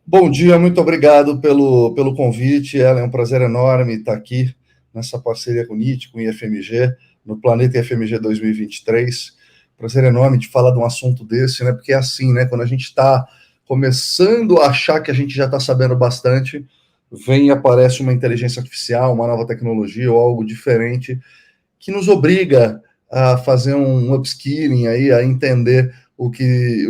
Bom dia, muito obrigado pelo convite, Ellen. É um prazer enorme estar aqui nessa parceria com o NIT, com o IFMG, no Planeta IFMG 2023. Prazer enorme de falar de um assunto desse, né? Porque é assim, né? Quando a gente está começando a achar que a gente já está sabendo bastante, vem e aparece uma inteligência artificial, uma nova tecnologia ou algo diferente que nos obriga a fazer um upskilling aí, a entender o que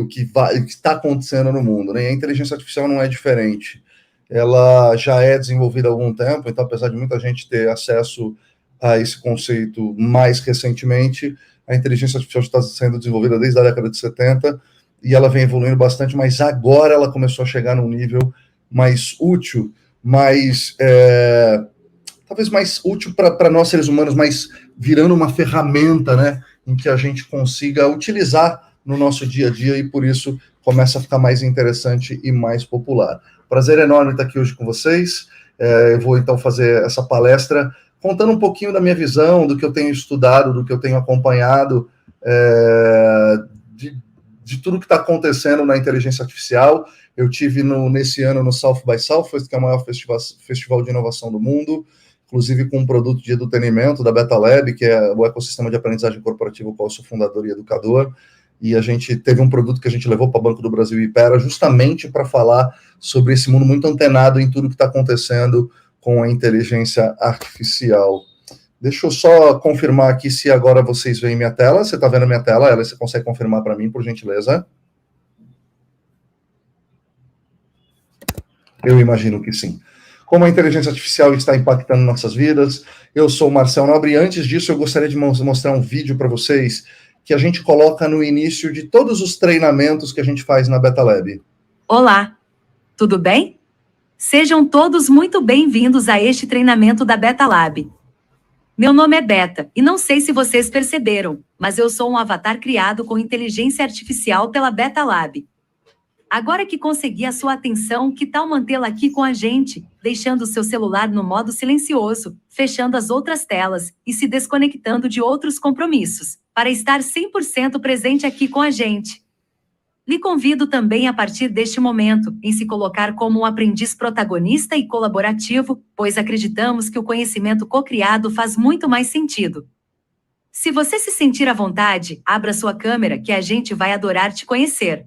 está acontecendo no mundo, né? E a inteligência artificial não é diferente. Ela já é desenvolvida há algum tempo, então, apesar de muita gente ter acesso a esse conceito mais recentemente, a inteligência artificial está sendo desenvolvida desde a década de 70 e ela vem evoluindo bastante, mas agora ela começou a chegar num nível mais útil, mais talvez mais útil para nós seres humanos, mas virando uma ferramenta, né, em que a gente consiga utilizar no nosso dia a dia e por isso começa a ficar mais interessante e mais popular. Prazer enorme estar aqui hoje com vocês. Eu vou então fazer essa palestra contando um pouquinho da minha visão, do que eu tenho estudado, do que eu tenho acompanhado, de tudo que está acontecendo na inteligência artificial. Eu tive nesse ano no South by Southwest, que é o maior festival de inovação do mundo, inclusive com um produto de edutainment da Beta Lab, que é o ecossistema de aprendizagem corporativa, o qual eu sou fundador e educador, e a gente teve um produto que a gente levou para o Banco do Brasil e Ipera, justamente para falar sobre esse mundo muito antenado em tudo que está acontecendo com a inteligência artificial. Deixa eu só confirmar aqui se agora vocês veem minha tela. Você está vendo minha tela? Ela, você consegue confirmar para mim, por gentileza? Eu imagino que sim. Como a inteligência artificial está impactando nossas vidas. Eu sou o Marcel Nobre e antes disso eu gostaria de mostrar um vídeo para vocês que a gente coloca no início de todos os treinamentos que a gente faz na Beta Lab. Olá, tudo bem? Sejam todos muito bem-vindos a este treinamento da Beta Lab. Meu nome é Beta, e não sei se vocês perceberam, mas eu sou um avatar criado com inteligência artificial pela Beta Lab. Agora que consegui a sua atenção, que tal mantê-la aqui com a gente, deixando o seu celular no modo silencioso, fechando as outras telas e se desconectando de outros compromissos, para estar 100% presente aqui com a gente? Lhe convido também a partir deste momento, em se colocar como um aprendiz protagonista e colaborativo, pois acreditamos que o conhecimento co-criado faz muito mais sentido. Se você se sentir à vontade, abra sua câmera que a gente vai adorar te conhecer.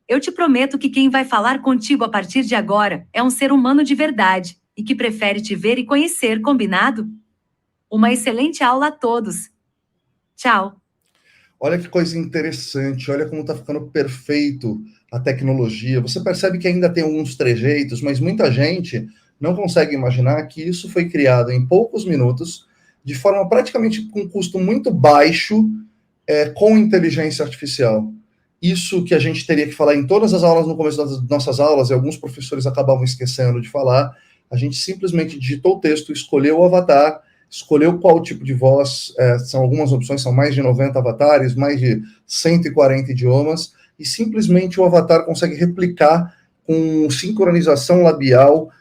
Eu te prometo que quem vai falar contigo a partir de agora é um ser humano de verdade, e que prefere te ver e conhecer, combinado? Uma excelente aula a todos. Tchau! Olha que coisa interessante, olha como está ficando perfeito a tecnologia. Você percebe que ainda tem alguns trejeitos, mas muita gente não consegue imaginar que isso foi criado em poucos minutos, de forma praticamente com custo muito baixo, com inteligência artificial. Isso que a gente teria que falar em todas as aulas, no começo das nossas aulas, e alguns professores acabavam esquecendo de falar, a gente simplesmente digitou o texto, escolheu o avatar, escolheu qual tipo de voz, são algumas opções, são mais de 90 avatares, mais de 140 idiomas, e simplesmente o avatar consegue replicar com sincronização labial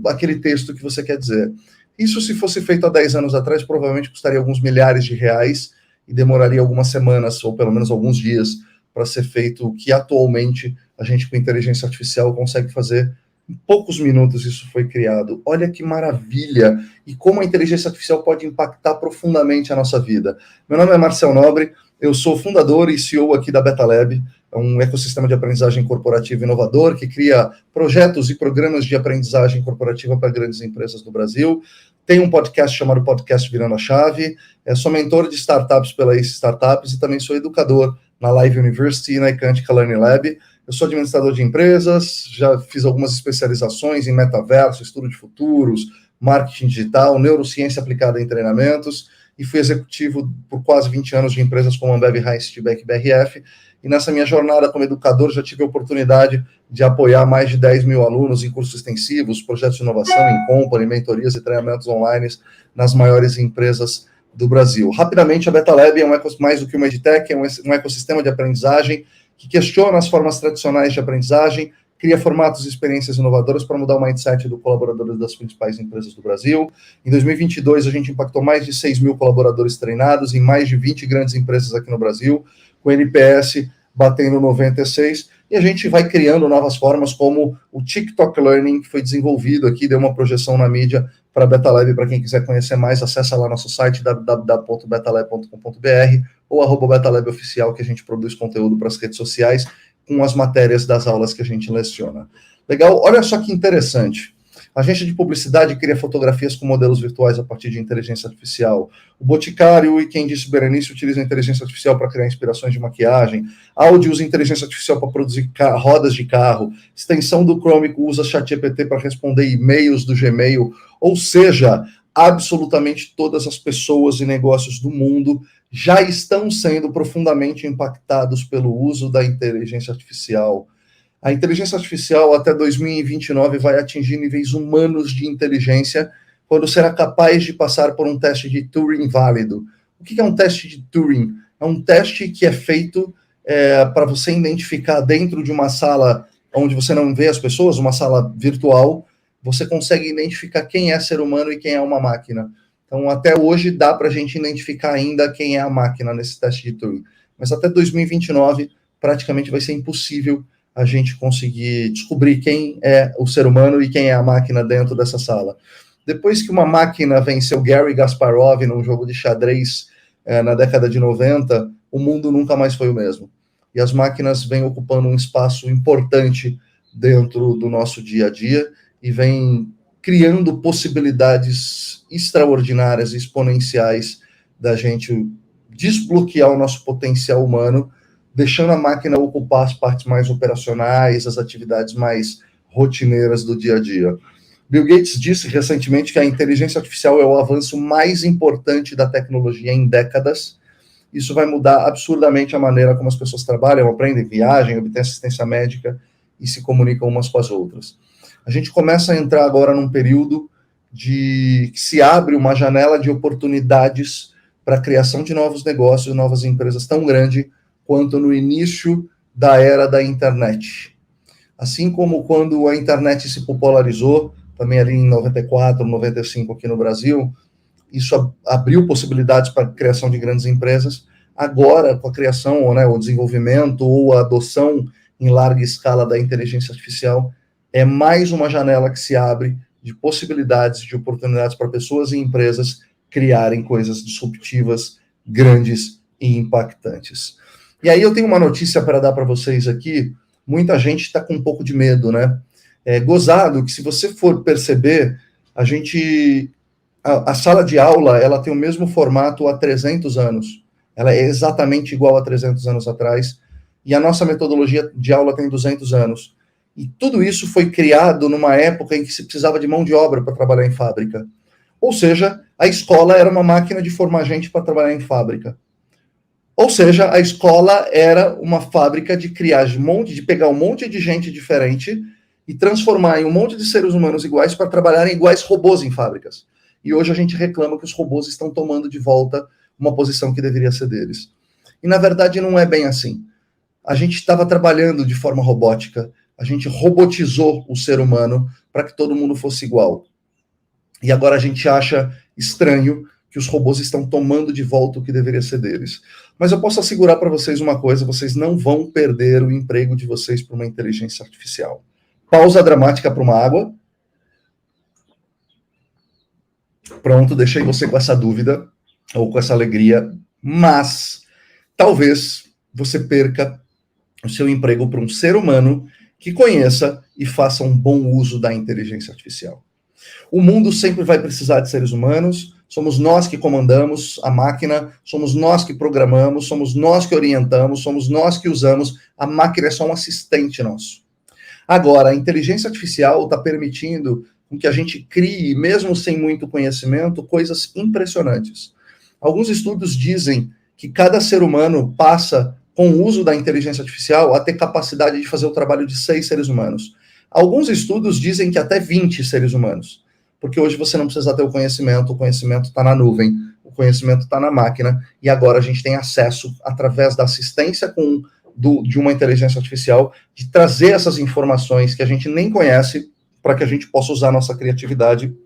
aquele texto que você quer dizer. Isso, se fosse feito há 10 anos atrás, provavelmente custaria alguns milhares de reais e demoraria algumas semanas, ou pelo menos alguns dias, para ser feito o que atualmente a gente, com inteligência artificial, consegue fazer. Em poucos minutos isso foi criado. Olha que maravilha! E como a inteligência artificial pode impactar profundamente a nossa vida. Meu nome é Marcel Nobre, eu sou fundador e CEO aqui da Beta Lab, um ecossistema de aprendizagem corporativa inovador que cria projetos e programas de aprendizagem corporativa para grandes empresas do Brasil. Tem um podcast chamado Podcast Virando a Chave. Sou mentor de startups pela Ace Startups e também sou educador na Live University e na Icantica Learning Lab. Eu sou administrador de empresas, já fiz algumas especializações em metaverso, estudo de futuros, marketing digital, neurociência aplicada em treinamentos, e fui executivo por quase 20 anos de empresas como Ambev, Heinz, Citibank e BRF. E nessa minha jornada como educador, já tive a oportunidade de apoiar mais de 10 mil alunos em cursos extensivos, projetos de inovação, em company, mentorias e treinamentos online nas maiores empresas do Brasil. Rapidamente, a Beta Lab é mais do que uma edtech, é um ecossistema de aprendizagem que questiona as formas tradicionais de aprendizagem, cria formatos e experiências inovadoras para mudar o mindset do colaborador das principais empresas do Brasil. Em 2022, a gente impactou mais de 6 mil colaboradores treinados em mais de 20 grandes empresas aqui no Brasil, com NPS batendo 96, e a gente vai criando novas formas, como o TikTok Learning, que foi desenvolvido aqui, deu uma projeção na mídia para a Betalab. Para quem quiser conhecer mais, acessa lá nosso site, www.betalab.com.br, ou @BetalabOficial, que a gente produz conteúdo para as redes sociais, com as matérias das aulas que a gente leciona. Legal? Olha só que interessante. A agência de publicidade cria fotografias com modelos virtuais a partir de inteligência artificial. O Boticário e Quem Disse Berenice utilizam inteligência artificial para criar inspirações de maquiagem. Audi usa inteligência artificial para produzir rodas de carro. Extensão do Chrome usa ChatGPT para responder e-mails do Gmail. Ou seja, absolutamente todas as pessoas e negócios do mundo já estão sendo profundamente impactados pelo uso da inteligência artificial. A inteligência artificial até 2029 vai atingir níveis humanos de inteligência quando será capaz de passar por um teste de Turing válido. O que é um teste de Turing? É um teste que é feito para você identificar dentro de uma sala onde você não vê as pessoas, uma sala virtual, você consegue identificar quem é ser humano e quem é uma máquina. Então, até hoje, dá para a gente identificar ainda quem é a máquina nesse teste de Turing. Mas até 2029, praticamente vai ser impossível a gente conseguir descobrir quem é o ser humano e quem é a máquina dentro dessa sala. Depois que uma máquina venceu Garry Kasparov num jogo de xadrez na década de 90, o mundo nunca mais foi o mesmo. E as máquinas vêm ocupando um espaço importante dentro do nosso dia a dia e vêm criando possibilidades extraordinárias e exponenciais da gente desbloquear o nosso potencial humano, deixando a máquina ocupar as partes mais operacionais, as atividades mais rotineiras do dia a dia. Bill Gates disse recentemente que a inteligência artificial é o avanço mais importante da tecnologia em décadas. Isso vai mudar absurdamente a maneira como as pessoas trabalham, aprendem, viajam, obtêm assistência médica e se comunicam umas com as outras. A gente começa a entrar agora num período que se abre uma janela de oportunidades para a criação de novos negócios, novas empresas tão grande quanto no início da era da internet. Assim como quando a internet se popularizou, também ali em 94, 95 aqui no Brasil, isso abriu possibilidades para a criação de grandes empresas. Agora, com a criação, né, o desenvolvimento ou a adoção em larga escala da inteligência artificial, é mais uma janela que se abre de possibilidades, de oportunidades para pessoas e empresas criarem coisas disruptivas, grandes e impactantes. E aí eu tenho uma notícia para dar para vocês aqui. Muita gente está com um pouco de medo, né? Gozado que, se você for perceber, a sala de aula, ela tem o mesmo formato há 300 anos. Ela é exatamente igual a 300 anos atrás. E a nossa metodologia de aula tem 200 anos. E tudo isso foi criado numa época em que se precisava de mão de obra para trabalhar em fábrica. Ou seja, a escola era uma máquina de formar gente para trabalhar em fábrica. Ou seja, a escola era uma fábrica de criar de pegar um monte de gente diferente e transformar em um monte de seres humanos iguais para trabalharem iguais robôs em fábricas. E hoje a gente reclama que os robôs estão tomando de volta uma posição que deveria ser deles. E, na verdade, não é bem assim. A gente estava trabalhando de forma robótica, a gente robotizou o ser humano para que todo mundo fosse igual. E agora a gente acha estranho que os robôs estão tomando de volta o que deveria ser deles. Mas eu posso assegurar para vocês uma coisa: vocês não vão perder o emprego de vocês por uma inteligência artificial. Pausa dramática para uma água. Pronto, deixei você com essa dúvida, ou com essa alegria, mas talvez você perca o seu emprego para um ser humano que conheça e faça um bom uso da inteligência artificial. O mundo sempre vai precisar de seres humanos, somos nós que comandamos a máquina, somos nós que programamos, somos nós que orientamos, somos nós que usamos, a máquina é só um assistente nosso. Agora, a inteligência artificial está permitindo que a gente crie, mesmo sem muito conhecimento, coisas impressionantes. Alguns estudos dizem que cada ser humano passa, com o uso da inteligência artificial, a ter capacidade de fazer o trabalho de 6 seres humanos. Alguns estudos dizem que até 20 seres humanos, porque hoje você não precisa ter o conhecimento está na nuvem, o conhecimento está na máquina, e agora a gente tem acesso, através da assistência de uma inteligência artificial, de trazer essas informações que a gente nem conhece, para que a gente possa usar a nossa criatividade,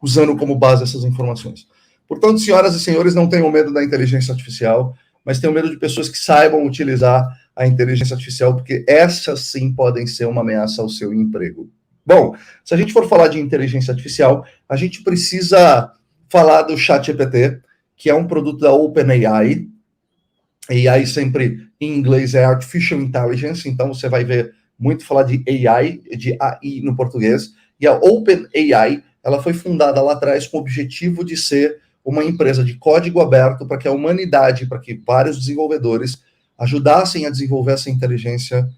usando como base essas informações. Portanto, senhoras e senhores, não tenham medo da inteligência artificial, mas tenham medo de pessoas que saibam utilizar a inteligência artificial, porque essas sim podem ser uma ameaça ao seu emprego. Bom, se a gente for falar de inteligência artificial, a gente precisa falar do ChatGPT, que é um produto da OpenAI. AI sempre em inglês é Artificial Intelligence, então você vai ver muito falar de AI, de AI no português. E a OpenAI, ela foi fundada lá atrás com o objetivo de ser uma empresa de código aberto para que a humanidade, para que vários desenvolvedores ajudassem a desenvolver essa inteligência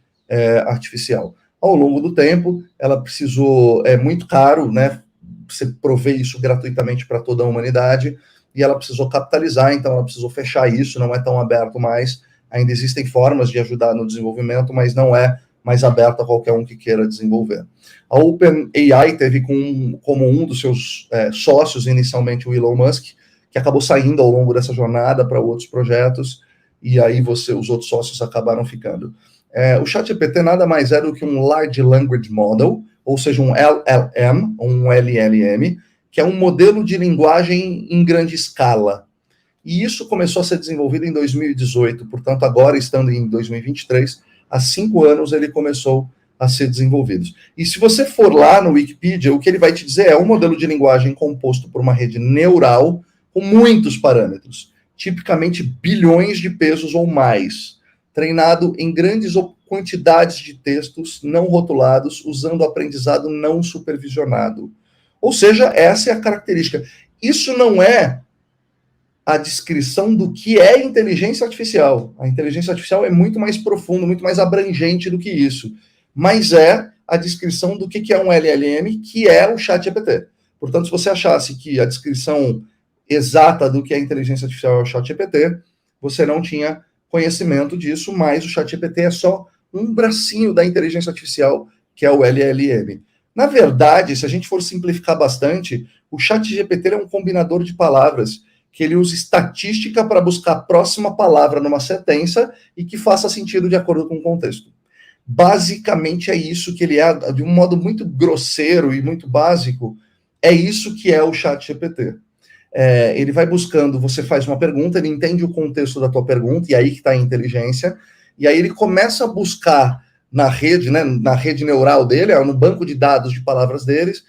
artificial. Ao longo do tempo, ela precisou, é muito caro, né, você prover isso gratuitamente para toda a humanidade, e ela precisou capitalizar, então ela precisou fechar isso, não é tão aberto mais, ainda existem formas de ajudar no desenvolvimento, mas não é mais aberto a qualquer um que queira desenvolver. A OpenAI teve como um dos seus sócios, inicialmente, o Elon Musk, que acabou saindo ao longo dessa jornada para outros projetos, e aí os outros sócios acabaram ficando. O ChatGPT nada mais é do que um Large Language Model, ou seja, um LLM, um LLM, que é um modelo de linguagem em grande escala. E isso começou a ser desenvolvido em 2018, portanto, agora, estando em 2023, há 5 anos ele começou a ser desenvolvido. E se você for lá no Wikipedia, o que ele vai te dizer é um modelo de linguagem composto por uma rede neural com muitos parâmetros, tipicamente bilhões de pesos ou mais, treinado em grandes quantidades de textos não rotulados, usando aprendizado não supervisionado. Ou seja, essa é a característica. Isso não é a descrição do que é inteligência artificial. A inteligência artificial é muito mais profunda, muito mais abrangente do que isso. Mas é a descrição do que é um LLM, que é o ChatGPT. Portanto, se você achasse que a descrição exata do que é inteligência artificial é o ChatGPT, você não tinha conhecimento disso, mas o ChatGPT é só um bracinho da inteligência artificial, que é o LLM. Na verdade, se a gente for simplificar bastante, o ChatGPT é um combinador de palavras, que ele usa estatística para buscar a próxima palavra numa sentença e que faça sentido de acordo com o contexto. Basicamente é isso que ele é, de um modo muito grosseiro e muito básico, é isso que é o ChatGPT. Ele vai buscando, você faz uma pergunta, ele entende o contexto da tua pergunta, e aí que está a inteligência, e aí ele começa a buscar na rede, né, na rede neural dele, no banco de dados de palavras deles,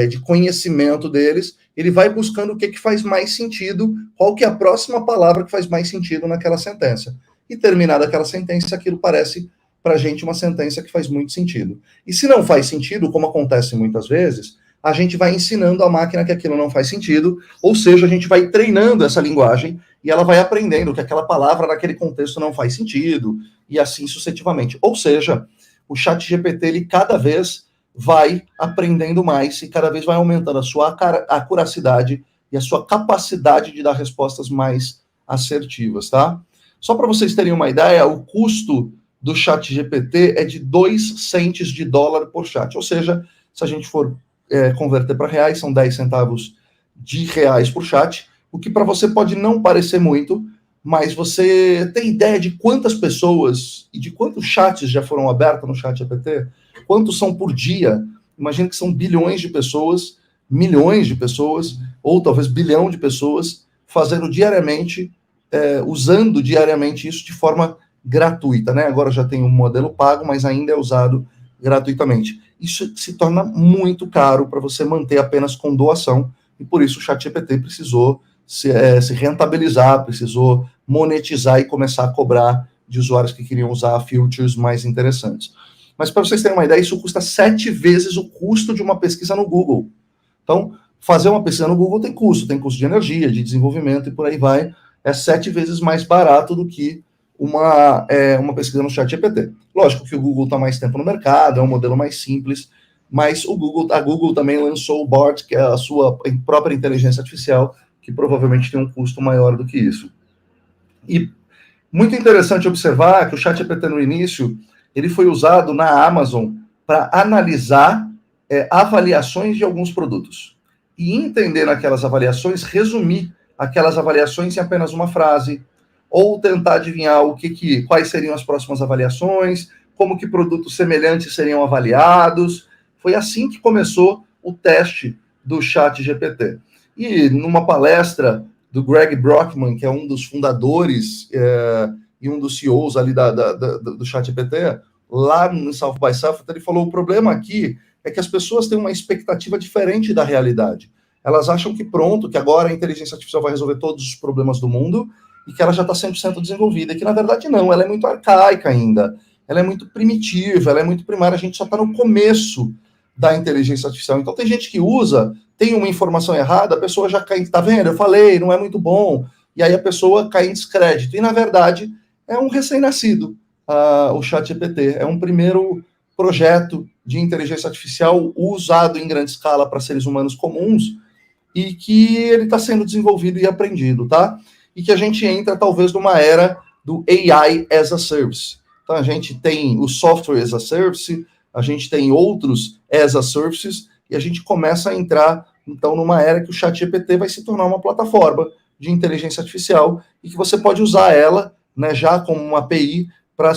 de conhecimento deles, ele vai buscando o que faz mais sentido, qual que é a próxima palavra que faz mais sentido naquela sentença. E terminada aquela sentença, aquilo parece para a gente uma sentença que faz muito sentido. E se não faz sentido, como acontece muitas vezes, a gente vai ensinando a máquina que aquilo não faz sentido, ou seja, a gente vai treinando essa linguagem e ela vai aprendendo que aquela palavra naquele contexto não faz sentido, e assim sucessivamente. Ou seja, o ChatGPT, ele cada vez vai aprendendo mais e cada vez vai aumentando a sua acuracidade e a sua capacidade de dar respostas mais assertivas, tá? Só para vocês terem uma ideia, o custo do ChatGPT é de 2 centes de dólar por chat, ou seja, se a gente for converter para reais, são 10 centavos de reais por chat, o que para você pode não parecer muito, mas você tem ideia de quantas pessoas e de quantos chats já foram abertos no ChatGPT? Quantos são por dia? Imagina que são bilhões de pessoas, milhões de pessoas, ou talvez bilhão de pessoas, fazendo diariamente, usando diariamente isso de forma gratuita, né? Agora já tem um modelo pago, mas ainda é usado gratuitamente. Isso se torna muito caro para você manter apenas com doação, e por isso o ChatGPT precisou se rentabilizar, precisou monetizar e começar a cobrar de usuários que queriam usar features mais interessantes. Mas para vocês terem uma ideia, isso custa 7 vezes o custo de uma pesquisa no Google. Então, fazer uma pesquisa no Google tem custo de energia, de desenvolvimento e por aí vai. É 7 vezes mais barato do que uma pesquisa no ChatGPT. Lógico que o Google está mais tempo no mercado, é um modelo mais simples, mas a Google também lançou o Bard, que é a sua própria inteligência artificial, que provavelmente tem um custo maior do que isso. E muito interessante observar que o ChatGPT no início, ele foi usado na Amazon para analisar avaliações de alguns produtos. E entender naquelas avaliações, resumir aquelas avaliações em apenas uma frase, ou tentar adivinhar quais seriam as próximas avaliações, como que produtos semelhantes seriam avaliados. Foi assim que começou o teste do ChatGPT. E numa palestra do Greg Brockman, que é um dos fundadores e um dos CEOs ali do ChatGPT, lá no South by Southwest, ele falou, o problema aqui é que as pessoas têm uma expectativa diferente da realidade. Elas acham que pronto, que agora a inteligência artificial vai resolver todos os problemas do mundo e que ela já está 100% desenvolvida, e que na verdade não, ela é muito arcaica ainda, ela é muito primitiva, ela é muito primária, a gente só está no começo da inteligência artificial. Então tem gente que usa, tem uma informação errada, a pessoa já cai, tá vendo, eu falei, não é muito bom, e aí a pessoa cai em descrédito, e na verdade é um recém-nascido, o ChatGPT, é um primeiro projeto de inteligência artificial usado em grande escala para seres humanos comuns, e que ele está sendo desenvolvido e aprendido, tá? E que a gente entra, talvez, numa era do AI as a Service. Então, a gente tem o software as a Service, a gente tem outros as a Services, e a gente começa a entrar, então, numa era que o ChatGPT vai se tornar uma plataforma de inteligência artificial, e que você pode usar ela, né, já como uma API, para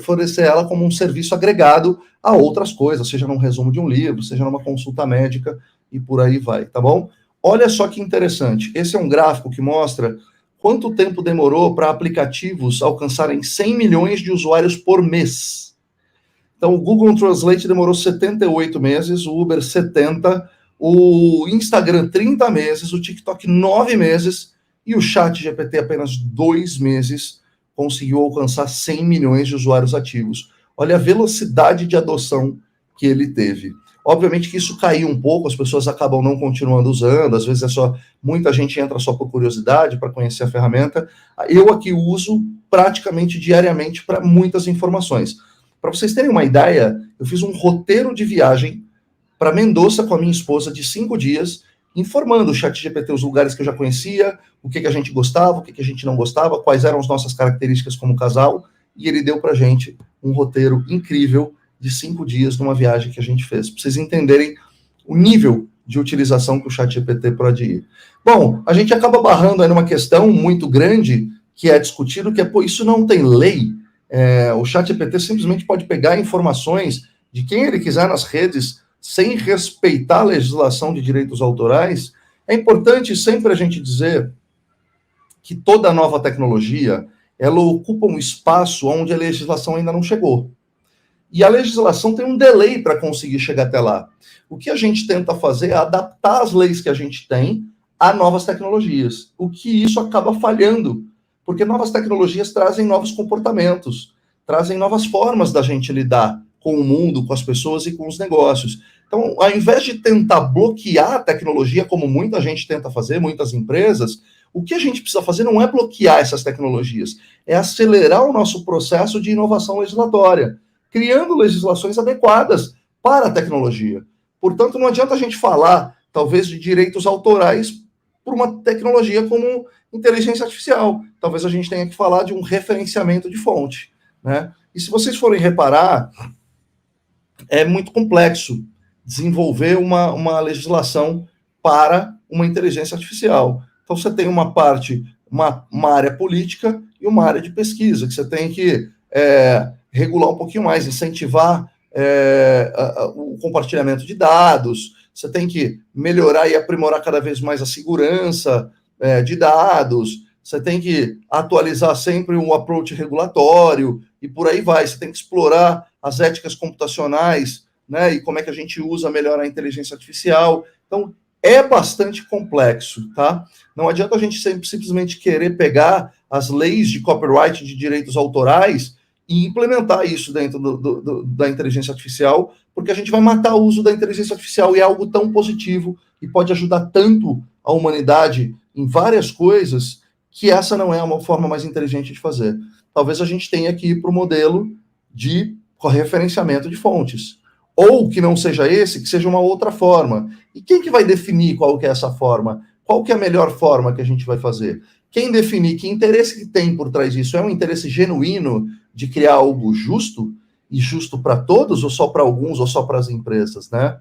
fornecer ela como um serviço agregado a outras coisas, seja num resumo de um livro, seja numa consulta médica, e por aí vai, tá bom? Olha só que interessante, esse é um gráfico que mostra quanto tempo demorou para aplicativos alcançarem 100 milhões de usuários por mês. Então, o Google Translate demorou 78 meses, o Uber 70, o Instagram 30 meses, o TikTok 9 meses, e o ChatGPT apenas 2 meses conseguiu alcançar 100 milhões de usuários ativos. Olha a velocidade de adoção que ele teve. Obviamente que isso caiu um pouco, as pessoas acabam não continuando usando, às vezes muita gente entra só por curiosidade, para conhecer a ferramenta. Eu aqui uso praticamente diariamente para muitas informações. Para vocês terem uma ideia, eu fiz um roteiro de viagem para Mendoza com a minha esposa de 5 dias, informando o ChatGPT os lugares que eu já conhecia, o que a gente gostava, o que a gente não gostava, quais eram as nossas características como casal, e ele deu para a gente um roteiro incrível de 5 dias numa viagem que a gente fez, para vocês entenderem o nível de utilização que o ChatGPT pode ir. Bom, a gente acaba barrando aí numa questão muito grande, que é discutido, que é, pô, isso não tem lei. O ChatGPT simplesmente pode pegar informações de quem ele quiser nas redes, sem respeitar a legislação de direitos autorais. É importante sempre a gente dizer que toda nova tecnologia, ela ocupa um espaço onde a legislação ainda não chegou. E a legislação tem um delay para conseguir chegar até lá. O que a gente tenta fazer é adaptar as leis que a gente tem a novas tecnologias. O que isso acaba falhando, porque novas tecnologias trazem novos comportamentos, trazem novas formas da gente lidar com o mundo, com as pessoas e com os negócios. Então, ao invés de tentar bloquear a tecnologia, como muita gente tenta fazer, muitas empresas, o que a gente precisa fazer não é bloquear essas tecnologias, é acelerar o nosso processo de inovação legislatória, criando legislações adequadas para a tecnologia. Portanto, não adianta a gente falar, talvez, de direitos autorais por uma tecnologia como inteligência artificial. Talvez a gente tenha que falar de um referenciamento de fonte, né? E se vocês forem reparar, é muito complexo desenvolver uma legislação para uma inteligência artificial. Então, você tem uma parte, uma área política e uma área de pesquisa, que você tem que regular um pouquinho mais, incentivar o compartilhamento de dados, você tem que melhorar e aprimorar cada vez mais a segurança de dados, você tem que atualizar sempre um approach regulatório, e por aí vai, você tem que explorar as éticas computacionais, né, e como é que a gente usa melhor a inteligência artificial. Então, é bastante complexo, tá? Não adianta a gente simplesmente querer pegar as leis de copyright, de direitos autorais, e implementar isso dentro da inteligência artificial, porque a gente vai matar o uso da inteligência artificial, e é algo tão positivo, e pode ajudar tanto a humanidade em várias coisas, que essa não é uma forma mais inteligente de fazer. Talvez a gente tenha que ir para o modelo de referenciamento de fontes. Ou que não seja esse, que seja uma outra forma. E quem que vai definir qual que é essa forma? Qual que é a melhor forma que a gente vai fazer? Quem definir que interesse que tem por trás disso é um interesse genuíno de criar algo justo, e justo para todos, ou só para alguns, ou só para as empresas, né?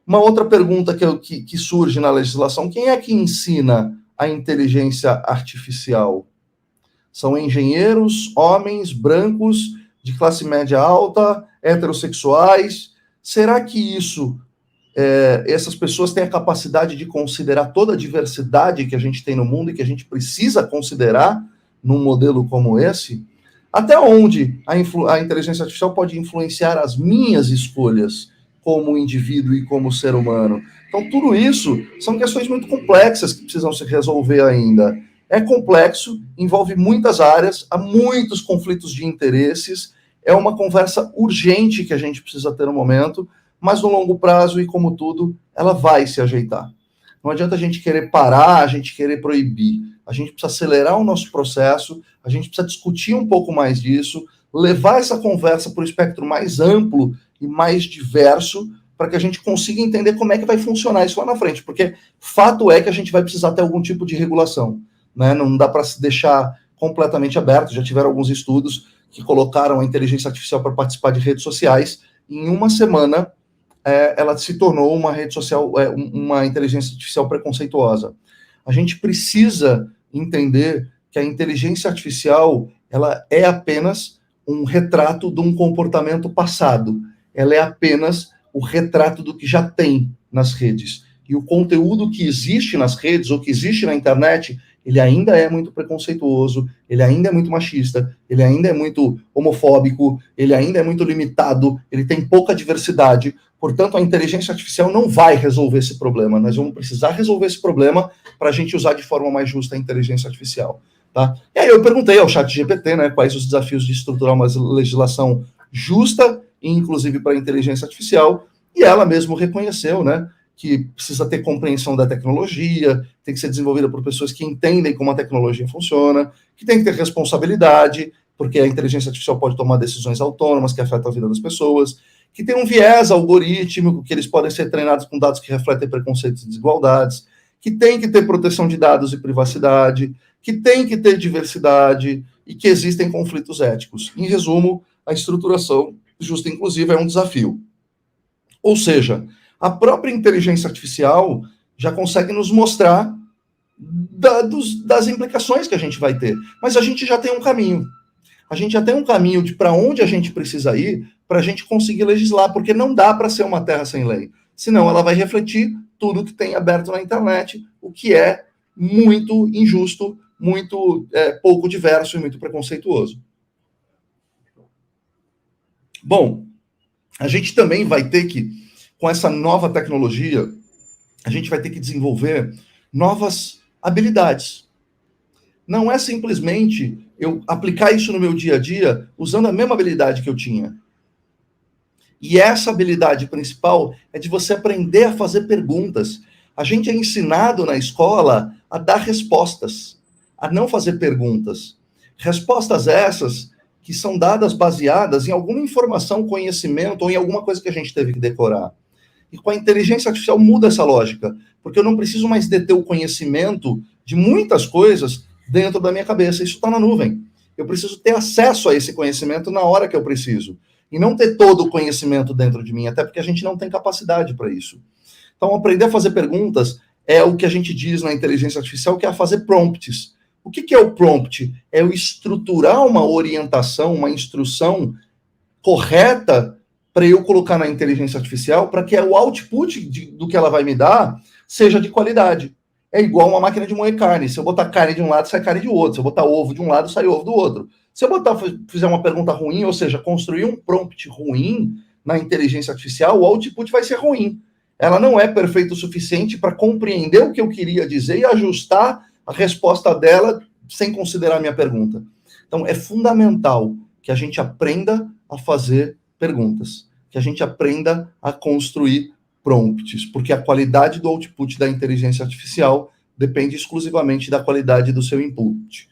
Uma outra pergunta que surge na legislação: quem é que ensina a inteligência artificial? São engenheiros, homens, brancos, de classe média alta, heterossexuais? Será que essas pessoas têm a capacidade de considerar toda a diversidade que a gente tem no mundo e que a gente precisa considerar num modelo como esse, até onde a inteligência artificial pode influenciar as minhas escolhas como indivíduo e como ser humano? Então, tudo isso são questões muito complexas que precisam se resolver ainda. É complexo, envolve muitas áreas, há muitos conflitos de interesses, é uma conversa urgente que a gente precisa ter no momento, mas no longo prazo, e como tudo, ela vai se ajeitar. Não adianta a gente querer parar, a gente querer proibir. A gente precisa acelerar o nosso processo, a gente precisa discutir um pouco mais disso, levar essa conversa para o espectro mais amplo e mais diverso, para que a gente consiga entender como é que vai funcionar isso lá na frente, porque fato é que a gente vai precisar ter algum tipo de regulação, né? Não dá para se deixar completamente aberto. Já tiveram alguns estudos que colocaram a inteligência artificial para participar de redes sociais, em uma semana ela se tornou uma rede social, uma inteligência artificial preconceituosa. A gente precisa entender que a inteligência artificial, ela é apenas um retrato de um comportamento passado. Ela é apenas o retrato do que já tem nas redes. E o conteúdo que existe nas redes, ou que existe na internet, ele ainda é muito preconceituoso, ele ainda é muito machista, ele ainda é muito homofóbico, ele ainda é muito limitado, ele tem pouca diversidade. Portanto, a inteligência artificial não vai resolver esse problema. Nós vamos precisar resolver esse problema para a gente usar de forma mais justa a inteligência artificial. Tá? E aí eu perguntei ao ChatGPT, né, quais os desafios de estruturar uma legislação justa, inclusive para a inteligência artificial, e ela mesmo reconheceu, né, que precisa ter compreensão da tecnologia, tem que ser desenvolvida por pessoas que entendem como a tecnologia funciona, que tem que ter responsabilidade, porque a inteligência artificial pode tomar decisões autônomas que afetam a vida das pessoas, que tem um viés algorítmico, que eles podem ser treinados com dados que refletem preconceitos e desigualdades, que tem que ter proteção de dados e privacidade, que tem que ter diversidade e que existem conflitos éticos. Em resumo, a estruturação justa e inclusiva é um desafio. Ou seja, a própria inteligência artificial já consegue nos mostrar das implicações que a gente vai ter. Mas a gente já tem um caminho. A gente já tem um caminho de para onde a gente precisa ir para a gente conseguir legislar, porque não dá para ser uma terra sem lei. Senão ela vai refletir tudo que tem aberto na internet, o que é muito injusto, muito pouco diverso e muito preconceituoso. Bom, a gente também vai ter que, com essa nova tecnologia, a gente vai ter que desenvolver novas habilidades. Não é simplesmente eu aplicar isso no meu dia a dia usando a mesma habilidade que eu tinha. E essa habilidade principal é de você aprender a fazer perguntas. A gente é ensinado na escola a dar respostas, a não fazer perguntas. Respostas essas que são dadas baseadas em alguma informação, conhecimento ou em alguma coisa que a gente teve que decorar. E com a inteligência artificial muda essa lógica, porque eu não preciso mais deter o conhecimento de muitas coisas dentro da minha cabeça. Isso está na nuvem. Eu preciso ter acesso a esse conhecimento na hora que eu preciso. E não ter todo o conhecimento dentro de mim, até porque a gente não tem capacidade para isso. Então, aprender a fazer perguntas é o que a gente diz na inteligência artificial, que é fazer prompts. O que é o prompt? É o estruturar uma orientação, uma instrução correta para eu colocar na inteligência artificial, para que o output do que ela vai me dar seja de qualidade. É igual uma máquina de moer carne. Se eu botar carne de um lado, sai carne de outro. Se eu botar ovo de um lado, sai ovo do outro. Se eu fizer uma pergunta ruim, ou seja, construir um prompt ruim na inteligência artificial, o output vai ser ruim. Ela não é perfeita o suficiente para compreender o que eu queria dizer e ajustar a resposta dela sem considerar a minha pergunta. Então, é fundamental que a gente aprenda a fazer perguntas, que a gente aprenda a construir prompts, porque a qualidade do output da inteligência artificial depende exclusivamente da qualidade do seu input.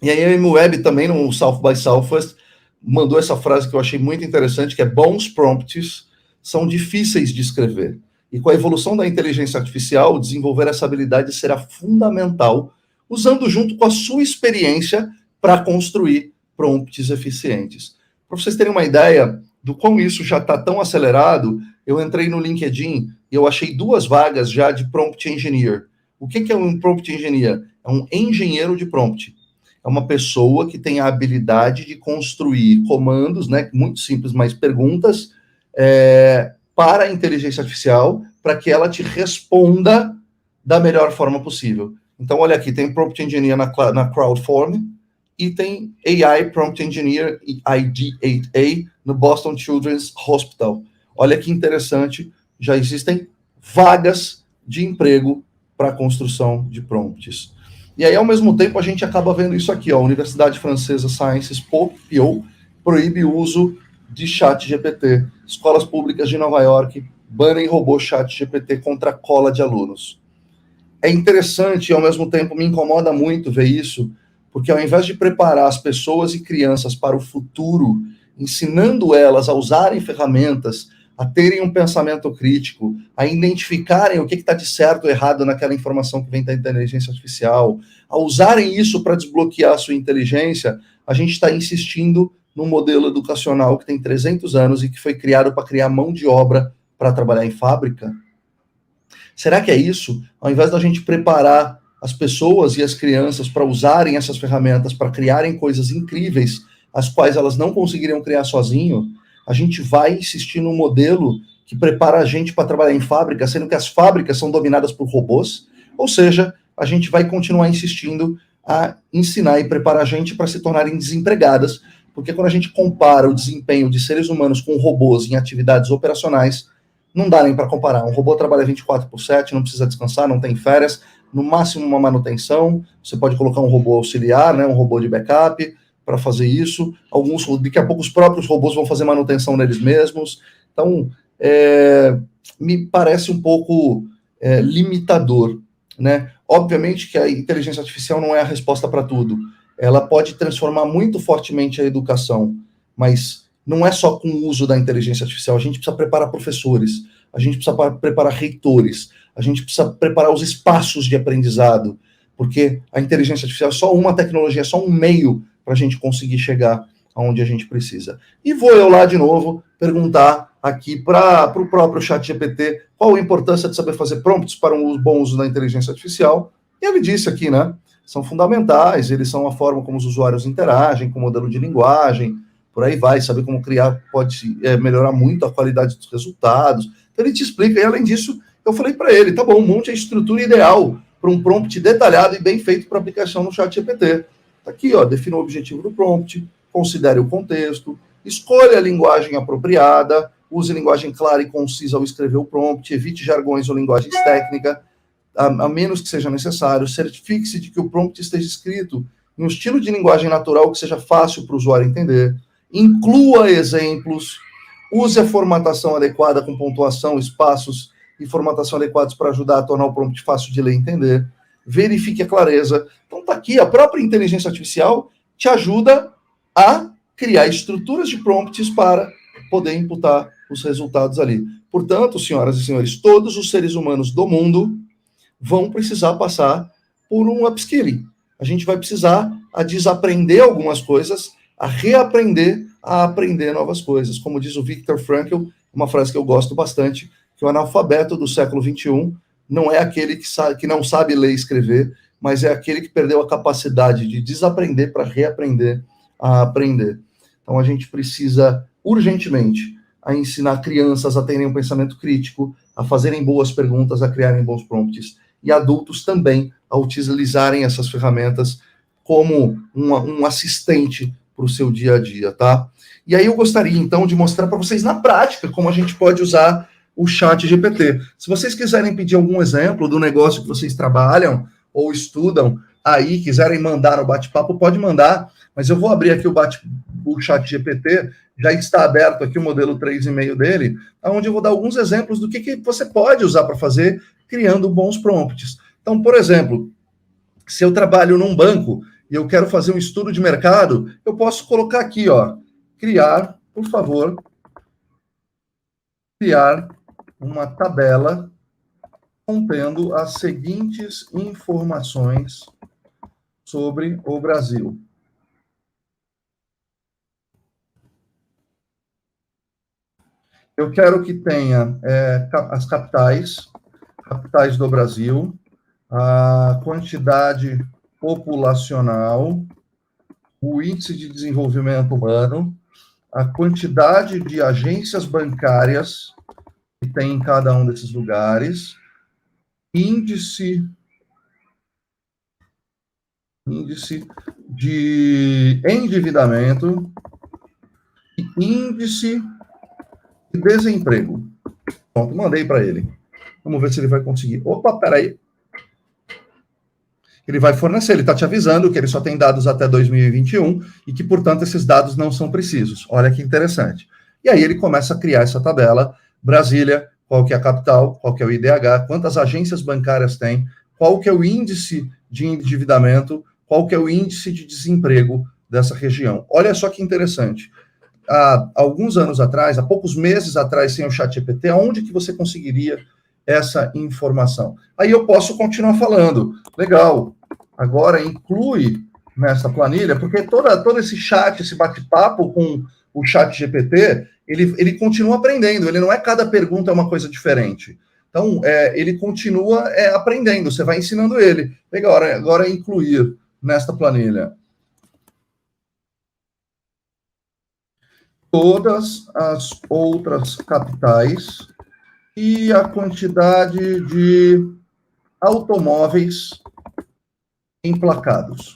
E aí a M-Web também, no South by Southwest, mandou essa frase que eu achei muito interessante, que é: bons prompts são difíceis de escrever. E com a evolução da inteligência artificial, desenvolver essa habilidade será fundamental, usando junto com a sua experiência para construir prompts eficientes. Para vocês terem uma ideia do quão isso já está tão acelerado, eu entrei no LinkedIn e eu achei 2 vagas já de prompt engineer. O que é um prompt engineer? É um engenheiro de prompt. É uma pessoa que tem a habilidade de construir comandos, né, muito simples, mas perguntas, para a inteligência artificial, para que ela te responda da melhor forma possível. Então, olha aqui, tem Prompt Engineer na CrowdForm e tem AI Prompt Engineer ID8A no Boston Children's Hospital. Olha que interessante, já existem vagas de emprego para a construção de prompts. E aí, ao mesmo tempo, a gente acaba vendo isso aqui, ó, a Universidade Francesa Sciences Po proíbe o uso de chat GPT. Escolas públicas de Nova York banem robô chat GPT contra a cola de alunos. É interessante e, ao mesmo tempo, me incomoda muito ver isso, porque ao invés de preparar as pessoas e crianças para o futuro, ensinando elas a usarem ferramentas, a terem um pensamento crítico, a identificarem o que está de certo ou errado naquela informação que vem da inteligência artificial, a usarem isso para desbloquear a sua inteligência, a gente está insistindo num modelo educacional que tem 300 anos e que foi criado para criar mão de obra para trabalhar em fábrica. Será que é isso? Ao invés da gente preparar as pessoas e as crianças para usarem essas ferramentas, para criarem coisas incríveis, as quais elas não conseguiriam criar sozinho, a gente vai insistir num modelo que prepara a gente para trabalhar em fábrica, sendo que as fábricas são dominadas por robôs, ou seja, a gente vai continuar insistindo a ensinar e preparar a gente para se tornarem desempregadas, porque quando a gente compara o desempenho de seres humanos com robôs em atividades operacionais, não dá nem para comparar. Um robô trabalha 24/7, não precisa descansar, não tem férias, no máximo uma manutenção. Você pode colocar um robô auxiliar, né, um robô de backup para fazer isso. Daqui a pouco os próprios robôs vão fazer manutenção neles mesmos. Então, me parece um pouco limitador, né? Obviamente que a inteligência artificial não é a resposta para tudo. Ela pode transformar muito fortemente a educação, mas não é só com o uso da inteligência artificial. A gente precisa preparar professores, a gente precisa preparar reitores, a gente precisa preparar os espaços de aprendizado, porque a inteligência artificial é só uma tecnologia, é só um meio para a gente conseguir chegar aonde a gente precisa. E vou eu lá de novo perguntar aqui para o próprio ChatGPT qual a importância de saber fazer prompts para um bom uso da inteligência artificial. E ele disse aqui, né? São fundamentais, eles são a forma como os usuários interagem com o modelo de linguagem, por aí vai, saber como criar pode melhorar muito a qualidade dos resultados. Então ele te explica, e além disso, eu falei para ele, tá bom, monte a estrutura ideal para um prompt detalhado e bem feito para aplicação no ChatGPT. Tá aqui, ó, defina o objetivo do prompt, considere o contexto, escolha a linguagem apropriada, use linguagem clara e concisa ao escrever o prompt, evite jargões ou linguagens técnicas, a menos que seja necessário, certifique-se de que o prompt esteja escrito em um estilo de linguagem natural que seja fácil para o usuário entender, inclua exemplos, use a formatação adequada com pontuação, espaços e formatação adequados para ajudar a tornar o prompt fácil de ler e entender, verifique a clareza. Então tá aqui, a própria inteligência artificial te ajuda a criar estruturas de prompts para poder imputar os resultados ali. Portanto, senhoras e senhores, todos os seres humanos do mundo vão precisar passar por um upskilling. A gente vai precisar a desaprender algumas coisas, a reaprender a aprender novas coisas. Como diz o Viktor Frankl, uma frase que eu gosto bastante, que o analfabeto do século XXI não é aquele que não sabe ler e escrever, mas é aquele que perdeu a capacidade de desaprender para reaprender a aprender. Então a gente precisa urgentemente a ensinar crianças a terem um pensamento crítico, a fazerem boas perguntas, a criarem bons prompts, e adultos também a utilizarem essas ferramentas como um assistente para o seu dia a dia, tá? E aí eu gostaria, então, de mostrar para vocês na prática como a gente pode usar o ChatGPT. Se vocês quiserem pedir algum exemplo do negócio que vocês trabalham ou estudam, aí quiserem mandar no bate-papo, pode mandar, mas eu vou abrir aqui o ChatGPT, já está aberto aqui o modelo 3,5 dele, onde eu vou dar alguns exemplos do que você pode usar para fazer, criando bons prompts. Então, por exemplo, se eu trabalho num banco e eu quero fazer um estudo de mercado, eu posso colocar aqui, ó, criar, por favor, criar uma tabela contendo as seguintes informações sobre o Brasil. Eu quero que tenha as capitais do Brasil, a quantidade populacional, o índice de desenvolvimento humano, a quantidade de agências bancárias que tem em cada um desses lugares, índice índice de endividamento e índice de desemprego. Pronto, mandei para ele. Vamos ver se ele vai conseguir. Opa, peraí. Ele vai fornecer, ele está te avisando que ele só tem dados até 2021 e que, portanto, esses dados não são precisos. Olha que interessante. E aí ele começa a criar essa tabela. Brasília, qual que é a capital, qual que é o IDH, quantas agências bancárias tem, qual que é o índice de endividamento, qual que é o índice de desemprego dessa região. Olha só que interessante. Há alguns anos atrás, há poucos meses atrás, sem o ChatGPT, onde que você conseguiria essa informação? Aí eu posso continuar falando. Legal. Agora inclui nessa planilha, porque todo esse chat, esse bate-papo com o ChatGPT, ele continua aprendendo. Ele não é cada pergunta é uma coisa diferente. Então, ele continua aprendendo. Você vai ensinando ele. Legal. Agora incluir nesta planilha todas as outras capitais e a quantidade de automóveis emplacados.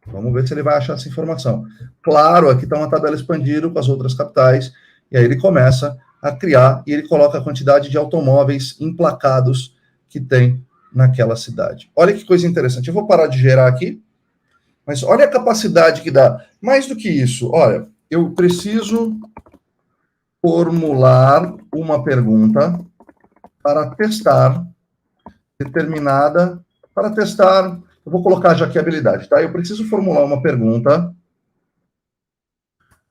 Vamos ver se ele vai achar essa informação. Claro, aqui está uma tabela expandida com as outras capitais, e aí ele começa a criar, e ele coloca a quantidade de automóveis emplacados que tem naquela cidade. Olha que coisa interessante. Eu vou parar de gerar aqui, mas olha a capacidade que dá. Mais do que isso, olha, eu preciso formular uma pergunta para testar eu vou colocar já aqui a habilidade, tá? Eu preciso formular uma pergunta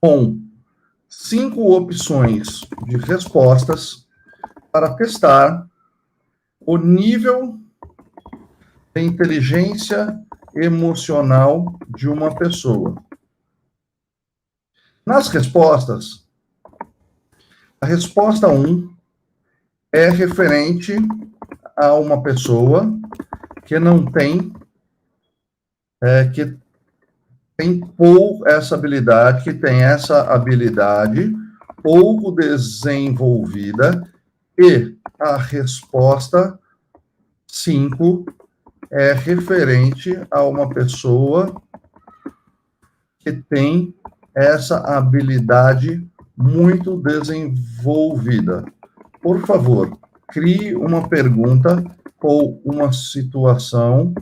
com 5 opções de respostas para testar o nível de inteligência emocional de uma pessoa. Nas respostas, a resposta 1 é referente a uma pessoa que não tem, que tem pouco essa habilidade, que tem essa habilidade pouco desenvolvida, e a resposta 5 é referente a uma pessoa que tem essa habilidade muito desenvolvida. Por favor, crie uma pergunta ou uma situação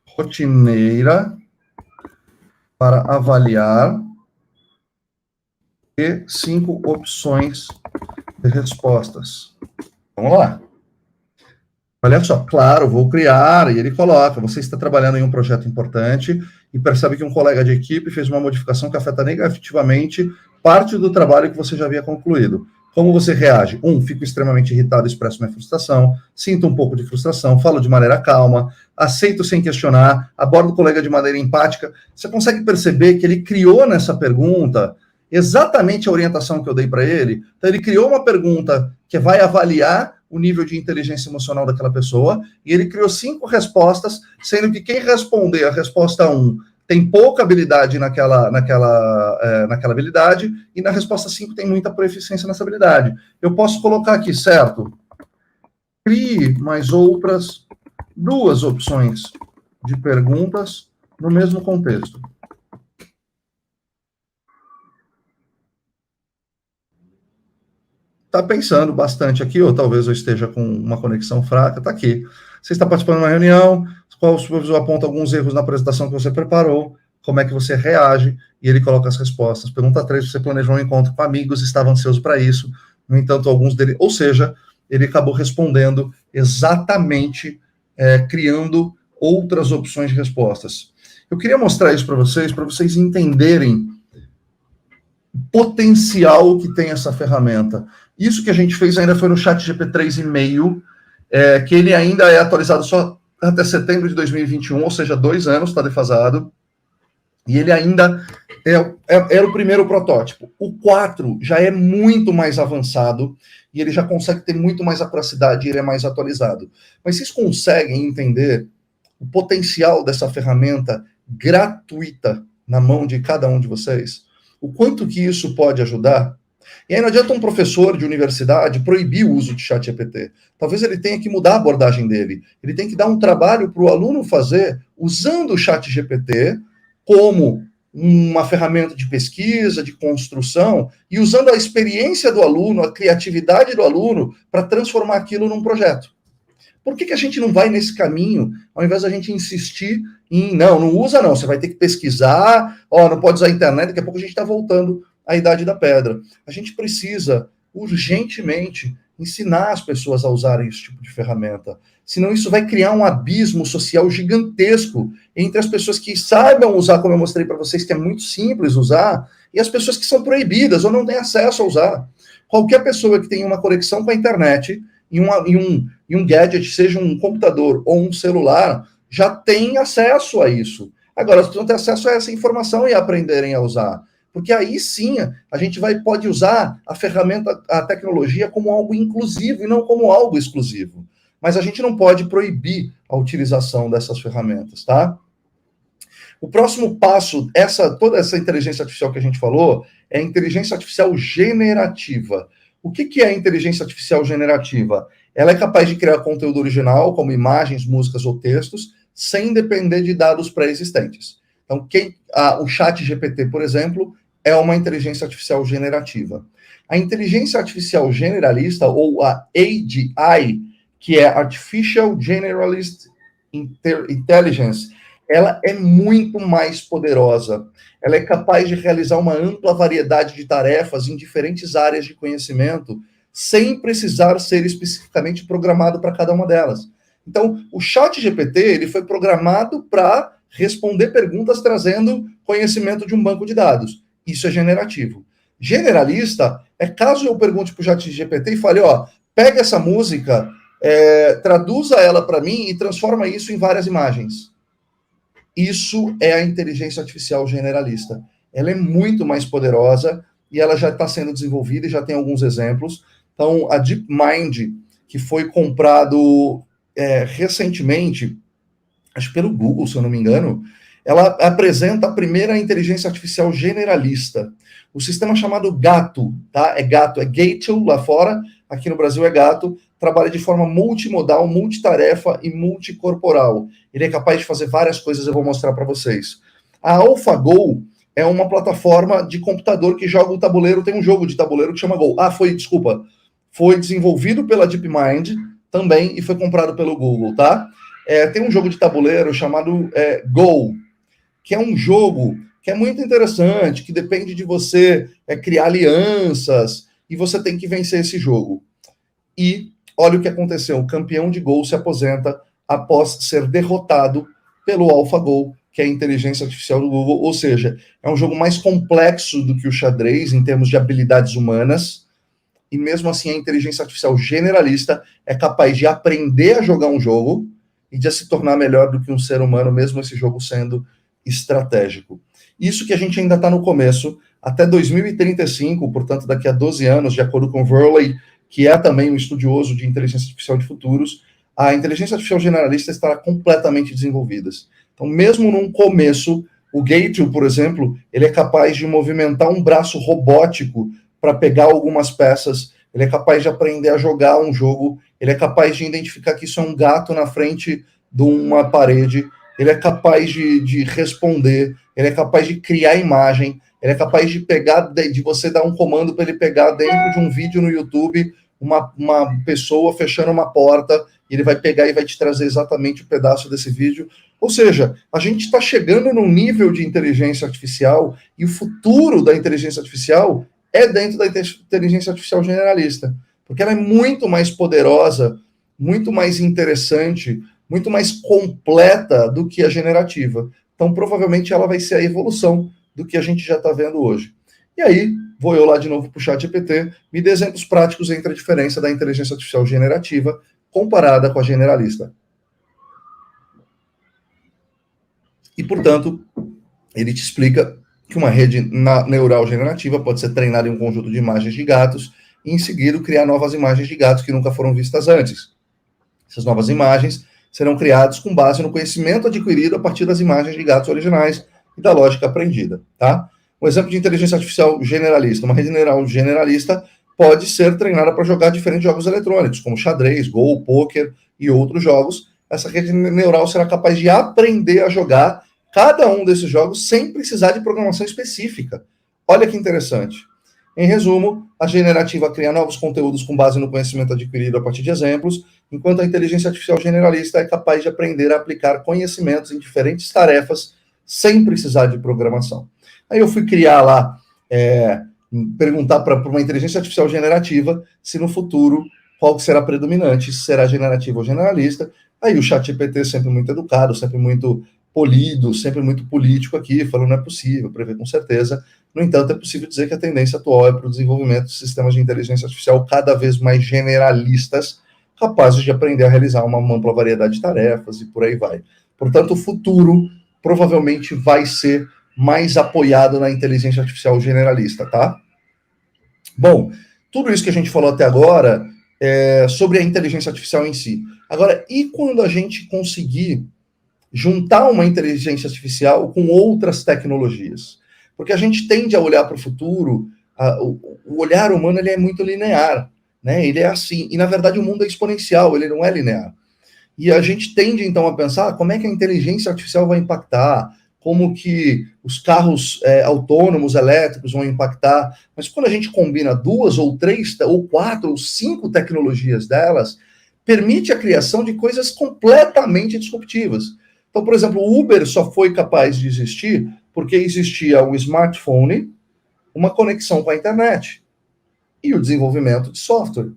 rotineira para avaliar e 5 opções de respostas. Vamos lá. Olha só, claro, vou criar, e ele coloca, você está trabalhando em um projeto importante e percebe que um colega de equipe fez uma modificação que afeta negativamente parte do trabalho que você já havia concluído. Como você reage? 1, fico extremamente irritado, expresso minha frustração, sinto um pouco de frustração, falo de maneira calma, aceito sem questionar, abordo o colega de maneira empática. Você consegue perceber que ele criou nessa pergunta exatamente a orientação que eu dei para ele? Então, ele criou uma pergunta que vai avaliar o nível de inteligência emocional daquela pessoa, e ele criou 5 respostas, sendo que quem responder a resposta 1 tem pouca habilidade naquela habilidade, e na resposta 5 tem muita proficiência nessa habilidade. Eu posso colocar aqui, certo? Crie mais outras 2 opções de perguntas no mesmo contexto. Está pensando bastante aqui, ou talvez eu esteja com uma conexão fraca, está aqui. Você está participando de uma reunião, qual o supervisor aponta alguns erros na apresentação que você preparou, como é que você reage, e ele coloca as respostas. Pergunta 3, você planejou um encontro com amigos, estava ansioso para isso, no entanto, alguns deles... Ou seja, ele acabou respondendo exatamente, criando outras opções de respostas. Eu queria mostrar isso para vocês entenderem o potencial que tem essa ferramenta. Isso que a gente fez ainda foi no ChatGPT 3,5, que ele ainda é atualizado só até setembro de 2021, ou seja, 2 anos, está defasado, e ele ainda era o primeiro protótipo. O 4 já é muito mais avançado, e ele já consegue ter muito mais acuracidade, e ele é mais atualizado. Mas vocês conseguem entender o potencial dessa ferramenta gratuita na mão de cada um de vocês? O quanto que isso pode ajudar? E aí não adianta um professor de universidade proibir o uso de ChatGPT. Talvez ele tenha que mudar a abordagem dele. Ele tem que dar um trabalho para o aluno fazer usando o ChatGPT como uma ferramenta de pesquisa, de construção, e usando a experiência do aluno, a criatividade do aluno, para transformar aquilo num projeto. Por que a gente não vai nesse caminho, ao invés da gente insistir em, não usa não, você vai ter que pesquisar, não pode usar a internet, daqui a pouco a gente está voltando à Idade da Pedra. A gente precisa, urgentemente, ensinar as pessoas a usarem esse tipo de ferramenta. Senão isso vai criar um abismo social gigantesco entre as pessoas que saibam usar, como eu mostrei para vocês, que é muito simples usar, e as pessoas que são proibidas ou não têm acesso a usar. Qualquer pessoa que tenha uma conexão com a internet e um gadget, seja um computador ou um celular, já tem acesso a isso. Agora, as pessoas têm acesso a essa informação e aprenderem a usar. Porque aí sim a gente pode usar a ferramenta, a tecnologia, como algo inclusivo e não como algo exclusivo. Mas a gente não pode proibir a utilização dessas ferramentas, tá? O próximo passo, toda essa inteligência artificial que a gente falou, é a inteligência artificial generativa. O que é a inteligência artificial generativa? Ela é capaz de criar conteúdo original, como imagens, músicas ou textos, sem depender de dados pré-existentes. Então, o ChatGPT, por exemplo, é uma inteligência artificial generativa. A inteligência artificial generalista, ou a AGI, que é Artificial Generalist Intelligence, ela é muito mais poderosa. Ela é capaz de realizar uma ampla variedade de tarefas em diferentes áreas de conhecimento, sem precisar ser especificamente programado para cada uma delas. Então, o ChatGPT, ele foi programado para responder perguntas trazendo conhecimento de um banco de dados. Isso é generativo. Generalista é caso eu pergunte para o ChatGPT e fale, pega essa música, traduza ela para mim e transforma isso em várias imagens. Isso é a inteligência artificial generalista. Ela é muito mais poderosa e ela já está sendo desenvolvida e já tem alguns exemplos. Então, a DeepMind, que foi comprado recentemente, acho que pelo Google, se eu não me engano, ela apresenta a primeira inteligência artificial generalista. O sistema chamado Gato, tá? É Gato lá fora, aqui no Brasil é Gato, trabalha de forma multimodal, multitarefa e multicorporal. Ele é capaz de fazer várias coisas, eu vou mostrar para vocês. A AlphaGo é uma plataforma de computador que joga o tabuleiro, tem um jogo de tabuleiro que chama Go. Foi desenvolvido pela DeepMind também e foi comprado pelo Google, tá? Tem um jogo de tabuleiro chamado Go, que é um jogo que é muito interessante, que depende de você criar alianças, e você tem que vencer esse jogo. E olha o que aconteceu, o campeão de Go se aposenta após ser derrotado pelo AlphaGo, que é a inteligência artificial do Google, ou seja, é um jogo mais complexo do que o xadrez, em termos de habilidades humanas, e mesmo assim a inteligência artificial generalista é capaz de aprender a jogar um jogo e de se tornar melhor do que um ser humano, mesmo esse jogo sendo estratégico. Isso que a gente ainda está no começo, até 2035, portanto, daqui a 12 anos, de acordo com Verley, que é também um estudioso de inteligência artificial de futuros, a inteligência artificial generalista estará completamente desenvolvida. Então, mesmo num começo, o Gato, por exemplo, ele é capaz de movimentar um braço robótico para pegar algumas peças, ele é capaz de aprender a jogar um jogo, ele é capaz de identificar que isso é um gato na frente de uma parede, ele é capaz de responder, ele é capaz de criar imagem, ele é capaz de pegar, de você dar um comando para ele pegar dentro de um vídeo no YouTube uma pessoa fechando uma porta, e ele vai pegar e vai te trazer exatamente um pedaço desse vídeo. Ou seja, a gente está chegando num nível de inteligência artificial, e o futuro da inteligência artificial é dentro da inteligência artificial generalista, porque ela é muito mais poderosa, muito mais interessante, muito mais completa do que a generativa. Então, provavelmente, ela vai ser a evolução do que a gente já está vendo hoje. E aí, vou eu lá de novo para o ChatGPT, me dê exemplos práticos entre a diferença da inteligência artificial generativa comparada com a generalista. E, portanto, ele te explica que uma rede neural generativa pode ser treinada em um conjunto de imagens de gatos e, em seguida, criar novas imagens de gatos que nunca foram vistas antes. Essas novas imagens serão criadas com base no conhecimento adquirido a partir das imagens de gatos originais e da lógica aprendida, tá? Um exemplo de inteligência artificial generalista. Uma rede neural generalista pode ser treinada para jogar diferentes jogos eletrônicos, como xadrez, Go, pôquer e outros jogos. Essa rede neural será capaz de aprender a jogar cada um desses jogos sem precisar de programação específica. Olha que interessante. Em resumo, a generativa cria novos conteúdos com base no conhecimento adquirido a partir de exemplos, enquanto a inteligência artificial generalista é capaz de aprender a aplicar conhecimentos em diferentes tarefas sem precisar de programação. Aí eu fui criar lá, perguntar para uma inteligência artificial generativa se no futuro qual será predominante, se será generativa ou generalista. Aí o ChatGPT, sempre muito educado, sempre muito polido, sempre muito político aqui, falando não é possível, prevê com certeza. No entanto, é possível dizer que a tendência atual é para o desenvolvimento de sistemas de inteligência artificial cada vez mais generalistas, capazes de aprender a realizar uma ampla variedade de tarefas e por aí vai. Portanto, o futuro provavelmente vai ser mais apoiado na inteligência artificial generalista, tá? Bom, tudo isso que a gente falou até agora é sobre a inteligência artificial em si. Agora, e quando a gente conseguir juntar uma inteligência artificial com outras tecnologias? Porque a gente tende a olhar para o futuro, o olhar humano ele é muito linear, né? Ele é assim, e na verdade o mundo é exponencial, ele não é linear. E a gente tende então a pensar como é que a inteligência artificial vai impactar, como que os carros autônomos, elétricos vão impactar, mas quando a gente combina 2 ou 3 ou 4 ou 5 tecnologias delas, permite a criação de coisas completamente disruptivas. Então, por exemplo, o Uber só foi capaz de existir porque existia um smartphone, uma conexão com a internet e o desenvolvimento de software.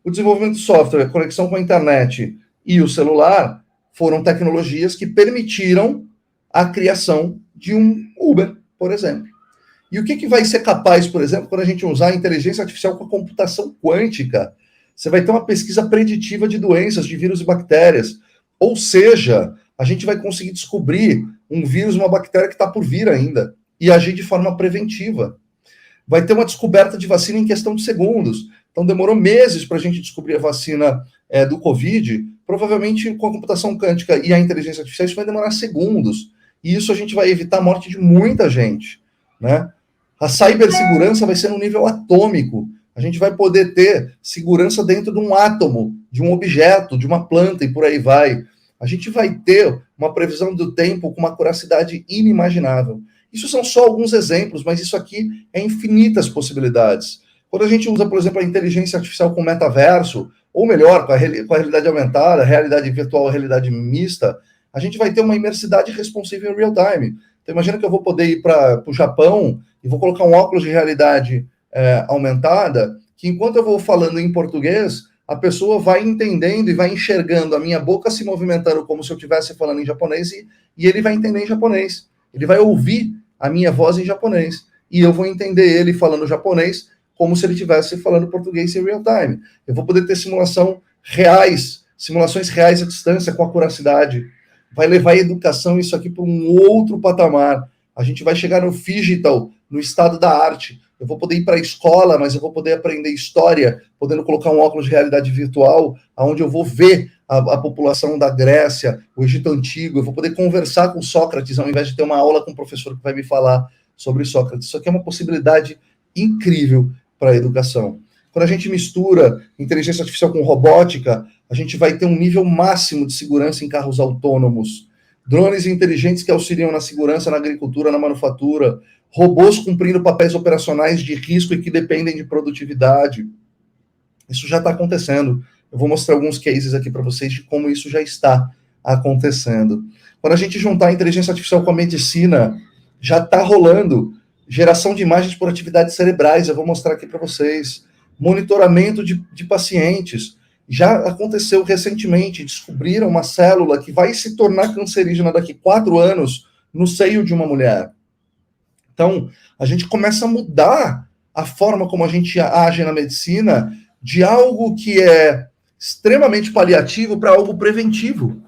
O desenvolvimento de software, a conexão com a internet e o celular foram tecnologias que permitiram a criação de um Uber, por exemplo. E o que vai ser capaz, por exemplo, quando a gente usar a inteligência artificial com a computação quântica? Você vai ter uma pesquisa preditiva de doenças, de vírus e bactérias. Ou seja, a gente vai conseguir descobrir um vírus, uma bactéria que está por vir ainda, e agir de forma preventiva. Vai ter uma descoberta de vacina em questão de segundos. Então, demorou meses para a gente descobrir a vacina do Covid. Provavelmente, com a computação quântica e a inteligência artificial, isso vai demorar segundos. E isso a gente vai evitar a morte de muita gente, né? A cibersegurança vai ser no nível atômico. A gente vai poder ter segurança dentro de um átomo, de um objeto, de uma planta e por aí vai. A gente vai ter uma previsão do tempo com uma curacidade inimaginável. Isso são só alguns exemplos, mas isso aqui é infinitas possibilidades. Quando a gente usa, por exemplo, a inteligência artificial com metaverso, ou melhor, com a realidade aumentada, a realidade virtual, a realidade mista, a gente vai ter uma imersidade responsiva em real time. Então, imagina que eu vou poder ir para o Japão e vou colocar um óculos de realidade aumentada, que enquanto eu vou falando em português, a pessoa vai entendendo e vai enxergando a minha boca se movimentando como se eu estivesse falando em japonês e ele vai entender em japonês. Ele vai ouvir a minha voz em japonês. E eu vou entender ele falando japonês como se ele estivesse falando português em real time. Eu vou poder ter simulações reais à distância com acuracidade. Vai levar a educação isso aqui para um outro patamar. A gente vai chegar no digital, no estado da arte. Eu vou poder ir para a escola, mas eu vou poder aprender história, podendo colocar um óculos de realidade virtual, onde eu vou ver a população da Grécia, o Egito Antigo, eu vou poder conversar com Sócrates, ao invés de ter uma aula com um professor que vai me falar sobre Sócrates. Isso aqui é uma possibilidade incrível para a educação. Quando a gente mistura inteligência artificial com robótica, a gente vai ter um nível máximo de segurança em carros autônomos, drones inteligentes que auxiliam na segurança, na agricultura, na manufatura, robôs cumprindo papéis operacionais de risco e que dependem de produtividade. Isso já está acontecendo. Eu vou mostrar alguns cases aqui para vocês de como isso já está acontecendo. Quando a gente juntar a inteligência artificial com a medicina, já está rolando geração de imagens por atividades cerebrais. Eu vou mostrar aqui para vocês. Monitoramento de pacientes. Já aconteceu recentemente. Descobriram uma célula que vai se tornar cancerígena daqui a 4 anos no seio de uma mulher. Então, a gente começa a mudar a forma como a gente age na medicina de algo que é extremamente paliativo para algo preventivo.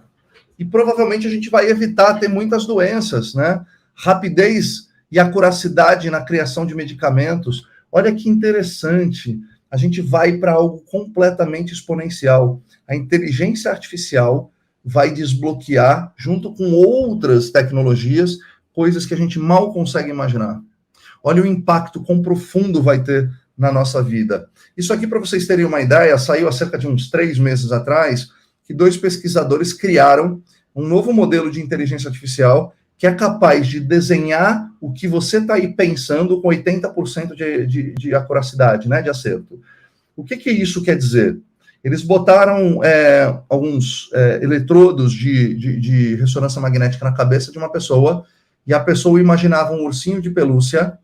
E provavelmente a gente vai evitar ter muitas doenças, né? Rapidez e acuracidade na criação de medicamentos. Olha que interessante. A gente vai para algo completamente exponencial. A inteligência artificial vai desbloquear, junto com outras tecnologias, coisas que a gente mal consegue imaginar. olha o impacto quão profundo vai ter na nossa vida. Isso aqui, para vocês terem uma ideia, saiu há cerca de uns 3 meses atrás, que 2 pesquisadores criaram um novo modelo de inteligência artificial que é capaz de desenhar o que você está aí pensando com 80% de acuracidade, né, de acerto. O que isso quer dizer? Eles botaram alguns eletrodos de ressonância magnética na cabeça de uma pessoa, e a pessoa imaginava um ursinho de pelúcia,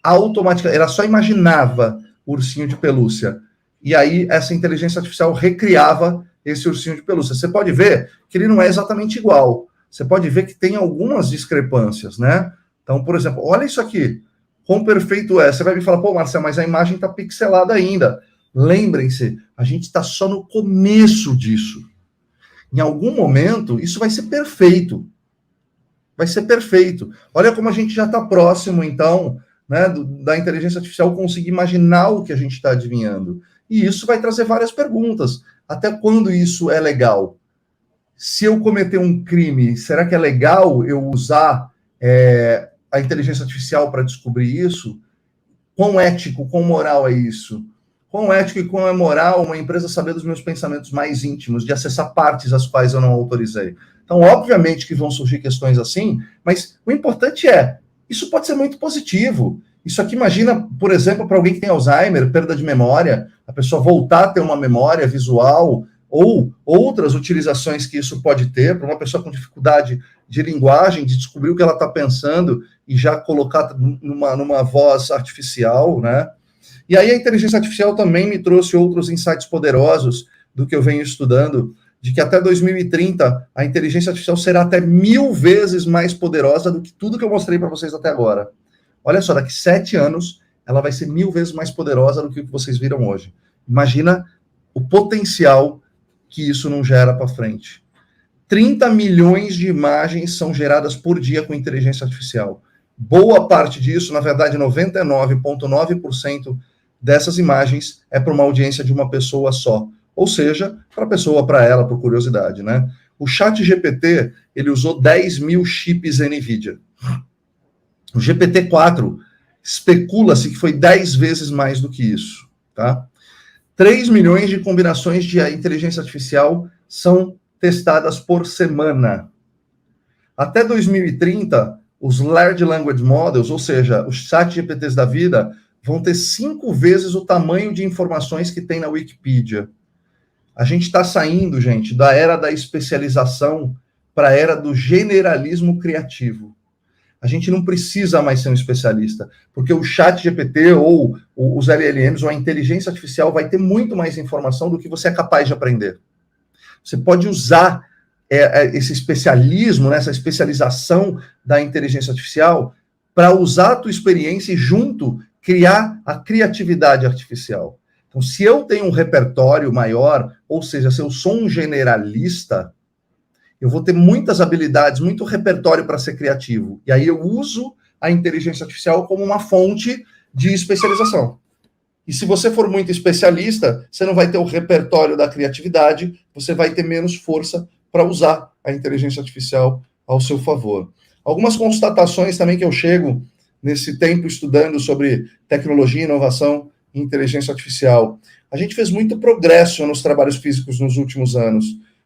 automaticamente, ela só imaginava o ursinho de pelúcia, e aí essa inteligência artificial recriava esse ursinho de pelúcia. Você pode ver que ele não é exatamente igual, você pode ver que tem algumas discrepâncias, né? Então, por exemplo, olha isso aqui, quão perfeito é. Você vai me falar, pô, Marcelo, mas a imagem está pixelada ainda. Lembrem-se, a gente está só no começo disso. Em algum momento, isso vai ser perfeito. Vai ser perfeito. Olha como a gente já está próximo, então, né, da inteligência artificial conseguir imaginar o que a gente está adivinhando. E isso vai trazer várias perguntas. Até quando isso é legal? Se eu cometer um crime, será que é legal eu usar a inteligência artificial para descobrir isso? Quão ético, quão moral é isso? Quão ético e quão é moral uma empresa saber dos meus pensamentos mais íntimos, de acessar partes às quais eu não autorizei? Então, obviamente que vão surgir questões assim, mas o importante isso pode ser muito positivo. Isso aqui, imagina, por exemplo, para alguém que tem Alzheimer, perda de memória, a pessoa voltar a ter uma memória visual, ou outras utilizações que isso pode ter, para uma pessoa com dificuldade de linguagem, de descobrir o que ela está pensando e já colocar numa voz artificial, né? E aí a inteligência artificial também me trouxe outros insights poderosos do que eu venho estudando, de que até 2030 a inteligência artificial será até 1000 vezes mais poderosa do que tudo que eu mostrei para vocês até agora. Olha só, daqui 7 anos ela vai ser 1000 vezes mais poderosa do que o que vocês viram hoje. Imagina o potencial que isso não gera para frente. 30 milhões de imagens são geradas por dia com inteligência artificial. Boa parte disso, na verdade, 99,9% dessas imagens é para uma audiência de uma pessoa só. Ou seja, para a pessoa, para ela, por curiosidade, né? O ChatGPT, ele usou 10 mil chips NVIDIA. O GPT-4 especula-se que foi 10 vezes mais do que isso, tá? 3 milhões de combinações de inteligência artificial são testadas por semana. Até 2030, os Large Language Models, ou seja, os ChatGPTs da vida, vão ter 5 vezes o tamanho de informações que tem na Wikipedia. A gente está saindo, gente, da era da especialização para a era do generalismo criativo. A gente não precisa mais ser um especialista, porque o ChatGPT ou os LLMs ou a inteligência artificial vai ter muito mais informação do que você é capaz de aprender. Você pode usar esse especialismo, né, essa especialização da inteligência artificial para usar a tua experiência e junto criar a criatividade artificial. Então, se eu tenho um repertório maior, ou seja, se eu sou um generalista, eu vou ter muitas habilidades, muito repertório para ser criativo. E aí eu uso a inteligência artificial como uma fonte de especialização. E se você for muito especialista, você não vai ter o repertório da criatividade, você vai ter menos força para usar a inteligência artificial ao seu favor. Algumas constatações também que eu chego nesse tempo estudando sobre tecnologia, inovação e inteligência artificial. A gente fez muito progresso nos trabalhos físicos nos últimos anos.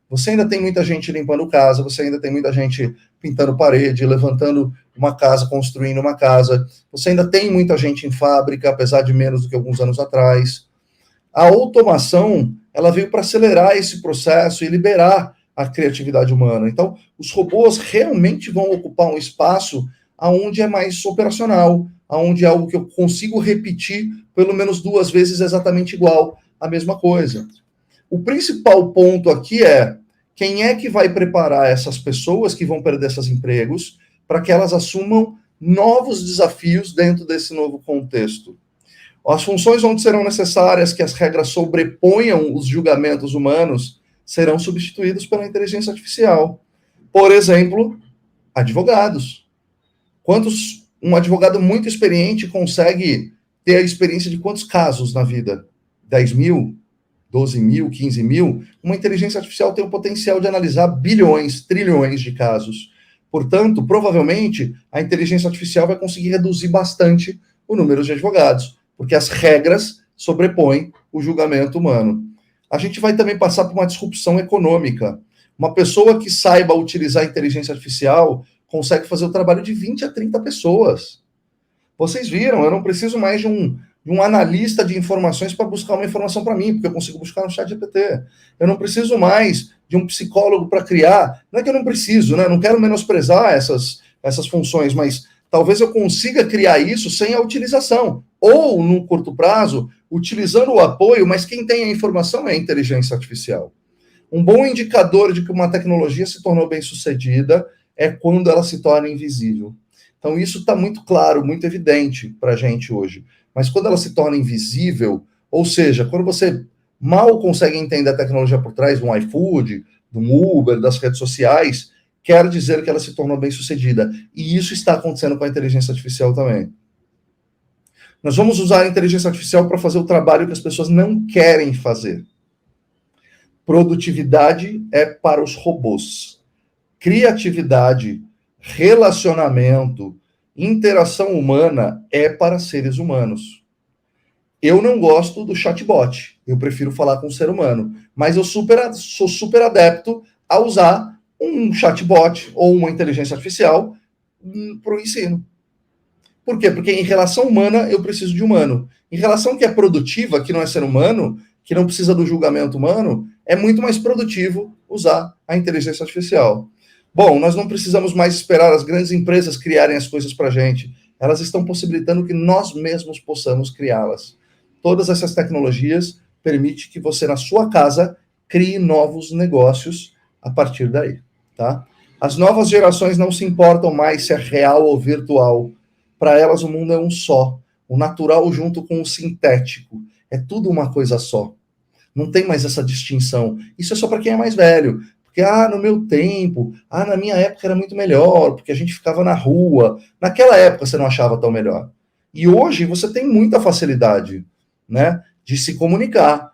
Você ainda tem muita gente limpando casa, você ainda tem muita gente pintando parede, levantando uma casa, construindo uma casa. Você ainda tem muita gente em fábrica, apesar de menos do que alguns anos atrás. A automação, ela veio para acelerar esse processo e liberar a criatividade humana. Então, os robôs realmente vão ocupar um espaço aonde é mais operacional, aonde é algo que eu consigo repetir pelo menos 2 vezes exatamente igual a mesma coisa. O principal ponto aqui é quem é que vai preparar essas pessoas que vão perder esses empregos para que elas assumam novos desafios dentro desse novo contexto. As funções onde serão necessárias que as regras sobreponham os julgamentos humanos serão substituídas pela inteligência artificial. Por exemplo, advogados. Um advogado muito experiente consegue ter a experiência de quantos casos na vida? 10 mil? 12 mil, 15 mil, uma inteligência artificial tem o potencial de analisar bilhões, trilhões de casos. Portanto, provavelmente, a inteligência artificial vai conseguir reduzir bastante o número de advogados, porque as regras sobrepõem o julgamento humano. A gente vai também passar por uma disrupção econômica. Uma pessoa que saiba utilizar a inteligência artificial consegue fazer o trabalho de 20 a 30 pessoas. Vocês viram, eu não preciso mais de um analista de informações para buscar uma informação para mim, porque eu consigo buscar no ChatGPT. Eu não preciso mais de um psicólogo para criar. Não é que eu não preciso, né? Eu não quero menosprezar essas funções, mas talvez eu consiga criar isso sem a utilização. Ou, num curto prazo, utilizando o apoio, mas quem tem a informação é a inteligência artificial. Um bom indicador de que uma tecnologia se tornou bem-sucedida é quando ela se torna invisível. Então, isso está muito claro, muito evidente para a gente hoje. Mas quando ela se torna invisível, ou seja, quando você mal consegue entender a tecnologia por trás do iFood, do Uber, das redes sociais, quer dizer que ela se tornou bem-sucedida. E isso está acontecendo com a inteligência artificial também. Nós vamos usar a inteligência artificial para fazer o trabalho que as pessoas não querem fazer. Produtividade é para os robôs. Criatividade, relacionamento, interação humana é para seres humanos. Eu não gosto do chatbot, eu prefiro falar com o ser humano, mas eu sou super adepto a usar um chatbot ou uma inteligência artificial para o ensino. Por quê? Porque em relação humana eu preciso de humano. Em relação que é produtiva, que não é ser humano, que não precisa do julgamento humano, é muito mais produtivo usar a inteligência artificial. Bom, nós não precisamos mais esperar as grandes empresas criarem as coisas para a gente. Elas estão possibilitando que nós mesmos possamos criá-las. Todas essas tecnologias permitem que você, na sua casa, crie novos negócios a partir daí, tá? As novas gerações não se importam mais se é real ou virtual. Para elas, o mundo é um só. O natural junto com o sintético. É tudo uma coisa só. Não tem mais essa distinção. Isso é só para quem é mais velho. Porque, no meu tempo, na minha época era muito melhor, porque a gente ficava na rua. Naquela época você não achava tão melhor. E hoje você tem muita facilidade, né, de se comunicar.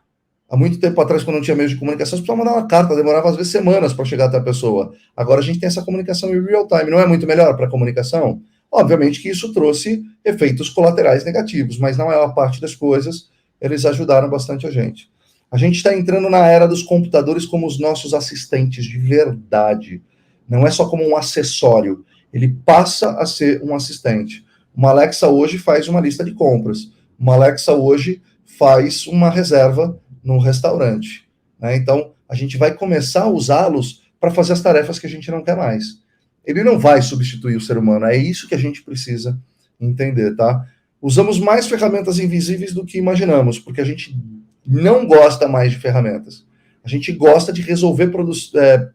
Há muito tempo atrás, quando não tinha meio de comunicação, você precisava mandar uma carta, demorava às vezes semanas para chegar até a pessoa. Agora a gente tem essa comunicação em real time. Não é muito melhor para a comunicação? Obviamente que isso trouxe efeitos colaterais negativos, mas na maior parte das coisas, eles ajudaram bastante a gente. A gente está entrando na era dos computadores como os nossos assistentes de verdade. Não é só como um acessório. Ele passa a ser um assistente. Uma Alexa hoje faz uma lista de compras. Uma Alexa hoje faz uma reserva num restaurante, né? Então, a gente vai começar a usá-los para fazer as tarefas que a gente não quer mais. Ele não vai substituir o ser humano. É isso que a gente precisa entender, tá? Usamos mais ferramentas invisíveis do que imaginamos, porque a gente não gosta mais de ferramentas. A gente gosta de resolver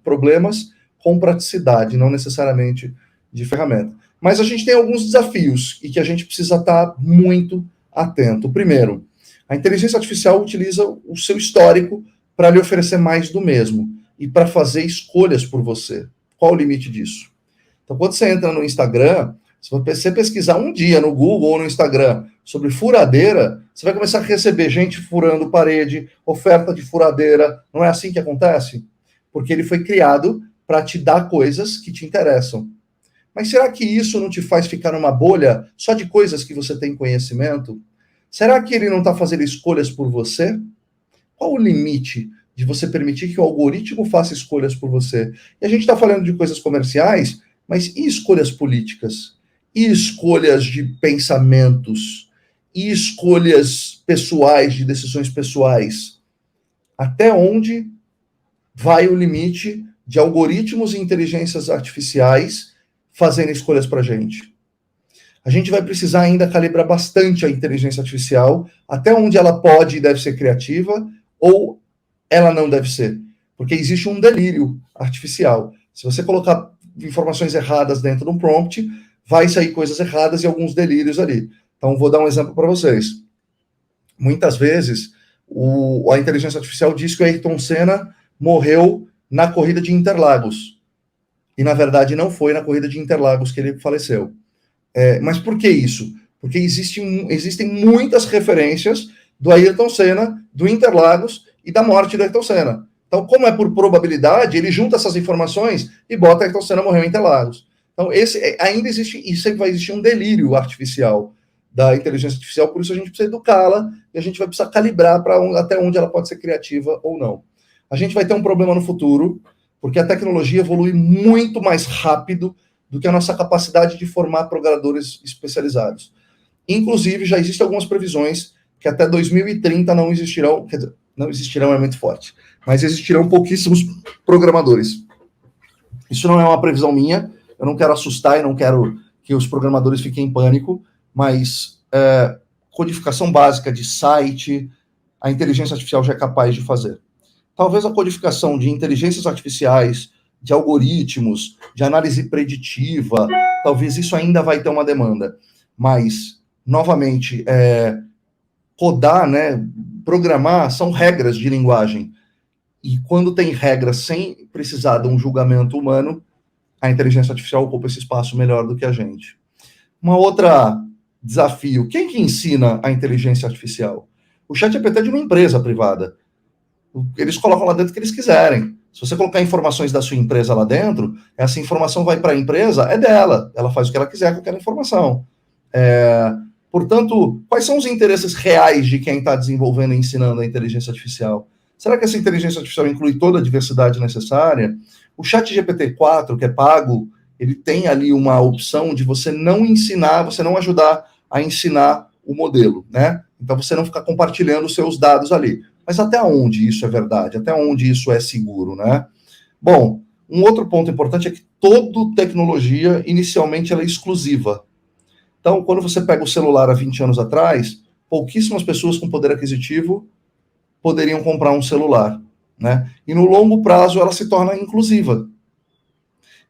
problemas com praticidade, não necessariamente de ferramenta. Mas a gente tem alguns desafios e que a gente precisa estar muito atento. Primeiro, a inteligência artificial utiliza o seu histórico para lhe oferecer mais do mesmo e para fazer escolhas por você. Qual o limite disso? Então, quando você entra no Instagram, se você pesquisar um dia no Google ou no Instagram sobre furadeira, você vai começar a receber gente furando parede, oferta de furadeira. Não é assim que acontece? Porque ele foi criado para te dar coisas que te interessam. Mas será que isso não te faz ficar numa bolha só de coisas que você tem conhecimento? Será que ele não está fazendo escolhas por você? Qual o limite de você permitir que o algoritmo faça escolhas por você? E a gente está falando de coisas comerciais, mas e escolhas políticas? E escolhas de pensamentos? E escolhas pessoais, de decisões pessoais? Até onde vai o limite de algoritmos e inteligências artificiais fazendo escolhas para a gente? A gente vai precisar ainda calibrar bastante a inteligência artificial, até onde ela pode e deve ser criativa, ou ela não deve ser. Porque existe um delírio artificial. Se você colocar informações erradas dentro de um prompt, vai sair coisas erradas e alguns delírios ali. Então, vou dar um exemplo para vocês. Muitas vezes, a inteligência artificial diz que o Ayrton Senna morreu na corrida de Interlagos. E, na verdade, não foi na corrida de Interlagos que ele faleceu. Mas por que isso? Porque existem muitas referências do Ayrton Senna, do Interlagos e da morte do Ayrton Senna. Então, como é por probabilidade, ele junta essas informações e bota Ayrton Senna morreu em Interlagos. Então, ainda existe, e sempre vai existir um delírio artificial da inteligência artificial, por isso a gente precisa educá-la e a gente vai precisar calibrar até onde ela pode ser criativa ou não. A gente vai ter um problema no futuro, porque a tecnologia evolui muito mais rápido do que a nossa capacidade de formar programadores especializados. Inclusive, já existem algumas previsões que até 2030 não existirão, quer dizer, não existirão é muito forte, mas existirão pouquíssimos programadores. Isso não é uma previsão minha, eu não quero assustar e não quero que os programadores fiquem em pânico, mas codificação básica de site, a inteligência artificial já é capaz de fazer. Talvez a codificação de inteligências artificiais, de algoritmos, de análise preditiva, talvez isso ainda vai ter uma demanda. Mas, novamente, codar, né, programar, são regras de linguagem. E quando tem regras sem precisar de um julgamento humano, a inteligência artificial ocupa esse espaço melhor do que a gente. Uma outra desafio, quem que ensina a inteligência artificial? O ChatGPT é de uma empresa privada. Eles colocam lá dentro o que eles quiserem. Se você colocar informações da sua empresa lá dentro, essa informação vai para a empresa, é dela. Ela faz o que ela quiser com aquela informação. Portanto, quais são os interesses reais de quem está desenvolvendo e ensinando a inteligência artificial? Será que essa inteligência artificial inclui toda a diversidade necessária? O ChatGPT-4, que é pago, ele tem ali uma opção de você não ensinar, você não ajudar a ensinar o modelo, né? Então, você não ficar compartilhando os seus dados ali. Mas até onde isso é verdade? Até onde isso é seguro, né? Bom, um outro ponto importante é que toda tecnologia, inicialmente, ela é exclusiva. Então, quando você pega o celular há 20 anos atrás, pouquíssimas pessoas com poder aquisitivo poderiam comprar um celular, né? E no longo prazo, ela se torna inclusiva.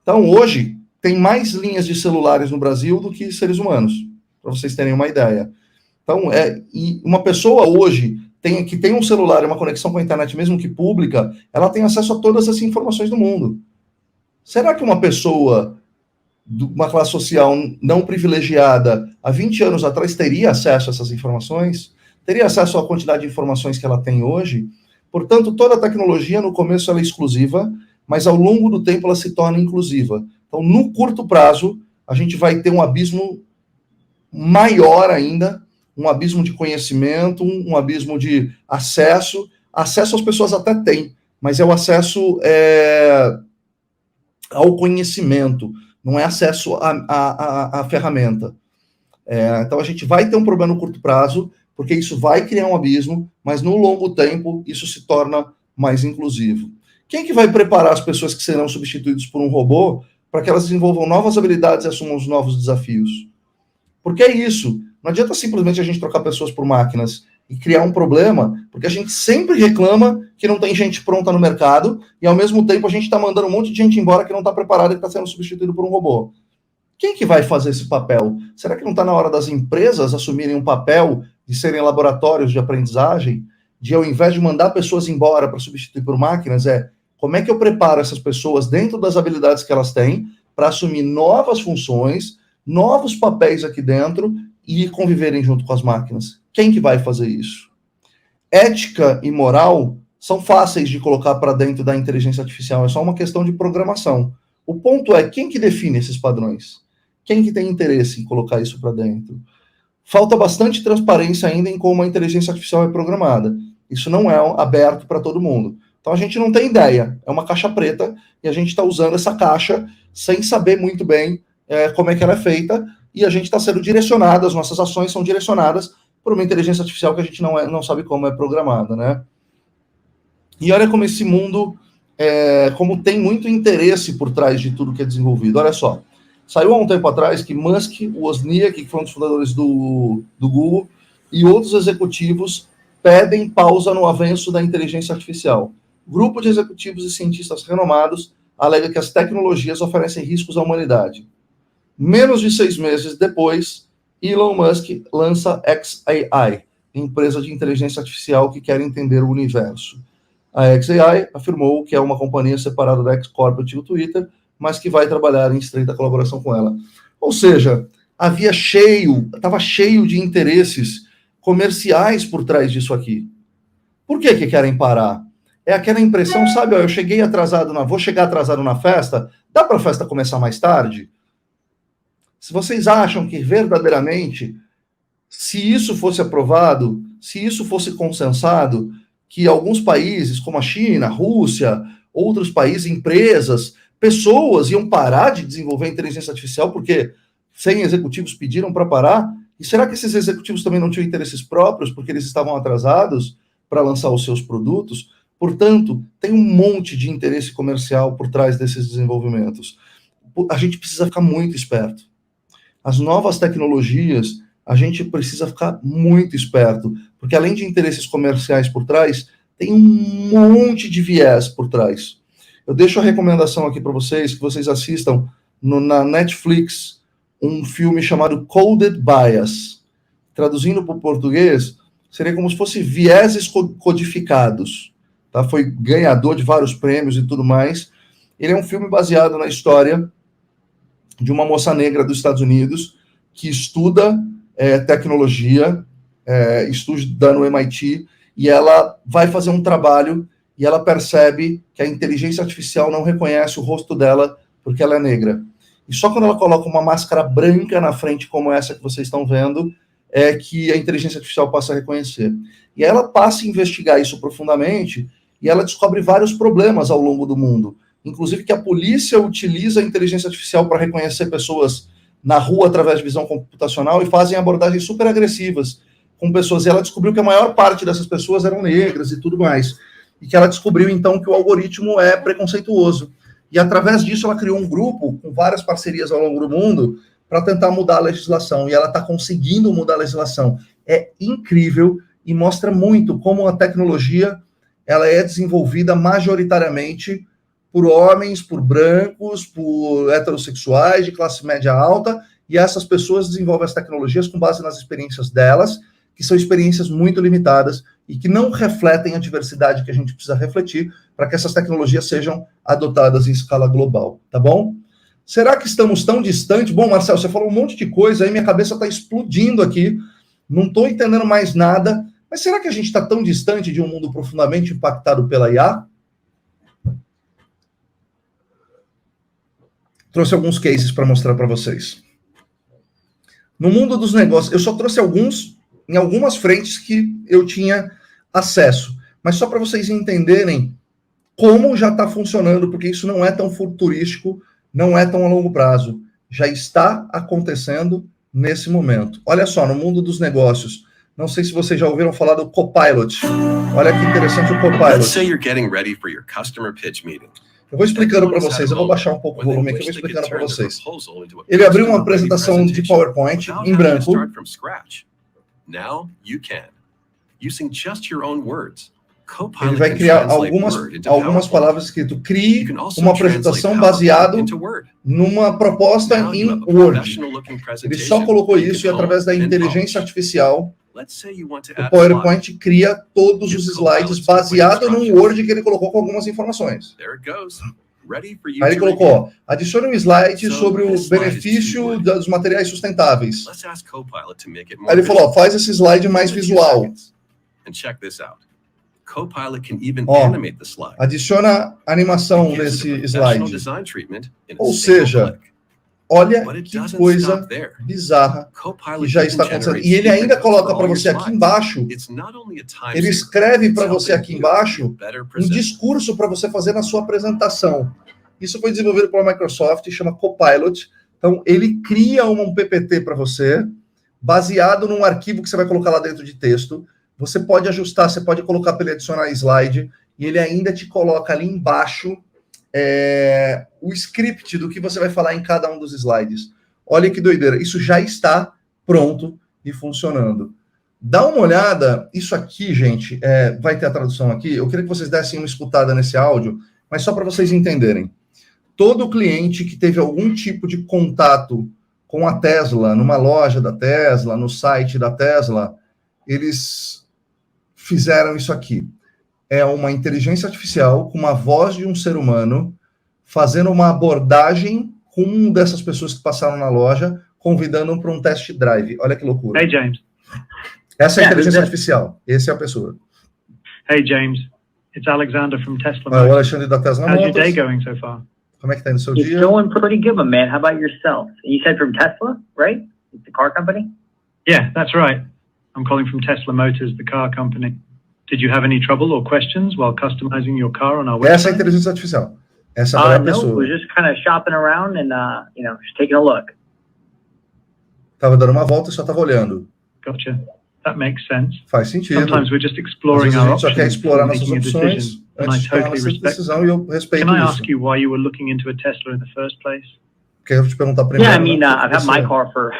Então, hoje, tem mais linhas de celulares no Brasil do que seres humanos, para vocês terem uma ideia. Então, e uma pessoa hoje que tem um celular e uma conexão com a internet, mesmo que pública, ela tem acesso a todas as informações do mundo. Será que uma pessoa de uma classe social não privilegiada há 20 anos atrás teria acesso a essas informações? Teria acesso à quantidade de informações que ela tem hoje? Portanto, toda a tecnologia, no começo, ela é exclusiva, mas ao longo do tempo ela se torna inclusiva. Então, no curto prazo, a gente vai ter um abismo maior ainda, um abismo de conhecimento, um abismo de acesso. Acesso as pessoas até têm, mas é o acesso ao conhecimento, não é acesso à ferramenta. Então, a gente vai ter um problema no curto prazo, porque isso vai criar um abismo, mas no longo tempo isso se torna mais inclusivo. Quem que vai preparar as pessoas que serão substituídas por um robô para que elas desenvolvam novas habilidades e assumam os novos desafios? Porque é isso. Não adianta simplesmente a gente trocar pessoas por máquinas e criar um problema, porque a gente sempre reclama que não tem gente pronta no mercado e, ao mesmo tempo, a gente está mandando um monte de gente embora que não está preparada e está sendo substituído por um robô. Quem que vai fazer esse papel? Será que não está na hora das empresas assumirem um papel de serem laboratórios de aprendizagem? De, ao invés de mandar pessoas embora para substituir por máquinas, como é que eu preparo essas pessoas dentro das habilidades que elas têm para assumir novas funções, novos papéis aqui dentro e conviverem junto com as máquinas? Quem que vai fazer isso? Ética e moral são fáceis de colocar para dentro da inteligência artificial, é só uma questão de programação. O ponto é, quem que define esses padrões? Quem que tem interesse em colocar isso para dentro? Falta bastante transparência ainda em como a inteligência artificial é programada. Isso não é aberto para todo mundo. Então a gente não tem ideia, é uma caixa preta, e a gente está usando essa caixa sem saber muito bem como é que ela é feita, e a gente está sendo direcionado, as nossas ações são direcionadas por uma inteligência artificial que a gente não sabe como é programada, né? E olha como esse mundo, como tem muito interesse por trás de tudo que é desenvolvido. Olha só, saiu há um tempo atrás que Musk, o Wozniak, que foi um dos fundadores do Google, e outros executivos pedem pausa no avanço da inteligência artificial. Grupo de executivos e cientistas renomados alega que as tecnologias oferecem riscos à humanidade. Menos de 6 meses depois, Elon Musk lança xAI, empresa de inteligência artificial que quer entender o universo. A xAI afirmou que é uma companhia separada da ex-corporate do Twitter, mas que vai trabalhar em estreita colaboração com ela. Ou seja, estava cheio de interesses comerciais por trás disso aqui. Por que querem parar? É aquela impressão, sabe, eu cheguei atrasado vou chegar atrasado na festa, dá para a festa começar mais tarde? Se vocês acham que verdadeiramente, se isso fosse aprovado, se isso fosse consensado, que alguns países, como a China, a Rússia, outros países, empresas, pessoas iam parar de desenvolver inteligência artificial porque 100 executivos pediram para parar? E será que esses executivos também não tinham interesses próprios porque eles estavam atrasados para lançar os seus produtos? Portanto, tem um monte de interesse comercial por trás desses desenvolvimentos. A gente precisa ficar muito esperto. As novas tecnologias, a gente precisa ficar muito esperto, porque além de interesses comerciais por trás, tem um monte de viés por trás. Eu deixo a recomendação aqui para vocês, que vocês assistam na Netflix, um filme chamado Coded Bias. Traduzindo para o português, seria como se fosse vieses codificados. Tá? Foi ganhador de vários prêmios e tudo mais. Ele é um filme baseado na história de uma moça negra dos Estados Unidos que estuda tecnologia, estuda no MIT, e ela vai fazer um trabalho e ela percebe que a inteligência artificial não reconhece o rosto dela porque ela é negra. E só quando ela coloca uma máscara branca na frente, como essa que vocês estão vendo, é que a inteligência artificial passa a reconhecer. E ela passa a investigar isso profundamente e ela descobre vários problemas ao longo do mundo. Inclusive que a polícia utiliza a inteligência artificial para reconhecer pessoas na rua através de visão computacional e fazem abordagens super agressivas com pessoas. E ela descobriu que a maior parte dessas pessoas eram negras e tudo mais. E que ela descobriu, então, que o algoritmo é preconceituoso. E, através disso, ela criou um grupo com várias parcerias ao longo do mundo para tentar mudar a legislação. E ela está conseguindo mudar a legislação. É incrível e mostra muito como a tecnologia ela é desenvolvida majoritariamente por homens, por brancos, por heterossexuais, de classe média alta, e essas pessoas desenvolvem as tecnologias com base nas experiências delas, que são experiências muito limitadas e que não refletem a diversidade que a gente precisa refletir para que essas tecnologias sejam adotadas em escala global, tá bom? Será que estamos tão distantes? Bom, Marcelo, você falou um monte de coisa, aí minha cabeça está explodindo aqui, não estou entendendo mais nada, mas será que a gente está tão distante de um mundo profundamente impactado pela IA? Trouxe alguns cases para mostrar para vocês. No mundo dos negócios, eu só trouxe alguns em algumas frentes que eu tinha acesso, mas só para vocês entenderem como já está funcionando, porque isso não é tão futurístico, não é tão a longo prazo. Já está acontecendo nesse momento. Olha só, no mundo dos negócios, não sei se vocês já ouviram falar do Copilot. Olha que interessante o Copilot. Let's say you're getting ready for your customer pitch meeting. Eu vou explicando para vocês, eu vou baixar um pouco o volume aqui, eu vou explicando para vocês. Ele abriu uma apresentação de PowerPoint em branco. Ele vai criar algumas palavras escritas. Crie uma apresentação baseada numa proposta em Word. Ele só colocou isso e através da inteligência artificial, o PowerPoint cria todos os slides baseado num Word que ele colocou com algumas informações. Aí ele colocou, adicione um slide sobre o benefício dos materiais sustentáveis. Aí ele falou, faz esse slide mais visual. Adiciona a animação nesse slide. Ou seja, olha que coisa bizarra que já está acontecendo. E ele ainda coloca para você aqui embaixo, ele escreve para você aqui embaixo um discurso para você fazer na sua apresentação. Isso foi desenvolvido pela Microsoft, chama Copilot. Então, ele cria um PPT para você, baseado num arquivo que você vai colocar lá dentro de texto. Você pode ajustar, você pode colocar para ele adicionar slide, e ele ainda te coloca ali embaixo o script do que você vai falar em cada um dos slides. Olha que doideira, isso já está pronto e funcionando. Dá uma olhada, isso aqui, gente, vai ter a tradução aqui, eu queria que vocês dessem uma escutada nesse áudio, mas só para vocês entenderem. Todo cliente que teve algum tipo de contato com a Tesla, numa loja da Tesla, no site da Tesla, eles fizeram isso aqui. É uma inteligência artificial com uma voz de um ser humano fazendo uma abordagem com uma dessas pessoas que passaram na loja, convidando para um test drive. Olha que loucura. Hey, James. Essa é a inteligência artificial. Essa é a pessoa. Hey, James. It's Alexander from Tesla. O Alexandre da Tesla How's your Motors. day going so far? Como é que tá indo o seu It's dia? going pretty good, my man. How about yourself? You said from Tesla, right? It's the car company? Yeah, that's right. I'm calling from Tesla Motors, the car company. Did you have any trouble or questions while customizing your car on our website? Essa é a inteligência artificial. Essa é a No, pessoa. we're just kind of shopping around and, just taking a look. Tava dando uma volta e só tava olhando. Gotcha. That makes sense. Faz sentido. Sometimes we're just Às exploring vezes a our gente só quer options explorar before nossas making a opções decision, and I antes de tomar totally nossa respect decisão that. e eu respeito Can I isso. ask you why you were looking into a Tesla in the first place? Quero te perguntar primeiro. Yeah, I mean, I've had my car for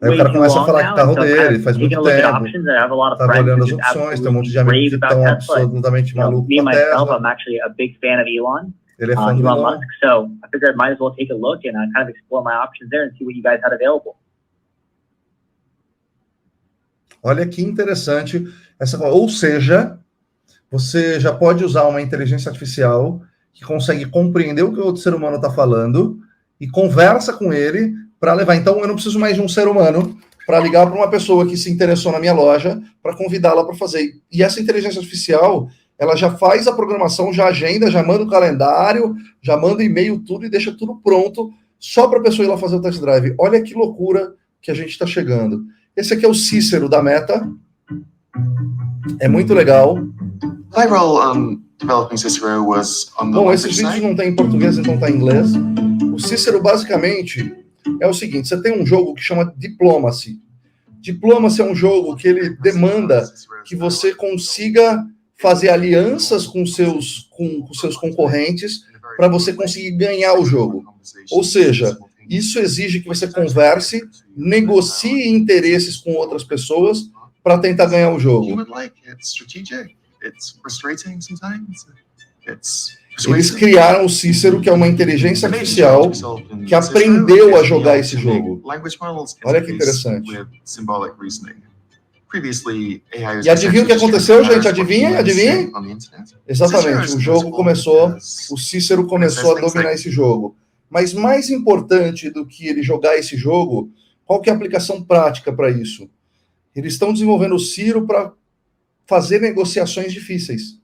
Aí o way cara too começa a long falar que now, o carro and so I've dele kind of faz taken muito a look at tempo. options, and I have a lot of Tava friends olhando who as just opções, tem um monte de absolutely amigos rave que about estão Tesla. absolutamente malucos Me com a myself, Tesla. I'm actually a big fan of Elon, Ele é fã do Elon Elon. Musk, so I figured I might as well take a look and kind of explore my options there and see what you guys had available. Olha que interessante essa, ou seja, você já pode usar uma inteligência artificial que consegue compreender o que o outro ser humano está falando e conversa com ele para levar. Então, eu não preciso mais de um ser humano para ligar para uma pessoa que se interessou na minha loja para convidá-la para fazer. E essa inteligência artificial, ela já faz a programação, já agenda, já manda o calendário, já manda e-mail, tudo e deixa tudo pronto só para a pessoa ir lá fazer o test drive. Olha que loucura que a gente está chegando. Esse aqui é o Cícero da Meta. É muito legal. My role developing Cicero was on the Bom, language esses vídeos side. não tem em português, então tá em inglês. O Cícero, basicamente, é o seguinte: você tem um jogo que chama Diplomacy. Diplomacy é um jogo que ele demanda que você consiga fazer alianças com seus concorrentes para você conseguir ganhar o jogo. Ou seja, isso exige que você converse, negocie interesses com outras pessoas para tentar ganhar o jogo. Eles criaram o Cícero, que é uma inteligência artificial que aprendeu a jogar esse jogo. Olha que interessante. E adivinha o que aconteceu, gente? Adivinha? Adivinha? Exatamente, o jogo começou, o Cícero começou a dominar esse jogo. Mas mais importante do que ele jogar esse jogo, qual que é a aplicação prática para isso? Eles estão desenvolvendo o Ciro para fazer negociações difíceis.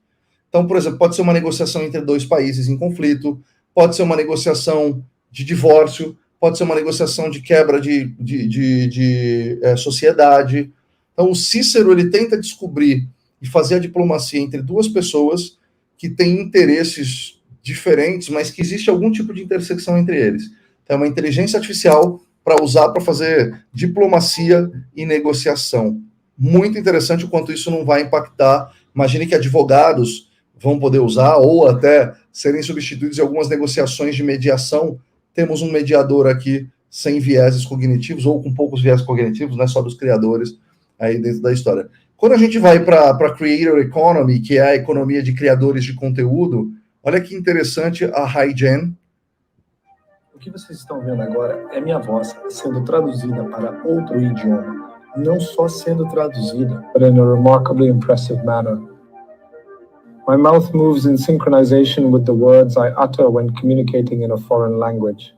Então, por exemplo, pode ser uma negociação entre dois países em conflito, pode ser uma negociação de divórcio, pode ser uma negociação de quebra de sociedade. Então, o Cícero, ele tenta descobrir e fazer a diplomacia entre duas pessoas que têm interesses diferentes, mas que existe algum tipo de intersecção entre eles. Então, é uma inteligência artificial para usar para fazer diplomacia e negociação. Muito interessante o quanto isso não vai impactar. Imagine que advogados vão poder usar ou até serem substituídos em algumas negociações de mediação. Temos um mediador aqui sem vieses cognitivos ou com poucos vieses cognitivos, não é só dos criadores aí dentro da história. Quando a gente vai para a Creator Economy, que é a economia de criadores de conteúdo, olha que interessante a HiGen. O que vocês estão vendo agora é minha voz sendo traduzida para outro idioma. Não só sendo traduzida, but in a remarkably impressive manner. My mouth moves in synchronization with the words I utter when communicating in a foreign language.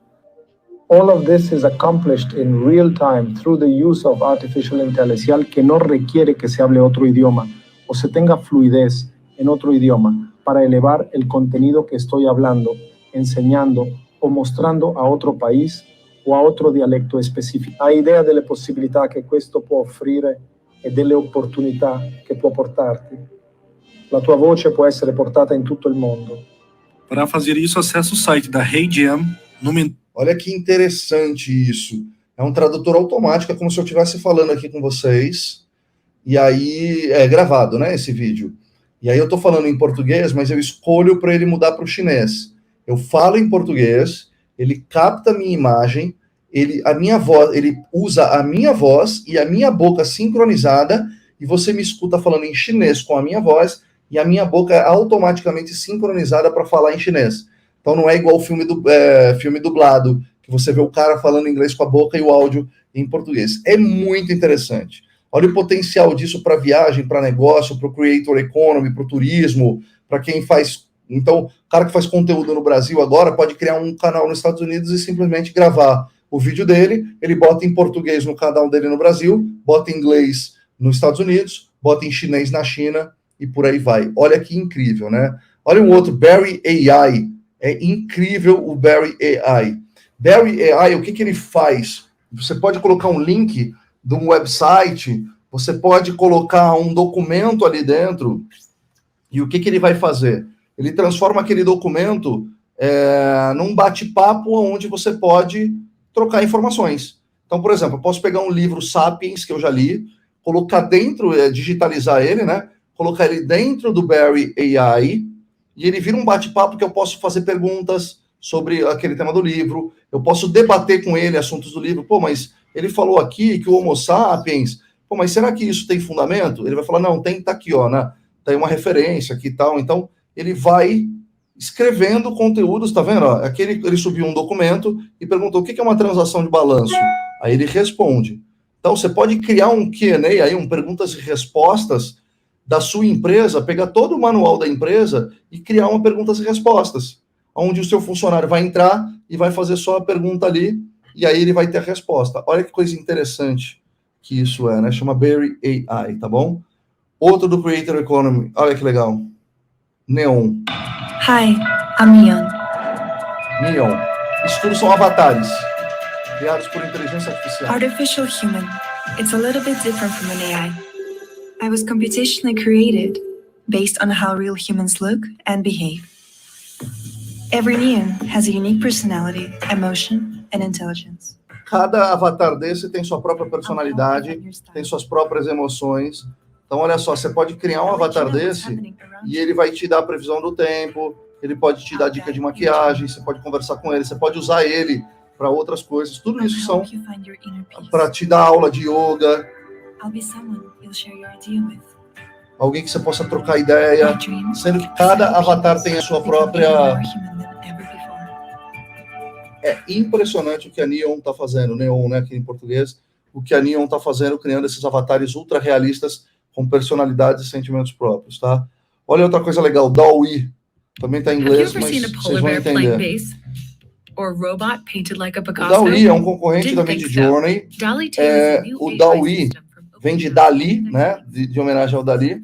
All of this is accomplished in real time through the use of artificial intelligence que no requiere que se hable otro idioma o se tenga fluidez en otro idioma para elevar el contenido que estoy hablando, enseñando o mostrando a otro país o a outro dialetto específico. A ideia delle possibilità che questo può offrire e delle opportunità che può portarti. La tua voce può essere portata in tutto il mondo. Para fazer isso, acesse o site da HeyGem no menu. Olha que interessante isso. É um tradutor automático, é como se eu estivesse falando aqui com vocês. E aí é gravado, né, esse vídeo. E aí eu estou falando em português, mas eu escolho para ele mudar para o chinês. Eu falo em português, ele capta a minha imagem, ele usa a minha voz e a minha boca sincronizada, e você me escuta falando em chinês com a minha voz, e a minha boca é automaticamente sincronizada para falar em chinês. Então não é igual filme dublado, que você vê o cara falando inglês com a boca e o áudio em português. É muito interessante. Olha o potencial disso para viagem, para negócio, para o Creator Economy, para o turismo, para quem faz. Então, o cara que faz conteúdo no Brasil agora pode criar um canal nos Estados Unidos e simplesmente gravar o vídeo dele, ele bota em português no canal dele no Brasil, bota em inglês nos Estados Unidos, bota em chinês na China e por aí vai. Olha que incrível, né? Olha um outro, Barry AI. É incrível o Barry AI. Barry AI, o que ele faz? Você pode colocar um link de um website, você pode colocar um documento ali dentro, e o que ele vai fazer? Ele transforma aquele documento num bate-papo onde você pode trocar informações. Então, por exemplo, eu posso pegar um livro Sapiens, que eu já li, colocar dentro, digitalizar ele, né? Colocar ele dentro do Barry AI, e ele vira um bate-papo que eu posso fazer perguntas sobre aquele tema do livro, eu posso debater com ele assuntos do livro. Pô, mas ele falou aqui que o Homo sapiens, pô, mas será que isso tem fundamento? Ele vai falar, não, tá aqui, ó, né? Tem uma referência aqui e tal. Então, ele vai escrevendo conteúdos, tá vendo? Ó, aqui ele subiu um documento e perguntou o que é uma transação de balanço. Aí ele responde. Então, você pode criar um Q&A, aí, perguntas e respostas da sua empresa, pegar todo o manual da empresa e criar uma perguntas e respostas, onde o seu funcionário vai entrar e vai fazer só a pergunta ali, e aí ele vai ter a resposta. Olha que coisa interessante que isso é, né? Chama Barry AI, tá bom? Outro do Creator Economy, olha que legal. Neon. Hi, I'm Neon. Neon. Isso tudo são avatares, criados por inteligência artificial. Artificial human. It's a little bit different from an AI. I was computationally created based on how real humans look and behave. Every Neon has a unique personality, emotion, and intelligence. Cada avatar desse tem sua própria personalidade, tem suas próprias emoções. Então, olha só, você pode criar um avatar desse e ele vai te dar a previsão do tempo, ele pode te dar dica de maquiagem, você pode conversar com ele, você pode usar ele para outras coisas. Tudo isso são para te dar aula de yoga, alguém que você possa trocar ideia, sendo que cada avatar tem a sua própria... É impressionante o que a Neon está fazendo, Neon, né, aqui em português, o que a Neon está fazendo, criando esses avatares ultra realistas com personalidades e sentimentos próprios, tá? Olha outra coisa legal, DALL-E, também está em inglês, mas vocês vão entender. O DALL-E é um concorrente da Midjourney. O DALL-E vem de Dali, né, de homenagem ao Dali,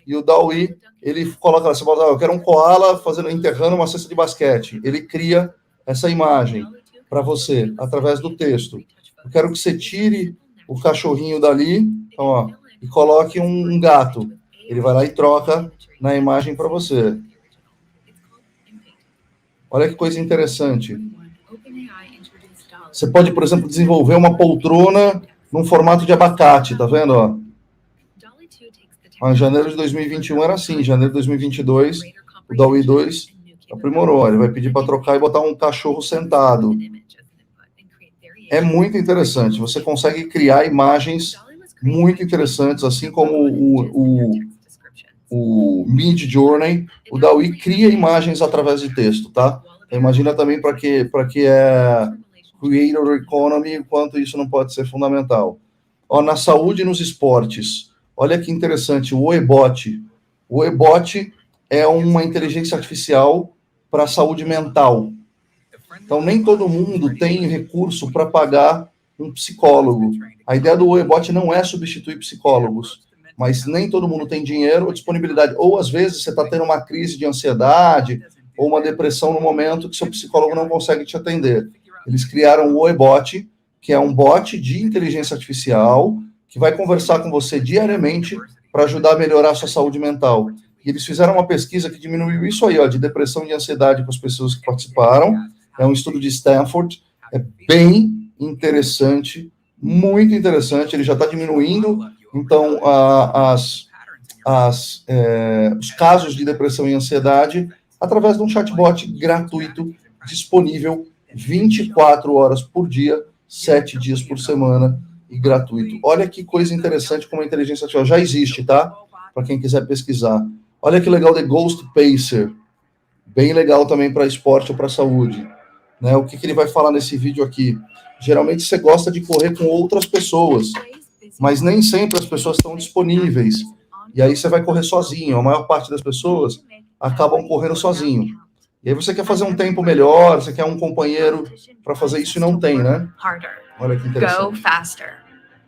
e o DALL-E, ele coloca, você bota, eu quero um koala enterrando uma cesta de basquete, ele cria essa imagem para você, através do texto. Eu quero que você tire o cachorrinho dali, então, ó, e coloque um gato. Ele vai lá e troca na imagem para você. Olha que coisa interessante. Você pode, por exemplo, desenvolver uma poltrona num formato de abacate, tá vendo? Ó? Em janeiro de 2021 era assim, em janeiro de 2022, o DALL-E 2 aprimorou, ele vai pedir para trocar e botar um cachorro sentado. É muito interessante, você consegue criar imagens muito interessantes, assim como o Midjourney, o DALL-E cria imagens através de texto, tá? Então, imagina também para que é Creator Economy, quanto isso não pode ser fundamental. Ó, na saúde e nos esportes, olha que interessante, o Oebot. O Oebot é uma inteligência artificial para a saúde mental. Então, nem todo mundo tem recurso para pagar um psicólogo. A ideia do Oebot não é substituir psicólogos, mas nem todo mundo tem dinheiro ou disponibilidade. Ou, às vezes, você está tendo uma crise de ansiedade ou uma depressão no momento que seu psicólogo não consegue te atender. Eles criaram o Oebot, que é um bot de inteligência artificial que vai conversar com você diariamente para ajudar a melhorar a sua saúde mental. E eles fizeram uma pesquisa que diminuiu isso aí, ó, de depressão e ansiedade com as pessoas que participaram. É um estudo de Stanford, é bem interessante, muito interessante, ele já está diminuindo, então, os casos de depressão e ansiedade através de um chatbot gratuito, disponível 24 horas por dia, 7 dias por semana e gratuito. Olha que coisa interessante como a inteligência artificial já existe, tá? Para quem quiser pesquisar. Olha que legal, The Ghost Pacer. Bem legal também para esporte ou para saúde. Né? O que ele vai falar nesse vídeo aqui? Geralmente você gosta de correr com outras pessoas, mas nem sempre as pessoas estão disponíveis. E aí você vai correr sozinho. A maior parte das pessoas acabam correndo sozinho. E aí você quer fazer um tempo melhor, você quer um companheiro para fazer isso e não tem, né? Olha que interessante.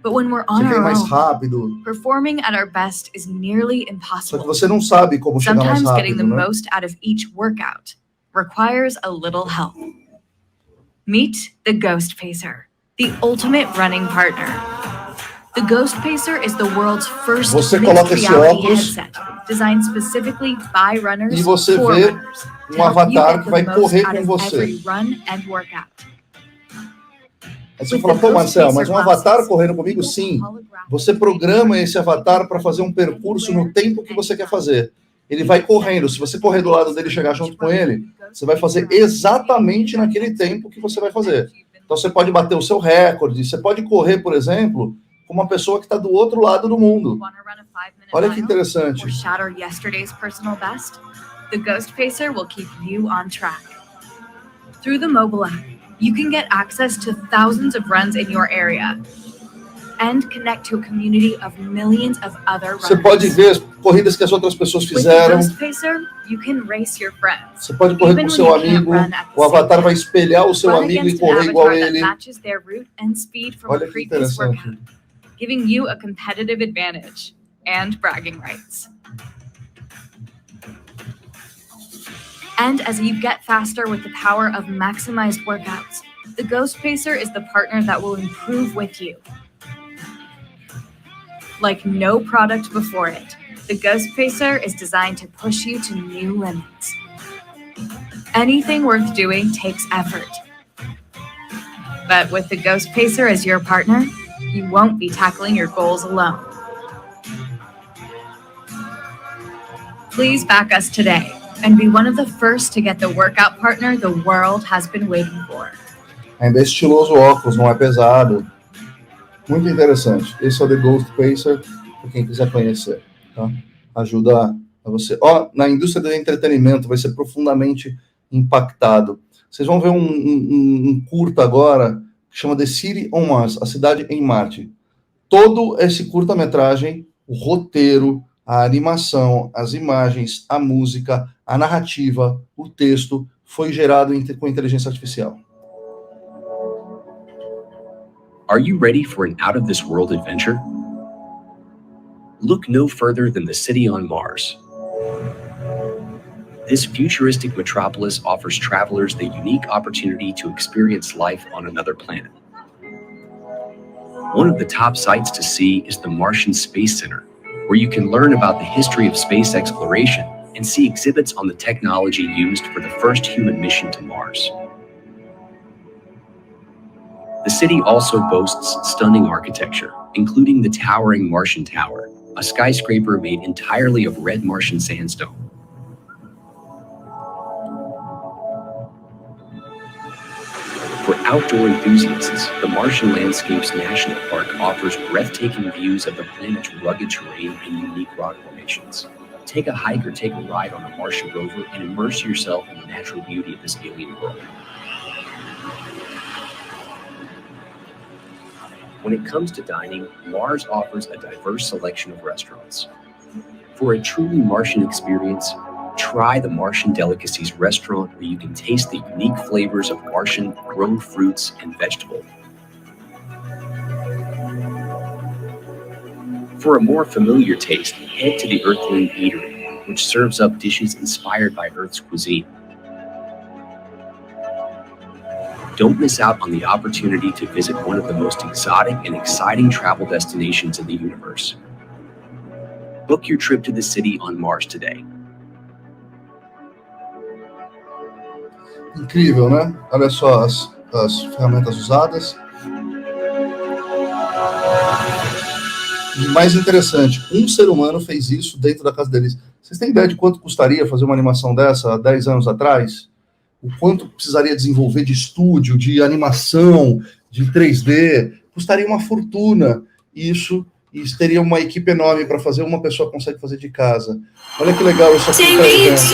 But when we're on Você quer ir our mais own, rápido. performing at our best is nearly Só que impossible. você não sabe como chegar mais Sometimes getting the rápido, né? most out of each workout requires a little help. Meet the Ghost Pacer, the ultimate running partner. The Ghost Pacer is the world's first Você mixed coloca esse reality óculos headset designed specifically by runners e você for vê runners to um help you avatar get que vai the most correr out com of você. every run and workout. Aí você fala, pô, Marcel, mas um avatar correndo comigo? Sim. Você programa esse avatar para fazer um percurso no tempo que você quer fazer. Ele vai correndo. Se você correr do lado dele e chegar junto com ele, você vai fazer exatamente naquele tempo que você vai fazer. Então você pode bater o seu recorde, você pode correr, por exemplo, com uma pessoa que está do outro lado do mundo. Olha que interessante. Or shatter yesterday's personal best, the Ghost Pacer will keep you on track. Through the mobile app, you can get access to thousands of runs in your area and connect to a community of millions of other runners. Você pode ver as corridas que as outras pessoas With the fizeram. Ghost Pacer, you can race your friends. Você pode correr com o seu amigo. O avatar vai espelhar o seu Run amigo e against an correr igual a avatar that ele. matches their route and speed from Olha a que previous interessante. workout, giving you a competitive advantage and bragging rights. And as you get faster with the power of maximized workouts, the Ghost Pacer is the partner that will improve with you. Like no product before it, the Ghost Pacer is designed to push you to new limits. Anything worth doing takes effort. But with the Ghost Pacer as your partner, you won't be tackling your goals alone. Please back us today and be one of the first to get the workout partner the world has been waiting for. Ainda é estiloso o óculos, não é pesado. Muito interessante. Esse é o The Ghost Pacer, para quem quiser conhecer. Tá? Ajuda a você. Na indústria do entretenimento vai ser profundamente impactado. Vocês vão ver um curta agora que chama The City on Mars, a cidade em Marte. Todo esse curta-metragem, o roteiro, a animação, as imagens, a música, a narrativa, o texto, foi gerado com inteligência artificial. Are you ready for an out-of-this-world adventure? Look no further than the City on Mars. This futuristic metropolis offers travelers the unique opportunity to experience life on another planet. One of the top sites to see is the Martian Space Center, where you can learn about the history of space exploration and see exhibits on the technology used for the first human mission to Mars. The city also boasts stunning architecture, including the towering Martian Tower, a skyscraper made entirely of red Martian sandstone. For outdoor enthusiasts, the Martian Landscapes National Park offers breathtaking views of the planet's rugged terrain and unique rock formations. Take a hike or take a ride on a Martian rover and immerse yourself in the natural beauty of this alien world. When it comes to dining, Mars offers a diverse selection of restaurants. For a truly Martian experience, try the Martian Delicacies restaurant, where you can taste the unique flavors of Martian grown fruits and vegetables. For a more familiar taste, head to the Earthling Eatery, which serves up dishes inspired by Earth's cuisine. Don't miss out on the opportunity to visit one of the most exotic and exciting travel destinations in the universe. Book your trip to the City on Mars today. Incrível, né? Olha só as ferramentas usadas. E mais interessante, um ser humano fez isso dentro da casa deles. Vocês têm ideia de quanto custaria fazer uma animação dessa há 10 anos atrás? O quanto precisaria desenvolver de estúdio, de animação, de 3D? Custaria uma fortuna. Isso teria uma equipe enorme para fazer, uma pessoa consegue fazer de casa. Olha que legal isso aqui para eventos.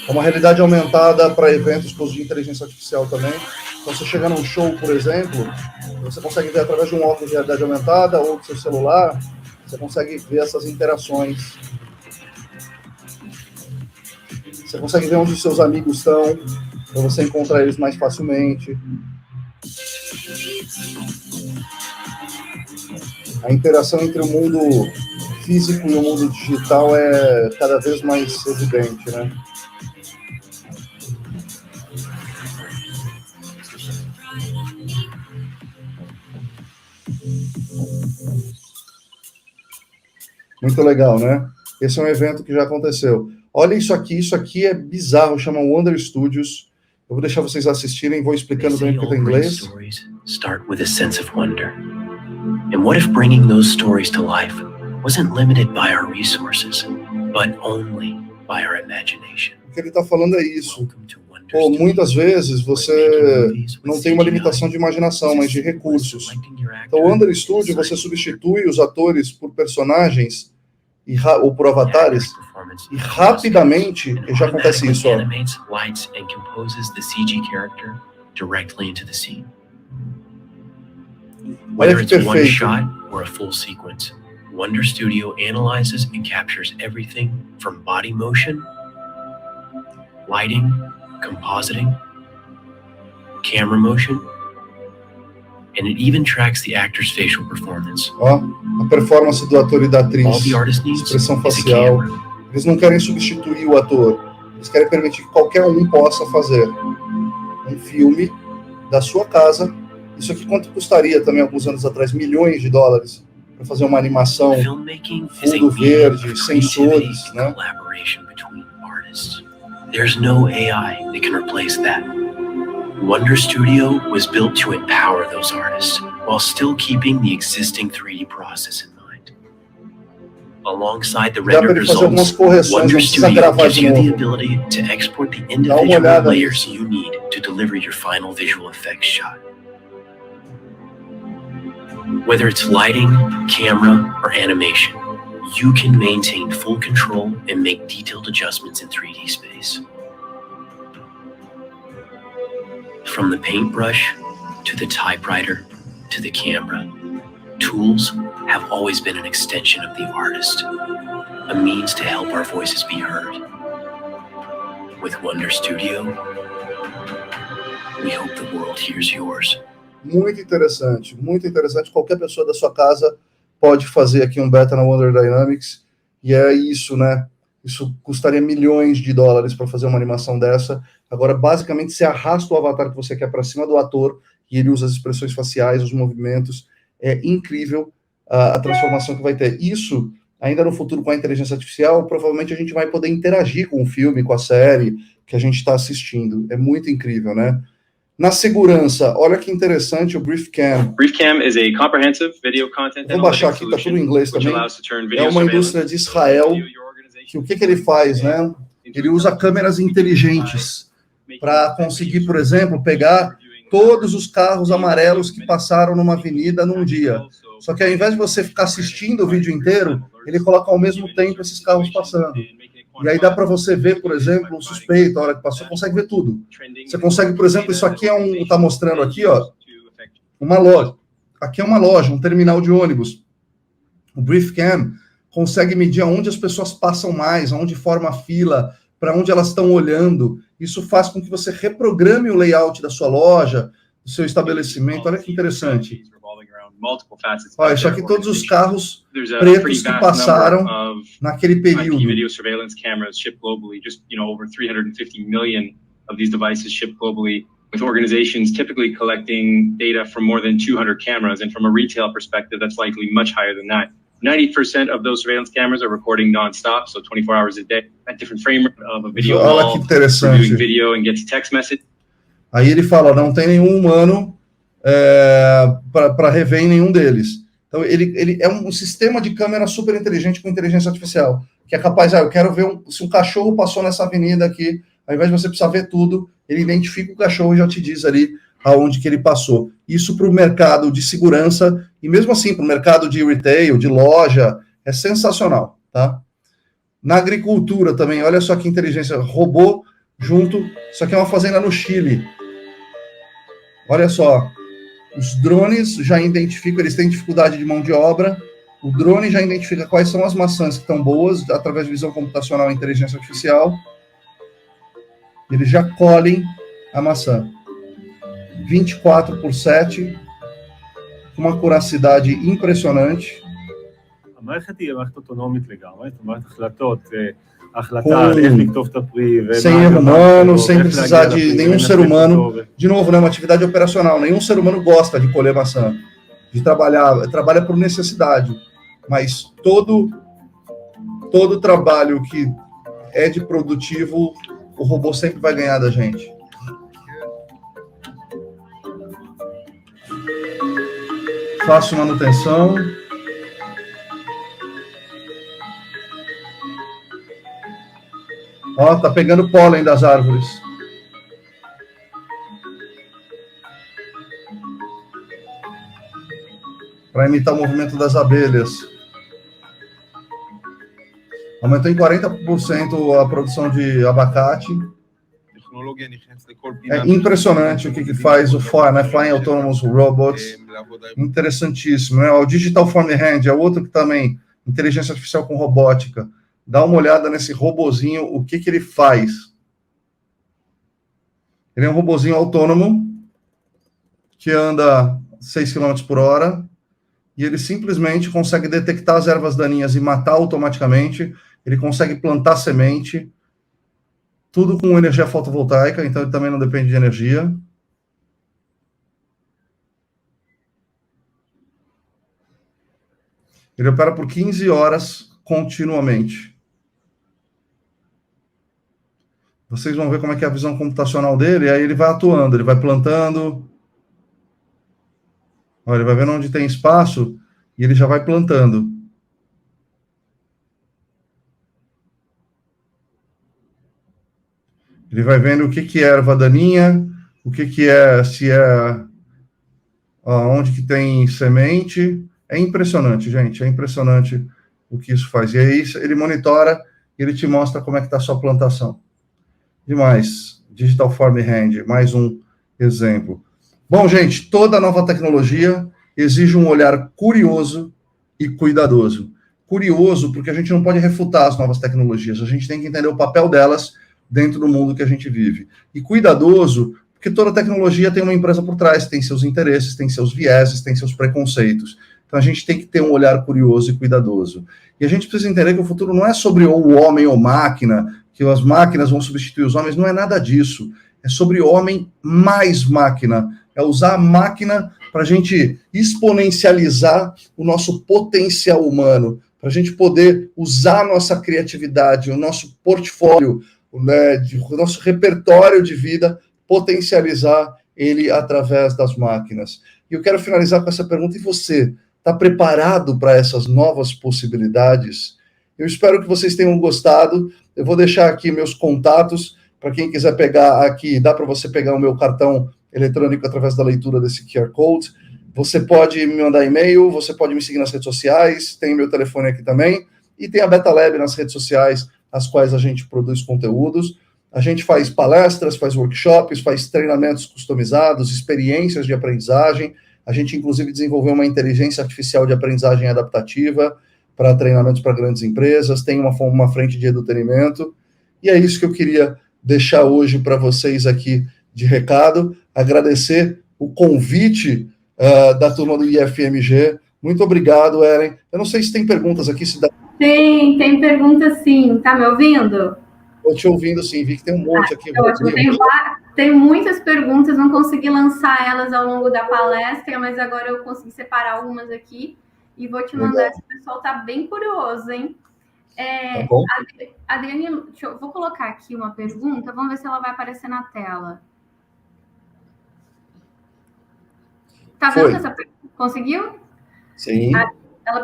É uma realidade aumentada para eventos com uso de inteligência artificial também. Então, você chega num show, por exemplo, você consegue ver através de um óculos de realidade aumentada ou do seu celular, você consegue ver essas interações. Você consegue ver onde os seus amigos estão, para você encontrar eles mais facilmente. A interação entre o mundo físico e o mundo digital é cada vez mais evidente, né? Muito legal, né? Esse é um evento que já aconteceu. Olha isso aqui é bizarro, chama Wonder Studios. Eu vou deixar vocês assistirem, vou explicando também porque tem inglês. Stories start with a sense of wonder. And what if bringing those stories to life wasn't limited by our resources, but only by our imagination? O que ele está falando é isso. Pô, muitas vezes você não tem uma limitação de imaginação, mas de recursos. Então, o Wonder Studio, você substitui os atores por personagens ou por avatares, e rapidamente já acontece isso. Ó. Olha que perfeito. Wonder Studio analyzes and captures everything from body motion, lighting, compositing, camera motion, and it even tracks the actor's facial performance. Ó, a performance do ator e da atriz, expressão facial. Eles não querem substituir o ator, eles querem permitir que qualquer um possa fazer um filme da sua casa. Isso aqui quanto custaria também alguns anos atrás? $milhões para fazer uma animação, fundo verde, sensores, né? There's no AI that can replace that. Wonder Studio was built to empower those artists while still keeping the existing 3D process in mind. Alongside the rendered results, Wonder Studio gives you the ability to export the individual layers you need to deliver your final visual effects shot. Whether it's lighting, camera, or animation, you can maintain full control and make detailed adjustments in 3D space. From the paintbrush, to the typewriter, to the camera, tools have always been an extension of the artist, a means to help our voices be heard. With Wonder Studio, we hope the world hears yours. Muito interessante, muito interessante. Qualquer pessoa da sua casa pode fazer aqui um beta na Wonder Dynamics, e é isso, né? Isso custaria $milhões para fazer uma animação dessa. Agora, basicamente, você arrasta o avatar que você quer para cima do ator, e ele usa as expressões faciais, os movimentos. É incrível a transformação que vai ter. Isso, ainda no futuro, com a inteligência artificial, provavelmente a gente vai poder interagir com o filme, com a série que a gente está assistindo. É muito incrível, né? Na segurança, olha que interessante o BriefCam. BriefCam is a comprehensive video content Vou baixar aqui, está tudo em inglês também. É uma indústria de Israel, que o que ele faz, né? Ele usa câmeras inteligentes para conseguir, por exemplo, pegar todos os carros amarelos que passaram numa avenida num dia. Só que ao invés de você ficar assistindo o vídeo inteiro, ele coloca ao mesmo tempo esses carros passando. E aí dá para você ver, por exemplo, o suspeito, a hora que passou, consegue ver tudo. Você consegue, por exemplo, isso aqui tá mostrando aqui, ó, uma loja. Aqui é uma loja, um terminal de ônibus. O BriefCam consegue medir aonde as pessoas passam mais, aonde forma a fila, para onde elas estão olhando. Isso faz com que você reprograme o layout da sua loja, do seu estabelecimento. Olha que interessante. Olha, isso aqui todos os carros pretos que passaram naquele período. Video surveillance cameras shipped globally, just over 350 million of these devices shipped globally, with organizations typically collecting data from more than 200 cameras, and from a retail perspective, that's likely much higher than that. 90% of those surveillance cameras are recording non-stop, so 24 hours a day, at different frame of a video wall, reviewing video and gets text message. Aí ele fala, não tem nenhum humano para rever em nenhum deles. Então, ele é um sistema de câmera super inteligente com inteligência artificial, que é capaz, eu quero ver se um cachorro passou nessa avenida aqui, ao invés de você precisar ver tudo, ele identifica o cachorro e já te diz ali aonde que ele passou. Isso para o mercado de segurança, e mesmo assim, para o mercado de retail, de loja, é sensacional, tá? Na agricultura também, olha só que inteligência, robô junto, isso aqui é uma fazenda no Chile. Olha só, os drones já identificam, eles têm dificuldade de mão de obra, o drone já identifica quais são as maçãs que estão boas, através de visão computacional e inteligência artificial, eles já colhem a maçã. 24/7, com uma curacidade impressionante. A מערכת היא מערכת אוטונומית לגמרי, זאת אומרת החלטה על איך לכתוב את הפרי, sem erro humano, sem precisar de nenhum ser humano. De novo, né, uma atividade operacional. Nenhum ser humano gosta de colher maçã. trabalha por necessidade, mas todo trabalho que é de produtivo, o robô sempre vai ganhar da gente. Fácil manutenção. Ó, tá pegando pólen das árvores. Para imitar o movimento das abelhas. Aumentou em 40% a produção de abacate. É impressionante o que faz o Flying Autonomous Robots. Interessantíssimo, né? O Digital Farm Hand é outro que também, inteligência artificial com robótica. Dá uma olhada nesse robozinho, o que ele faz. Ele é um robozinho autônomo que anda 6 km por hora e ele simplesmente consegue detectar as ervas daninhas e matar automaticamente. Ele consegue plantar semente, tudo com energia fotovoltaica, então ele também não depende de energia. Ele opera por 15 horas continuamente. Vocês vão ver como é que é a visão computacional dele, e aí ele vai atuando, ele vai plantando. Olha, ele vai vendo onde tem espaço e ele já vai plantando. Ele vai vendo o que é erva daninha, o que é, se é onde que tem semente. É impressionante, gente, é impressionante o que isso faz. E aí ele monitora e ele te mostra como é que está a sua plantação. Demais. Digital Farm Hand, mais um exemplo. Bom, gente, toda nova tecnologia exige um olhar curioso e cuidadoso. Curioso porque a gente não pode refutar as novas tecnologias, a gente tem que entender o papel delas dentro do mundo que a gente vive. E cuidadoso porque toda tecnologia tem uma empresa por trás, tem seus interesses, tem seus vieses, tem seus preconceitos. Então a gente tem que ter um olhar curioso e cuidadoso. E a gente precisa entender que o futuro não é sobre o homem ou máquina, que as máquinas vão substituir os homens, não é nada disso. É sobre homem mais máquina. É usar a máquina para a gente exponencializar o nosso potencial humano, para a gente poder usar a nossa criatividade, o nosso portfólio, né, o nosso repertório de vida, potencializar ele através das máquinas. E eu quero finalizar com essa pergunta, e você está preparado para essas novas possibilidades? Eu espero que vocês tenham gostado. Eu vou deixar aqui meus contatos, para quem quiser pegar aqui, dá para você pegar o meu cartão eletrônico através da leitura desse QR Code. Você pode me mandar e-mail, você pode me seguir nas redes sociais, tem meu telefone aqui também, e tem a Beta Lab nas redes sociais, as quais a gente produz conteúdos. A gente faz palestras, faz workshops, faz treinamentos customizados, experiências de aprendizagem. A gente, inclusive, desenvolveu uma inteligência artificial de aprendizagem adaptativa para treinamentos para grandes empresas, tem uma frente de entretenimento. E é isso que eu queria deixar hoje para vocês aqui de recado. Agradecer o convite da turma do IFMG. Muito obrigado, Ellen. Eu não sei se tem perguntas aqui. Se dá... Tem perguntas sim. Tá me ouvindo? Estou te ouvindo sim, vi que tem um monte aqui. Tem muitas perguntas, não consegui lançar elas ao longo da palestra, mas agora eu consegui separar algumas aqui e vou te mandar, se o pessoal está bem curioso, hein? Tá bom. Adriane, vou colocar aqui uma pergunta, vamos ver se ela vai aparecer na tela. Tá vendo essa pergunta? Conseguiu? Sim.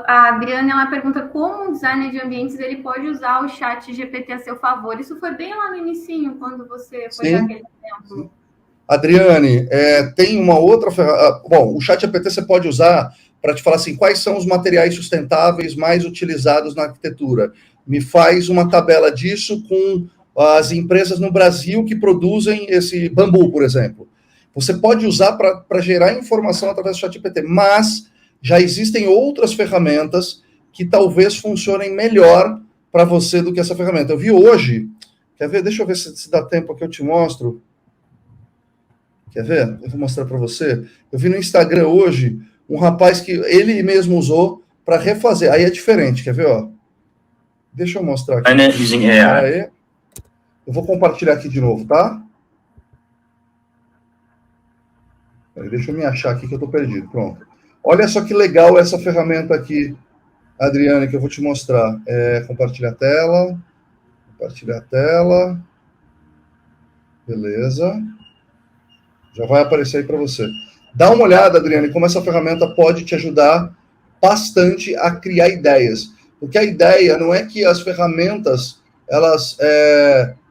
A Adriane, ela pergunta como um designer de ambientes ele pode usar o chat GPT a seu favor. Isso foi bem lá no inicinho, quando você foi dar aquele exemplo. Adriane, tem uma outra... Bom, o chat GPT você pode usar para te falar assim, quais são os materiais sustentáveis mais utilizados na arquitetura. Me faz uma tabela disso com as empresas no Brasil que produzem esse bambu, por exemplo. Você pode usar para gerar informação através do chat GPT, mas já existem outras ferramentas que talvez funcionem melhor para você do que essa ferramenta. Eu vi hoje, quer ver? Deixa eu ver se dá tempo que eu te mostro. Quer ver? Eu vou mostrar para você. Eu vi no Instagram hoje um rapaz que ele mesmo usou para refazer. Aí é diferente, quer ver? Ó? Deixa eu mostrar aqui. Aí. Eu vou compartilhar aqui de novo, tá? Deixa eu me achar aqui que eu estou perdido. Pronto. Olha só que legal essa ferramenta aqui, Adriane, que eu vou te mostrar. Compartilhar a tela. Compartilhar a tela. Beleza. Já vai aparecer aí para você. Dá uma olhada, Adriane, como essa ferramenta pode te ajudar bastante a criar ideias. Porque a ideia não é que as ferramentas elas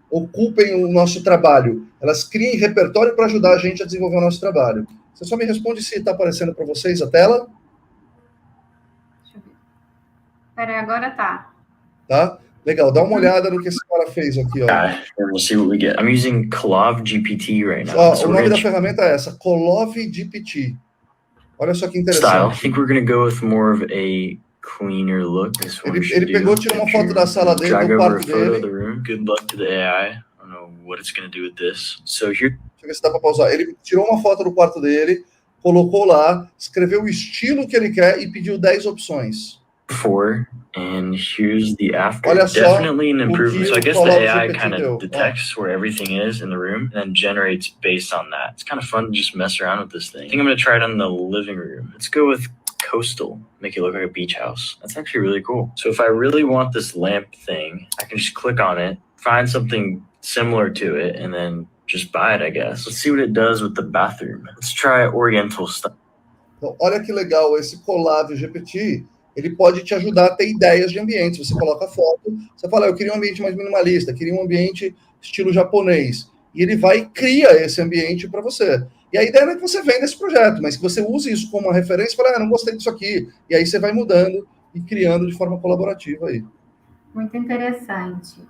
ocupem o nosso trabalho. Elas criem repertório para ajudar a gente a desenvolver o nosso trabalho. Você só me responde se está aparecendo para vocês a tela. Deixa eu ver. Peraí, agora tá. Tá? Legal, dá uma olhada no que esse cara fez aqui, ó. We'll see what we get. I'm using Colov GPT right now. Ó, o nome da ferramenta é essa, Colov GPT. Olha só que interessante. Style. I think we're going to go with more of a cleaner look. Ele pegou, tirou uma foto da sala dele, do quarto dele. Good luck to the AI. I don't know what it's going to do with this. So here. Deixa eu ver se dá para pausar. Ele tirou uma foto do quarto dele, colocou lá, escreveu o estilo que ele quer e pediu 10 opções. Before, and here's the after. Olha só, definitely an improvement. So I guess the AI kind of detects where everything is in the room and then generates based on that. It's kind of fun to just mess around with this thing. I think I'm going to try it on the living room. Let's go with coastal, make it look like a beach house. That's actually really cool. So if I really want this lamp thing, I can just click on it, find something similar to it, and then just buy it, I guess. Let's see what it does with the bathroom. Let's try oriental stuff. Então, olha que legal, esse Colab GPT, ele pode te ajudar a ter ideias de ambientes. Você coloca a foto, você fala, eu queria um ambiente mais minimalista, queria um ambiente estilo japonês. E ele vai e cria esse ambiente para você. E a ideia não é que você venda esse projeto, mas que você use isso como uma referência e fala, não gostei disso aqui. E aí você vai mudando e criando de forma colaborativa aí. Muito interessante.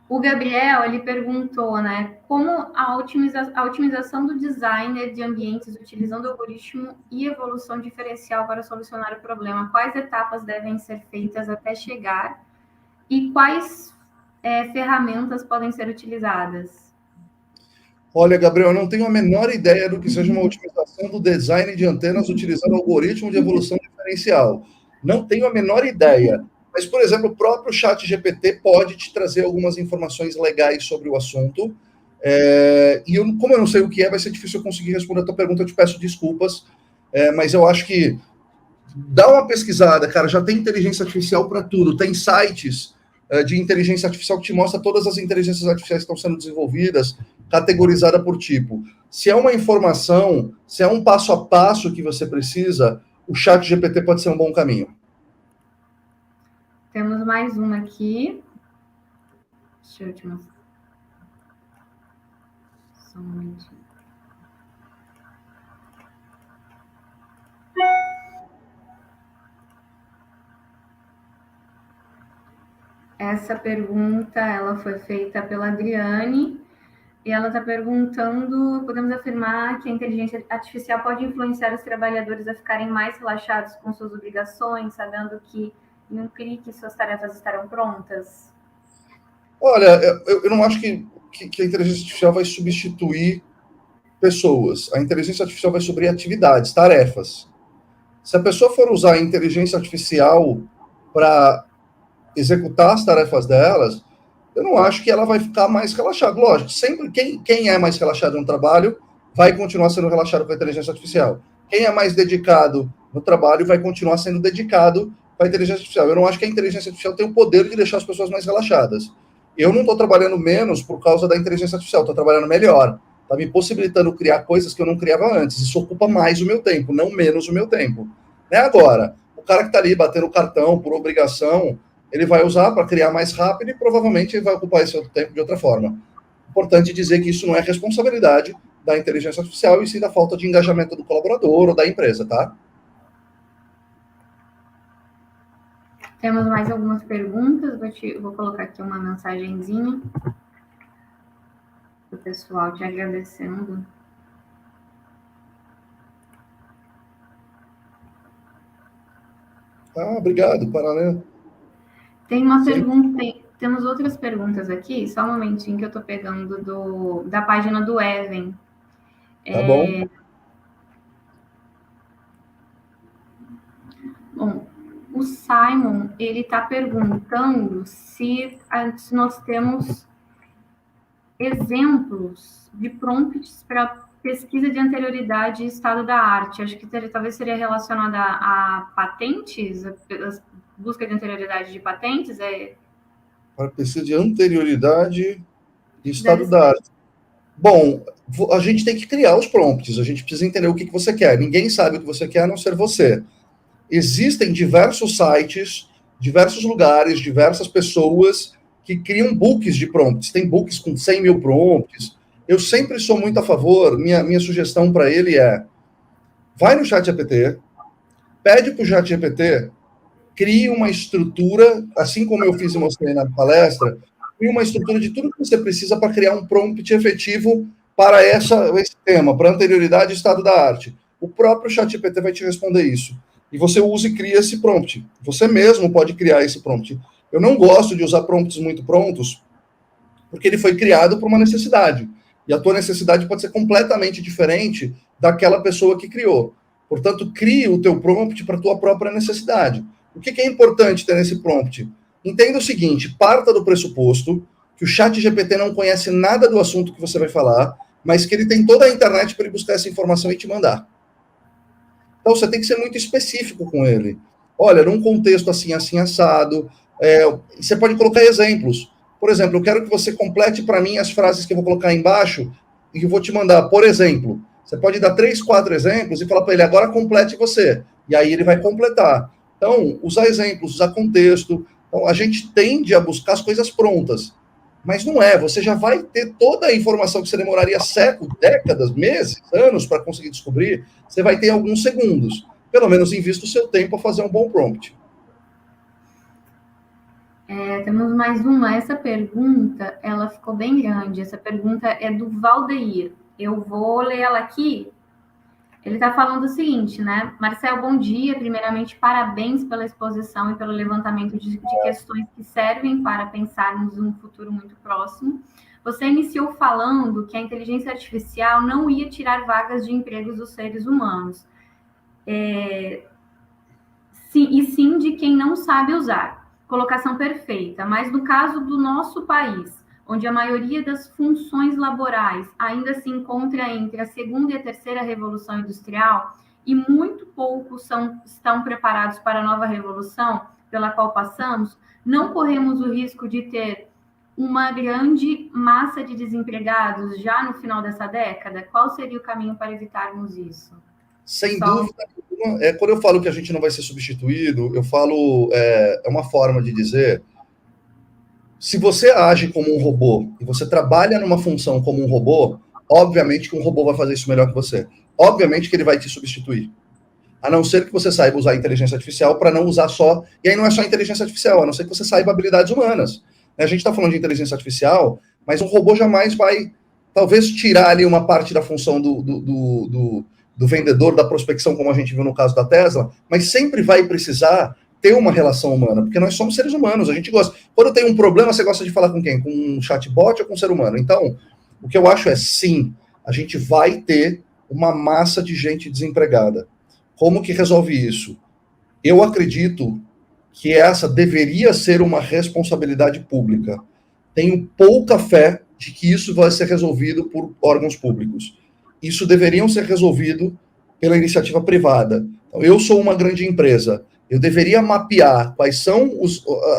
O Gabriel, ele perguntou, né, como a otimização do designer de ambientes utilizando algoritmo e evolução diferencial para solucionar o problema, quais etapas devem ser feitas até chegar e quais ferramentas podem ser utilizadas? Olha, Gabriel, eu não tenho a menor ideia do que seja uma otimização do design de antenas utilizando algoritmo de evolução diferencial. Não tenho a menor ideia. Mas, por exemplo, o próprio chat GPT pode te trazer algumas informações legais sobre o assunto. Como eu não sei o que vai ser difícil eu conseguir responder a tua pergunta, eu te peço desculpas. Mas eu acho que dá uma pesquisada, cara, já tem inteligência artificial para tudo. Tem sites de inteligência artificial que te mostra todas as inteligências artificiais que estão sendo desenvolvidas, categorizada por tipo. Se é uma informação, se é um passo a passo que você precisa, o chat GPT pode ser um bom caminho. Temos mais uma aqui. Deixa eu te mostrar. Só um momentinho. Essa pergunta, ela foi feita pela Adriane, e ela está perguntando, podemos afirmar que a inteligência artificial pode influenciar os trabalhadores a ficarem mais relaxados com suas obrigações, sabendo que em um clique suas tarefas estarão prontas? Olha, eu não acho que a inteligência artificial vai substituir pessoas. A inteligência artificial vai substituir atividades, tarefas. Se a pessoa for usar a inteligência artificial para executar as tarefas delas, eu não acho que ela vai ficar mais relaxada. Lógico, sempre quem é mais relaxado no trabalho vai continuar sendo relaxado com a inteligência artificial. Quem é mais dedicado no trabalho vai continuar sendo dedicado para a inteligência artificial. Eu não acho que a inteligência artificial tem o poder de deixar as pessoas mais relaxadas. Eu não estou trabalhando menos por causa da inteligência artificial, estou trabalhando melhor. Está me possibilitando criar coisas que eu não criava antes. Isso ocupa mais o meu tempo, não menos o meu tempo. Agora, o cara que está ali batendo o cartão por obrigação, ele vai usar para criar mais rápido e provavelmente vai ocupar esse outro tempo de outra forma. Importante dizer que isso não é responsabilidade da inteligência artificial e sim da falta de engajamento do colaborador ou da empresa, tá? Temos mais algumas perguntas, vou colocar aqui uma mensagenzinha para o pessoal te agradecendo. Obrigado, Paraná. Tem uma pergunta, temos outras perguntas aqui, só um momentinho que eu estou pegando da página do Even. Tá bom. Bom, o Simon, ele está perguntando se nós temos exemplos de prompts para pesquisa de anterioridade e estado da arte. Acho que talvez seria relacionada a patentes, a busca de anterioridade de patentes. Para pesquisa de anterioridade e estado da arte. Bom, a gente tem que criar os prompts, a gente precisa entender o que você quer. Ninguém sabe o que você quer, a não ser você. Existem diversos sites, diversos lugares, diversas pessoas que criam books de prompts. Tem books com 100 mil prompts. Eu sempre sou muito a favor, minha sugestão para ele é, vai no ChatGPT, pede para o ChatGPT, crie uma estrutura, assim como eu fiz e mostrei na palestra, crie uma estrutura de tudo que você precisa para criar um prompt efetivo para esse tema, para anterioridade e estado da arte. O próprio ChatGPT vai te responder isso. E você usa e cria esse prompt. Você mesmo pode criar esse prompt. Eu não gosto de usar prompts muito prontos, porque ele foi criado por uma necessidade. E a tua necessidade pode ser completamente diferente daquela pessoa que criou. Portanto, crie o teu prompt para a tua própria necessidade. O que é importante ter nesse prompt? Entenda o seguinte, parta do pressuposto que o ChatGPT não conhece nada do assunto que você vai falar, mas que ele tem toda a internet para ele buscar essa informação e te mandar. Então, você tem que ser muito específico com ele. Olha, num contexto assim, assim, assado, você pode colocar exemplos. Por exemplo, eu quero que você complete para mim as frases que eu vou colocar aí embaixo e que eu vou te mandar. Por exemplo, você pode dar 3, 4 exemplos e falar para ele, agora complete você. E aí ele vai completar. Então, usar exemplos, usar contexto. Então, a gente tende a buscar as coisas prontas. Mas não é, você já vai ter toda a informação que você demoraria séculos, décadas, meses, anos para conseguir descobrir, você vai ter alguns segundos. Pelo menos invista o seu tempo a fazer um bom prompt. Temos mais uma. Essa pergunta, ela ficou bem grande. Essa pergunta é do Valdeir. Eu vou ler ela aqui. Ele está falando o seguinte, né? Marcel, bom dia. Primeiramente, parabéns pela exposição e pelo levantamento de questões que servem para pensarmos um futuro muito próximo. Você iniciou falando que a inteligência artificial não ia tirar vagas de empregos dos seres humanos. Sim de quem não sabe usar. Colocação perfeita. Mas no caso do nosso país, onde a maioria das funções laborais ainda se encontra entre a segunda e a terceira revolução industrial, e muito poucos estão preparados para a nova revolução pela qual passamos, não corremos o risco de ter uma grande massa de desempregados já no final dessa década? Qual seria o caminho para evitarmos isso? Sem dúvida nenhuma, quando eu falo que a gente não vai ser substituído, eu falo, é uma forma de dizer, se você age como um robô e você trabalha numa função como um robô, obviamente que um robô vai fazer isso melhor que você. Obviamente que ele vai te substituir. A não ser que você saiba usar a inteligência artificial para não usar só... E aí não é só inteligência artificial, a não ser que você saiba habilidades humanas. A gente está falando de inteligência artificial, mas um robô jamais vai, talvez, tirar ali uma parte da função do vendedor, da prospecção, como a gente viu no caso da Tesla, mas sempre vai precisar ter uma relação humana, porque nós somos seres humanos, a gente gosta. Quando tem um problema, você gosta de falar com quem? Com um chatbot ou com um ser humano? Então, o que eu acho é, sim, a gente vai ter uma massa de gente desempregada. Como que resolve isso? Eu acredito que essa deveria ser uma responsabilidade pública. Tenho pouca fé de que isso vai ser resolvido por órgãos públicos. Isso deveria ser resolvido pela iniciativa privada. Então, eu sou uma grande empresa, eu deveria mapear quais são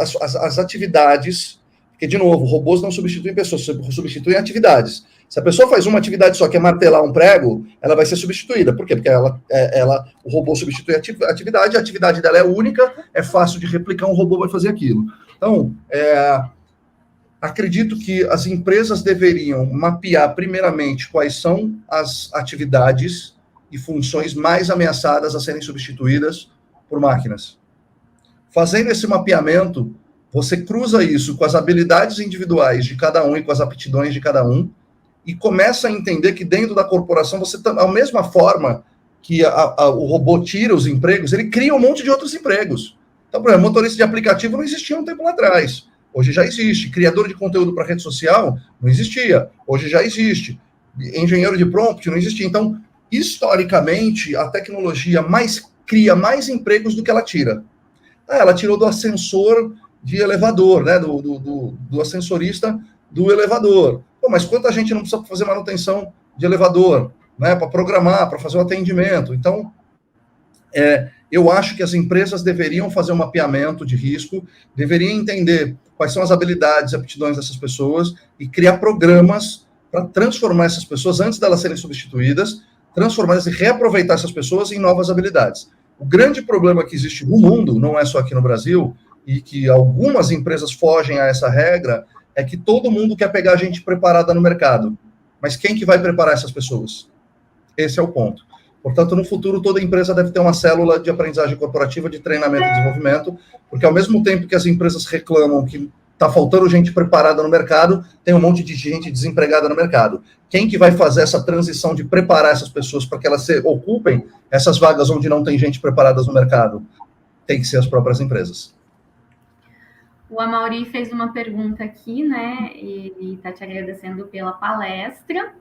as atividades, porque, de novo, robôs não substituem pessoas, substituem atividades. Se a pessoa faz uma atividade só, que é martelar um prego, ela vai ser substituída. Por quê? Porque o robô substitui a atividade dela é única, é fácil de replicar, um robô vai fazer aquilo. Então, acredito que as empresas deveriam mapear, primeiramente, quais são as atividades e funções mais ameaçadas a serem substituídas por máquinas. Fazendo esse mapeamento, você cruza isso com as habilidades individuais de cada um e com as aptidões de cada um, e começa a entender que dentro da corporação, você, da mesma forma que o robô tira os empregos, ele cria um monte de outros empregos. Então, por exemplo, motorista de aplicativo não existia um tempo lá atrás. Hoje já existe. Criador de conteúdo para rede social não existia. Hoje já existe. Engenheiro de prompt não existia. Então, historicamente, a tecnologia cria mais empregos do que ela tira. Ela tirou do ascensor de elevador, né? do ascensorista do elevador. Pô, mas quanta gente não precisa fazer manutenção de elevador? né, para programar, para fazer o atendimento. Então, eu acho que as empresas deveriam fazer um mapeamento de risco, deveriam entender quais são as habilidades e aptidões dessas pessoas e criar programas para transformar essas pessoas, antes delas serem substituídas, transformá-las e reaproveitar essas pessoas em novas habilidades. O grande problema que existe no mundo, não é só aqui no Brasil, e que algumas empresas fogem a essa regra, é que todo mundo quer pegar gente preparada no mercado. Mas quem que vai preparar essas pessoas? Esse é o ponto. Portanto, no futuro, toda empresa deve ter uma célula de aprendizagem corporativa, de treinamento e desenvolvimento, porque ao mesmo tempo que as empresas reclamam que está faltando gente preparada no mercado, tem um monte de gente desempregada no mercado. Quem que vai fazer essa transição de preparar essas pessoas para que elas ocupem essas vagas onde não tem gente preparada no mercado? Tem que ser as próprias empresas. O Amaury fez uma pergunta aqui, né? Ele está te agradecendo pela palestra.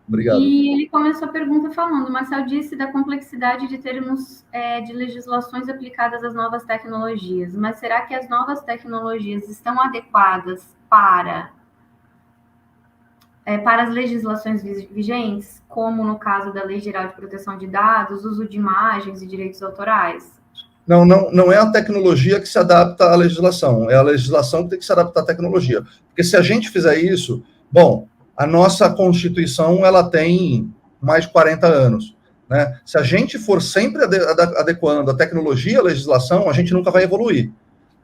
Obrigado. E ele começou a pergunta falando: o Marcel disse da complexidade de termos de legislações aplicadas às novas tecnologias, mas será que as novas tecnologias estão adequadas para as legislações vigentes, como no caso da Lei Geral de Proteção de Dados, uso de imagens e direitos autorais? Não é a tecnologia que se adapta à legislação, é a legislação que tem que se adaptar à tecnologia. Porque se a gente fizer isso, bom, a nossa Constituição, ela tem mais de 40 anos, né? Se a gente for sempre adequando a tecnologia à legislação, a gente nunca vai evoluir.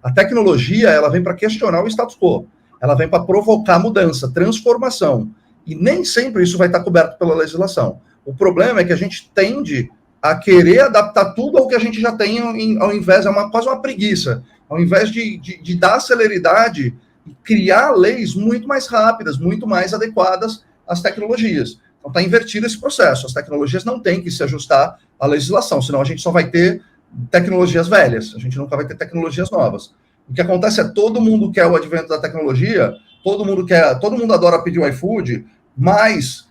A tecnologia, ela vem para questionar o status quo, ela vem para provocar mudança, transformação, e nem sempre isso vai estar coberto pela legislação. O problema é que a gente tende a querer adaptar tudo ao que a gente já tem, ao invés, quase uma preguiça, ao invés de dar celeridade e criar leis muito mais rápidas, muito mais adequadas às tecnologias. Então, está invertido esse processo. As tecnologias não têm que se ajustar à legislação, senão a gente só vai ter tecnologias velhas, a gente nunca vai ter tecnologias novas. O que acontece é que todo mundo quer o advento da tecnologia, todo mundo adora pedir o iFood, mas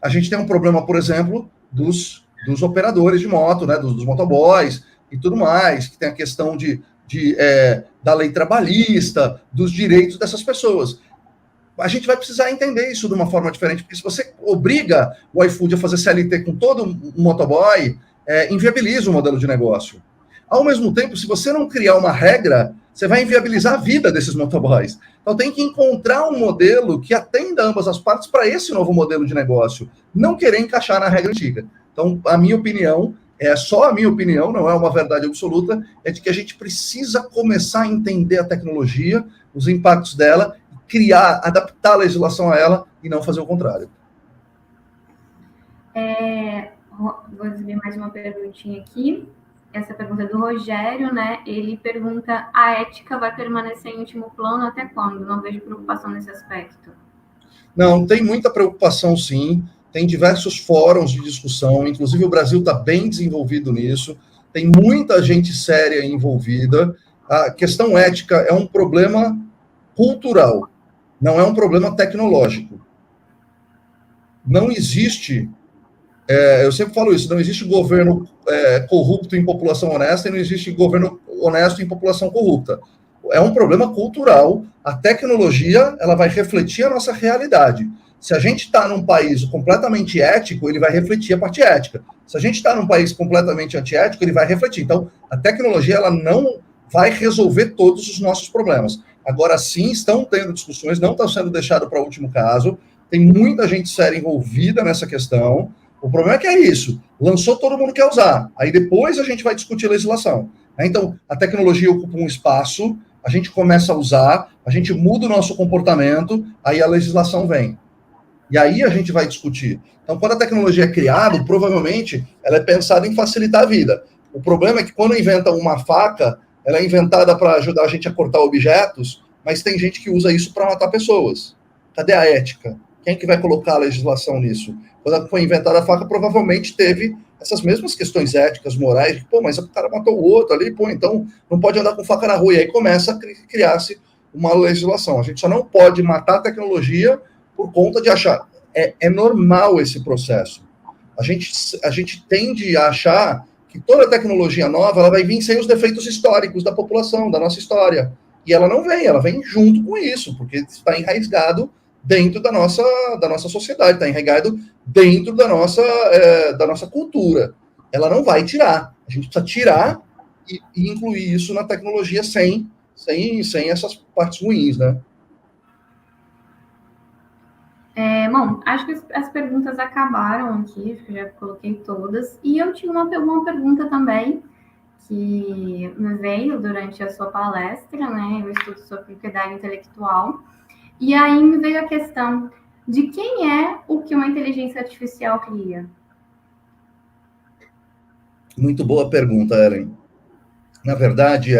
a gente tem um problema, por exemplo, dos operadores de moto, né, dos motoboys e tudo mais, que tem a questão da lei trabalhista, dos direitos dessas pessoas. A gente vai precisar entender isso de uma forma diferente, porque se você obriga o iFood a fazer CLT com todo um motoboy, inviabiliza o modelo de negócio. Ao mesmo tempo, se você não criar uma regra, você vai inviabilizar a vida desses motoboys. Então tem que encontrar um modelo que atenda ambas as partes para esse novo modelo de negócio, não querer encaixar na regra antiga. Então, a minha opinião, só a minha opinião, não é uma verdade absoluta, é de que a gente precisa começar a entender a tecnologia, os impactos dela, adaptar a legislação a ela e não fazer o contrário. Vou exibir mais uma perguntinha aqui. Essa pergunta é do Rogério, né? Ele pergunta: a ética vai permanecer em último plano até quando? Não vejo preocupação nesse aspecto. Não, tem muita preocupação, sim. Tem diversos fóruns de discussão, inclusive o Brasil está bem desenvolvido nisso, tem muita gente séria envolvida. A questão ética é um problema cultural, não é um problema tecnológico. Não existe, eu sempre falo isso, não existe governo corrupto em população honesta e não existe governo honesto em população corrupta. É um problema cultural. A tecnologia, ela vai refletir a nossa realidade. Se a gente está num país completamente ético, ele vai refletir a parte ética. Se a gente está num país completamente antiético, ele vai refletir. Então, a tecnologia, ela não vai resolver todos os nossos problemas. Agora, sim, estão tendo discussões, não está sendo deixado para o último caso. Tem muita gente séria envolvida nessa questão. O problema é que é isso. Lançou, todo mundo quer usar. Aí depois a gente vai discutir legislação. Então, a tecnologia ocupa um espaço, a gente começa a usar, a gente muda o nosso comportamento, aí a legislação vem. E aí a gente vai discutir. Então, quando a tecnologia é criada, provavelmente ela é pensada em facilitar a vida. O problema é que quando inventam uma faca, ela é inventada para ajudar a gente a cortar objetos, mas tem gente que usa isso para matar pessoas. Cadê a ética? Quem é que vai colocar a legislação nisso? Quando foi inventada a faca, provavelmente teve essas mesmas questões éticas, morais, de, mas o cara matou o outro ali, então não pode andar com faca na rua. E aí começa a criar-se uma legislação. A gente só não pode matar a tecnologia por conta de achar. É normal esse processo. A gente tende a achar que toda tecnologia nova ela vai vir sem os defeitos históricos da população, da nossa história. E ela não vem, ela vem junto com isso, porque está enraizado dentro da nossa sociedade, está enraizado dentro da nossa cultura. Ela não vai tirar. A gente precisa tirar e incluir isso na tecnologia sem essas partes ruins, né? Bom, acho que as perguntas acabaram aqui, acho que já coloquei todas. E eu tinha uma pergunta também, que me veio durante a sua palestra, né? Eu estudo sobre propriedade intelectual. E aí me veio a questão de quem é o que uma inteligência artificial cria? Muito boa pergunta, Ellen. Na verdade,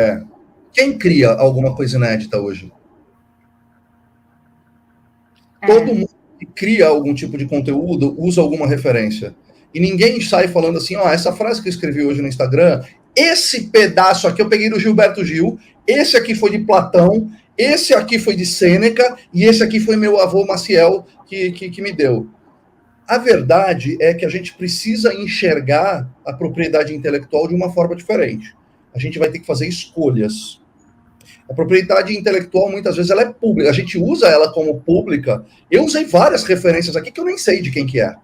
quem cria alguma coisa inédita hoje? Todo mundo que cria algum tipo de conteúdo usa alguma referência. E ninguém sai falando assim, essa frase que eu escrevi hoje no Instagram, esse pedaço aqui eu peguei do Gilberto Gil, esse aqui foi de Platão, esse aqui foi de Sêneca, e esse aqui foi meu avô Maciel que me deu. A verdade é que a gente precisa enxergar a propriedade intelectual de uma forma diferente. A gente vai ter que fazer escolhas. A propriedade intelectual, muitas vezes, ela é pública. A gente usa ela como pública. Eu usei várias referências aqui que eu nem sei de quem que é.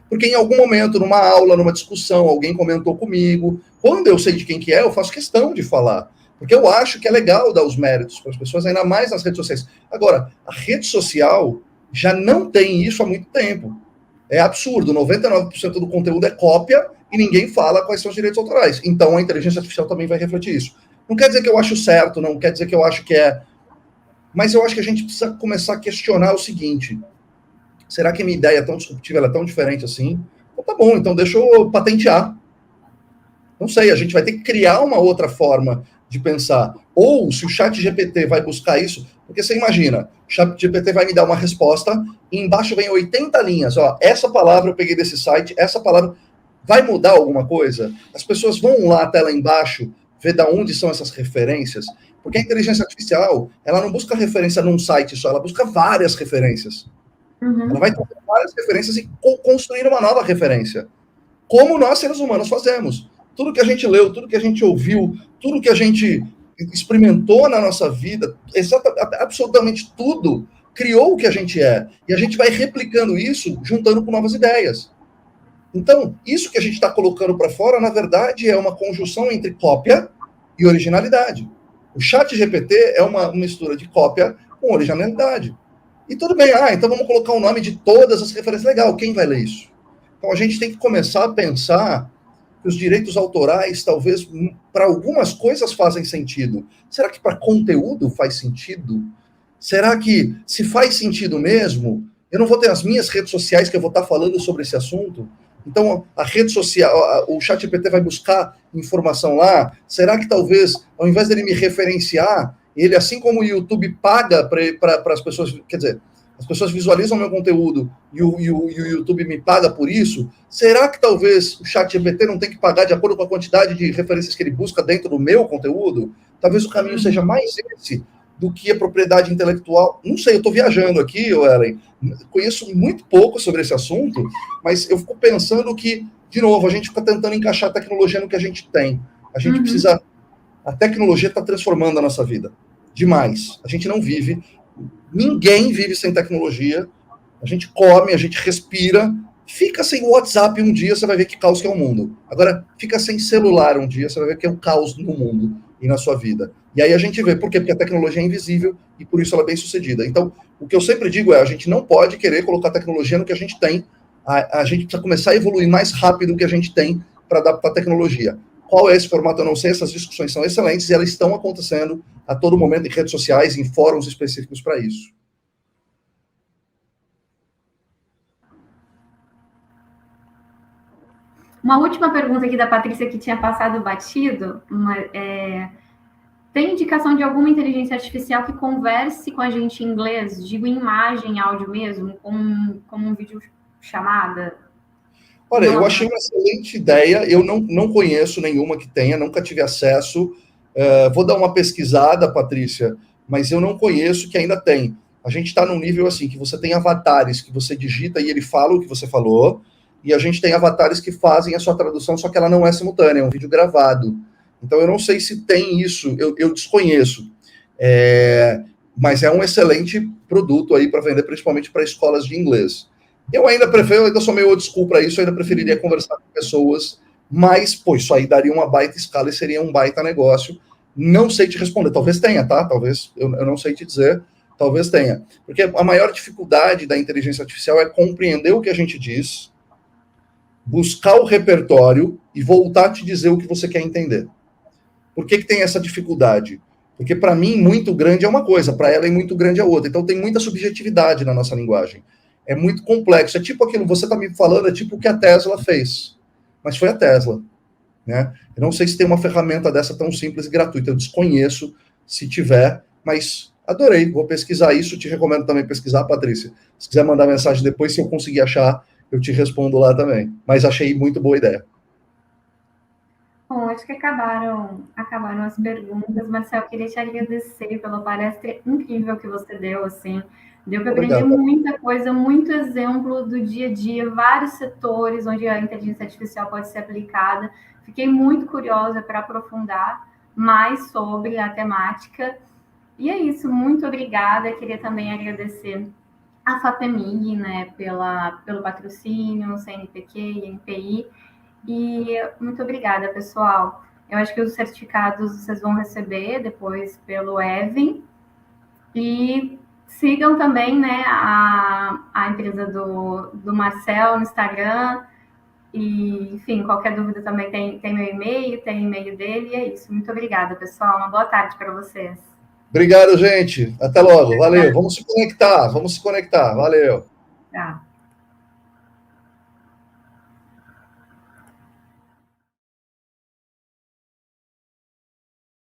Porque em algum momento, numa aula, numa discussão, alguém comentou comigo. Quando eu sei de quem que é, eu faço questão de falar. Porque eu acho que é legal dar os méritos para as pessoas, ainda mais nas redes sociais. Agora, a rede social já não tem isso há muito tempo. É absurdo, 99% do conteúdo é cópia e ninguém fala quais são os direitos autorais. Então, a inteligência artificial também vai refletir isso. Não quer dizer que eu acho certo, não quer dizer que eu acho que é... Mas eu acho que a gente precisa começar a questionar o seguinte: será que a minha ideia é tão disruptiva, ela é tão diferente assim? Então, tá bom, então deixa eu patentear. Não sei, a gente vai ter que criar uma outra forma de pensar. Ou, se o ChatGPT vai buscar isso, porque você imagina, o ChatGPT vai me dar uma resposta e embaixo vem 80 linhas. Essa palavra eu peguei desse site, essa palavra... Vai mudar alguma coisa? As pessoas vão lá até lá embaixo ver de onde são essas referências, porque a inteligência artificial, ela não busca referência num site só, ela busca várias referências. Ela vai ter várias referências e construir uma nova referência. Como nós, seres humanos, fazemos. Tudo que a gente leu, tudo que a gente ouviu, tudo que a gente experimentou na nossa vida, absolutamente tudo, criou o que a gente é. E a gente vai replicando isso, juntando com novas ideias. Então, isso que a gente está colocando para fora, na verdade, é uma conjunção entre cópia e originalidade. O ChatGPT é uma mistura de cópia com originalidade. E tudo bem, então vamos colocar o nome de todas as referências. Legal, quem vai ler isso? Então, a gente tem que começar a pensar que os direitos autorais, talvez, para algumas coisas fazem sentido. Será que para conteúdo faz sentido? Será que, se faz sentido mesmo, eu não vou ter as minhas redes sociais que eu vou estar falando sobre esse assunto? Então, a rede social, o ChatGPT vai buscar informação lá? Será que talvez, ao invés dele me referenciar, ele, assim como o YouTube paga para as pessoas, quer dizer, as pessoas visualizam meu conteúdo e o YouTube me paga por isso, será que talvez o ChatGPT não tem que pagar de acordo com a quantidade de referências que ele busca dentro do meu conteúdo? Talvez o caminho seja mais esse do que a propriedade intelectual. Não sei, eu estou viajando aqui, Ellen, conheço muito pouco sobre esse assunto, mas eu fico pensando que, de novo, a gente fica tentando encaixar a tecnologia no que a gente tem. A gente precisa... A tecnologia está transformando a nossa vida. Demais. A gente não vive... Ninguém vive sem tecnologia. A gente come, a gente respira. Fica sem WhatsApp um dia, você vai ver que caos que é o mundo. Agora, fica sem celular um dia, você vai ver que é um caos no mundo e na sua vida. E aí a gente vê, por quê? Porque a tecnologia é invisível e por isso ela é bem sucedida. Então, o que eu sempre digo é, a gente não pode querer colocar tecnologia no que a gente tem. A gente precisa começar a evoluir mais rápido do que a gente tem para adaptar a tecnologia. Qual é esse formato? Eu não sei, essas discussões são excelentes e elas estão acontecendo a todo momento em redes sociais, em fóruns específicos para isso. Uma última pergunta aqui da Patrícia que tinha passado batido. Tem indicação de alguma inteligência artificial que converse com a gente em inglês? Digo em imagem, áudio mesmo, como um vídeo chamada? Olha, eu achei uma excelente ideia. Eu não conheço nenhuma que tenha, nunca tive acesso. Vou dar uma pesquisada, Patrícia, mas eu não conheço que ainda tem. A gente está num nível assim, que você tem avatares que você digita e ele fala o que você falou, e a gente tem avatares que fazem a sua tradução, só que ela não é simultânea, é um vídeo gravado. Então, eu não sei se tem isso, eu desconheço. mas é um excelente produto aí para vender, principalmente para escolas de inglês. Eu ainda sou meio old school para isso, eu ainda preferiria conversar com pessoas, mas, pô, isso aí daria uma baita escala e seria um baita negócio. Não sei te responder, talvez tenha, tá? Talvez, eu não sei te dizer, talvez tenha. Porque a maior dificuldade da inteligência artificial é compreender o que a gente diz, buscar o repertório e voltar a te dizer o que você quer entender. Por que tem essa dificuldade? Porque para mim, muito grande é uma coisa, para ela, muito grande é outra. Então tem muita subjetividade na nossa linguagem. É muito complexo. É tipo aquilo que você está me falando, é tipo o que a Tesla fez. Mas foi a Tesla. Né? Eu não sei se tem uma ferramenta dessa tão simples e gratuita. Eu desconheço se tiver, mas adorei. Vou pesquisar isso. Te recomendo também pesquisar, Patrícia. Se quiser mandar mensagem depois, se eu conseguir achar, eu te respondo lá também. Mas achei muito boa ideia. Bom, acho que acabaram as perguntas. Marcel, eu queria te agradecer pela palestra incrível que você deu, assim. Deu para aprender muita coisa, muito exemplo do dia a dia, vários setores onde a inteligência artificial pode ser aplicada. Fiquei muito curiosa para aprofundar mais sobre a temática. E é isso, muito obrigada. Queria também agradecer a FAPEMIG, né, pelo patrocínio, CNPq e NPI. E muito obrigada, pessoal. Eu acho que os certificados vocês vão receber depois pelo Even. E sigam também, né, a empresa do Marcel no Instagram. E, enfim, qualquer dúvida também tem meu e-mail, tem e-mail dele. E é isso. Muito obrigada, pessoal. Uma boa tarde para vocês. Obrigado, gente. Até logo. Valeu. Vamos se conectar. Valeu. Tá.